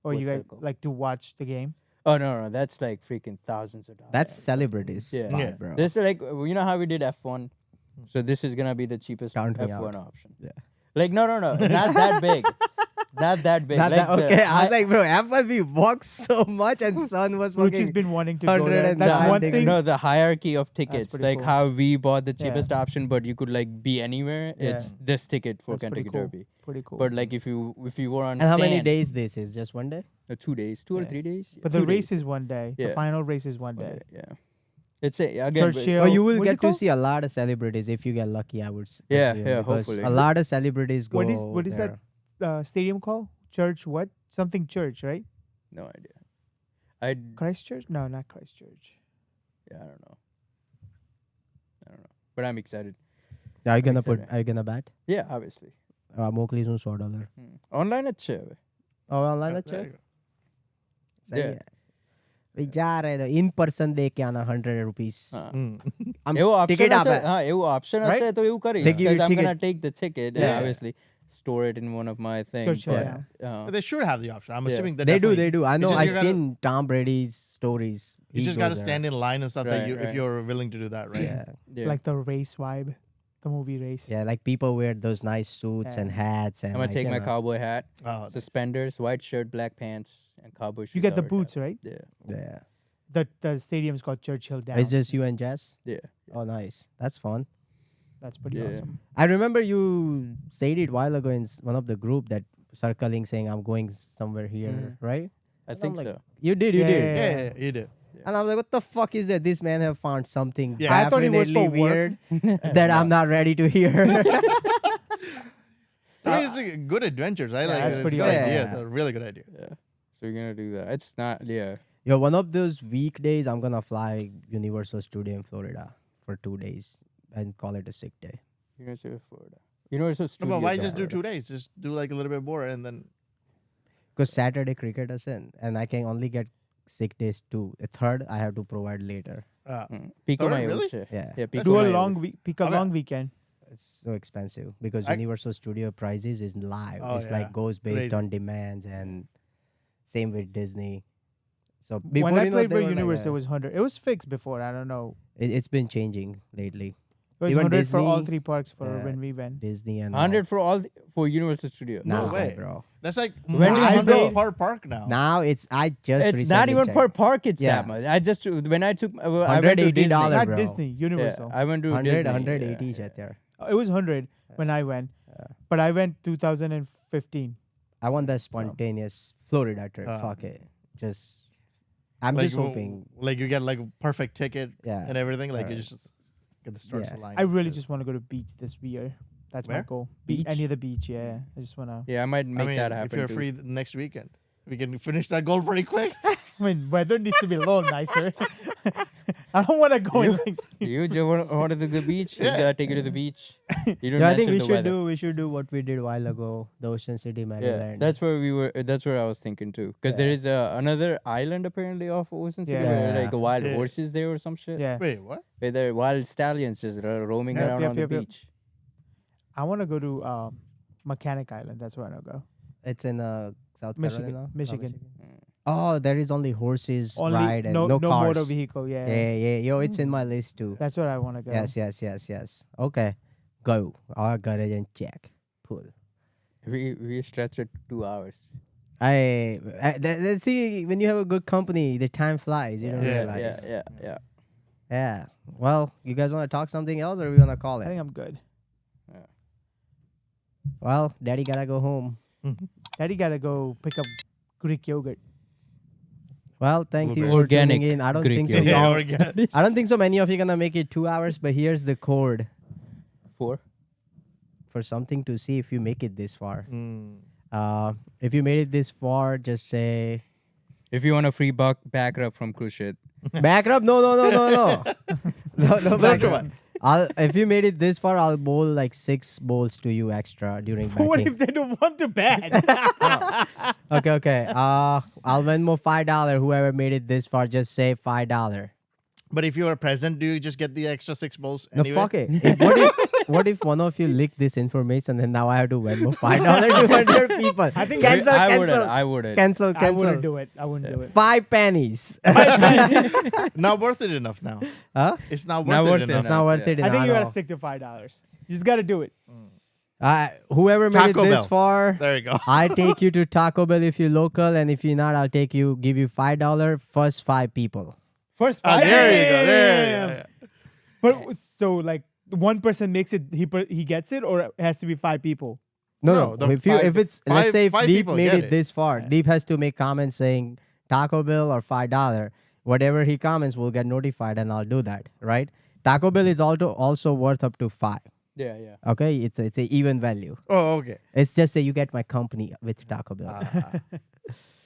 or What you guys circle? like to watch the game? Oh no, that's like freaking thousands of dollars. That's celebrities. Yeah. vibe, Yeah. bro. This is like you know how we did F1. So this is gonna be the cheapest Count me F1 out. option. Yeah. Like no, not that big. Not that big. Not like that- the okay, I high- was like, bro, FLB walks so much, and Sun was Ruchi's fucking. been wanting to go there. 109 That's one tickets. thing. No, the hierarchy of tickets, pretty like cool. how we bought the Yeah. cheapest option, but you could like be anywhere. Yeah. It's this ticket for That's pretty Kentucky cool. Derby. Pretty cool. But like if you were on And how many stand- days this is? Just one day? 2 days, 2 or Yeah. 3 days. But Yeah, the 2 race days. is one day. The Yeah. final race is one One day. day, yeah. It's a again. but- Churchill. Oh, you will What's it get to called? see a lot of celebrities if you get lucky. I would. Yeah, assume, yeah, because hopefully. a lot of celebrities go. What is there. that stadium called? Church what? Something church, right? No idea. I Christchurch? No, not Christchurch. I don't know. But I'm excited. Are you gonna excited. put? Are you gonna bet? Yeah, obviously. मोकली soon $100. Online अच्छे है. और online अच्छा There है? you go. सही Yeah. है. We जा रहे थे इन पर्सन दे के आना ₹100. हाँ. Mm. I'm એવું option ticket હશે આપે. હા એવું option Right? હશે તો એવું કરીશ They give you because I'm gonna ticket. take the ticket Yeah. obviously store it in one of my things Churchill, but, yeah. But they should have the option. I'm Yeah. assuming that They do. definitely- They do. I know. just- I've you gotta- seen Tom Brady's stories. You He just got to goes stand in line and stuff Right, that you right. if you're willing to do that, right? there. Yeah. yeah. Like the race vibe, the movie race. Yeah, like people wear those nice suits and Yeah. hats, and I'm gonna like, take you my know. cowboy hat Oh, suspenders white shirt black pants and cowboy shoes You get the over boots, top. right? yeah Yeah, The stadium's called Churchill Down. it's just you and Jess. yeah Oh, nice. That's fun. That's pretty Yeah. awesome. I remember you said it while ago in one of the group that circling saying I'm going somewhere here, Mhm. right? I And think I'm like, so You did. You Yeah, did. yeah, yeah, you do. And I was like, what the fuck is that? This man have found something Yeah. I thought it was definitely for work. weird that I'm not ready to hear. It's a good adventures. I Yeah, like that's it. It's pretty a good awesome. idea. Yeah. It's a really good idea. yeah so we're gonna do that it's not yeah Yo, one of those weekdays, I'm gonna fly Universal Studio in Florida for 2 days and call it a sick day. University of Florida Universal No, Studios but why of just do Florida. 2 days? Just do like a little bit more and then. Because Saturday cricket is in, and I can only get sick days too. A third, I have to provide later. Pico Oh, my really? Yeah. yeah Pico Do a my long pick a I bet- long weekend. it's so expensive because I- Universal Studio prices is live. Oh, It's yeah. like goes based Crazy. on demands, and same with Disney. So When before I you know, played they for were like, Universal, it was 100. It was fixed before. I don't know. it's been changing lately. It was Even 100 for all Disney, 3 parks for yeah, when we went. Disney and 100 for all for Universal Studio. Nah, No way. bro. That's like When did you 100 go? per park now. Now it's I just It's not recently even per checked. park. It's Yeah. that much. I just when I took I went to Disney. $180, Not bro. Disney, Yeah, Universal. I went to 100, Disney. 180 yeah. right there. It was 100 when I went, but I went 2015. I want that spontaneous Florida trip. Fuck it. I'm Like, just hoping. like you get like a perfect ticket Yeah. and everything. Like you Alright. just get the stars Yeah. aligned. I really just want to go to beach this year. That's my Where? goal. Beach? Any of the beach, yeah. I just want to. Yeah, I might make I mean, that happen if you're too. free next weekend, we can finish that goal pretty quick. I mean, weather needs to be a little nicer. I don't want to go in like. You just want to the beach? He's Yeah. gotta take you to the beach. You don't Yeah, I think mention we the should weather. we should do what we did a while ago, the Ocean City, Yeah, Maryland. that's where we were. That's where I was thinking too. Because there is another island apparently off Ocean City Yeah. where like Yeah. wild Yeah. horses there or some shit. Yeah. Wait, what? Where there are wild stallions just roaming Yep, around yep, on the yep, yep. beach. I want to go to Mechanic Island. That's where I want to go. It's in South Michigan, Carolina. Oh, Michigan. Oh, there is only horses Only ride and no no cars. motor vehicle. Yeah. Yeah. Yo, it's in my list too. That's where I want to go. Yes. Okay, go. I got it and check. Pull. We stretched it 2 hours. Let's see. When you have a good company, the time flies. You don't Yeah, realize. Yeah. Yeah. Well, you guys want to talk something else, or we want to call I it? think I'm good. Well, Daddy gotta go home. Daddy gotta go pick up Greek yogurt. Well, thanks you Blueberry. for tuning Organic in. I don't Greek think so. yogurt. Yeah, y'all- we're good. I don't think so many of you gonna make it 2 hours, but here's the code 4. for something to see if you make it this far. Mm. If you made it this far, just say If you want a free back rub from Cruciate. back up. No, no back come up. on. If you made it this far, I'll bowl like 6 bowls to you extra during What banking. if they don't want to bet? Okay. I'll Venmo $5. Whoever made it this far, just say $5. But if you are present, do you just get the extra 6 bowls? No, Anyway? fuck it. What if one of you leaked this information and now I have to Venmo $5 to 100 people? I think cancel, I cancel, wouldn't. cancel, I wouldn't cancel. do it. I wouldn't do it. 5 pennies. Not worth it enough now. Huh? It's not Not worth worth it it enough. It's not worth yeah. it. I think you gotta know. stick to $5. You just gotta do it. Whoever made Taco it this Bell. far, There you go. I take you to Taco Bell if you're local, and if you're not, I'll give you $5 first 5 people. First Ah, five. there you go. There you go. But so like one person makes it, he gets it, or it has to be 5 people. No, No, the If five- it's let's five- say if five Deep people made get it it. this far, Deep has to make comments saying Taco Bell or $5. Whatever he comments will get notified, and I'll do that. Right? Taco Bell is also worth up to 5. Yeah. Okay, it's a even value. Oh, okay. It's just that you get my company with Taco Bell.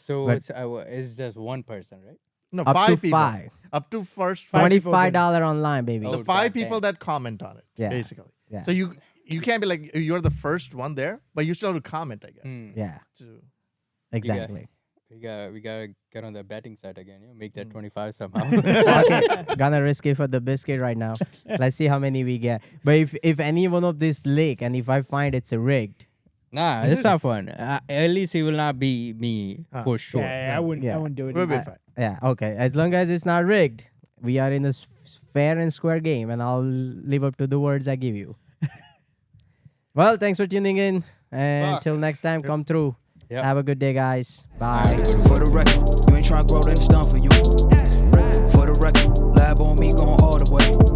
So But- it's just one person, right? No, Up 5 to people. 5. Up to first 5 5. people can- $25 online, baby. Oh, The 5 damn. people that comment on it, Yeah. basically. Yeah. So you can't be like, you're the first one there, but you still have to comment, I guess. Yeah, To- exactly. We gotta get on the betting side again. Make that 25 somehow. Okay, gonna risk it for the biscuit right now. Let's see how many we get. But if any one of this leak, and if I find it's rigged, Nah, it's not fun. At least it will not be me for sure. Yeah, I wouldn't. I Yeah. wouldn't do it. We'll be either. fine. yeah, okay. As long as it's not rigged, we are in a fair and square game, and I'll live up to the words I give you. Well, thanks for tuning in, and Fuck. till next time, come through. Yep. Have a good day, guys. Bye. For the record, you ain't tryna grow, then it's done for you. For the record, lab on me going all the way.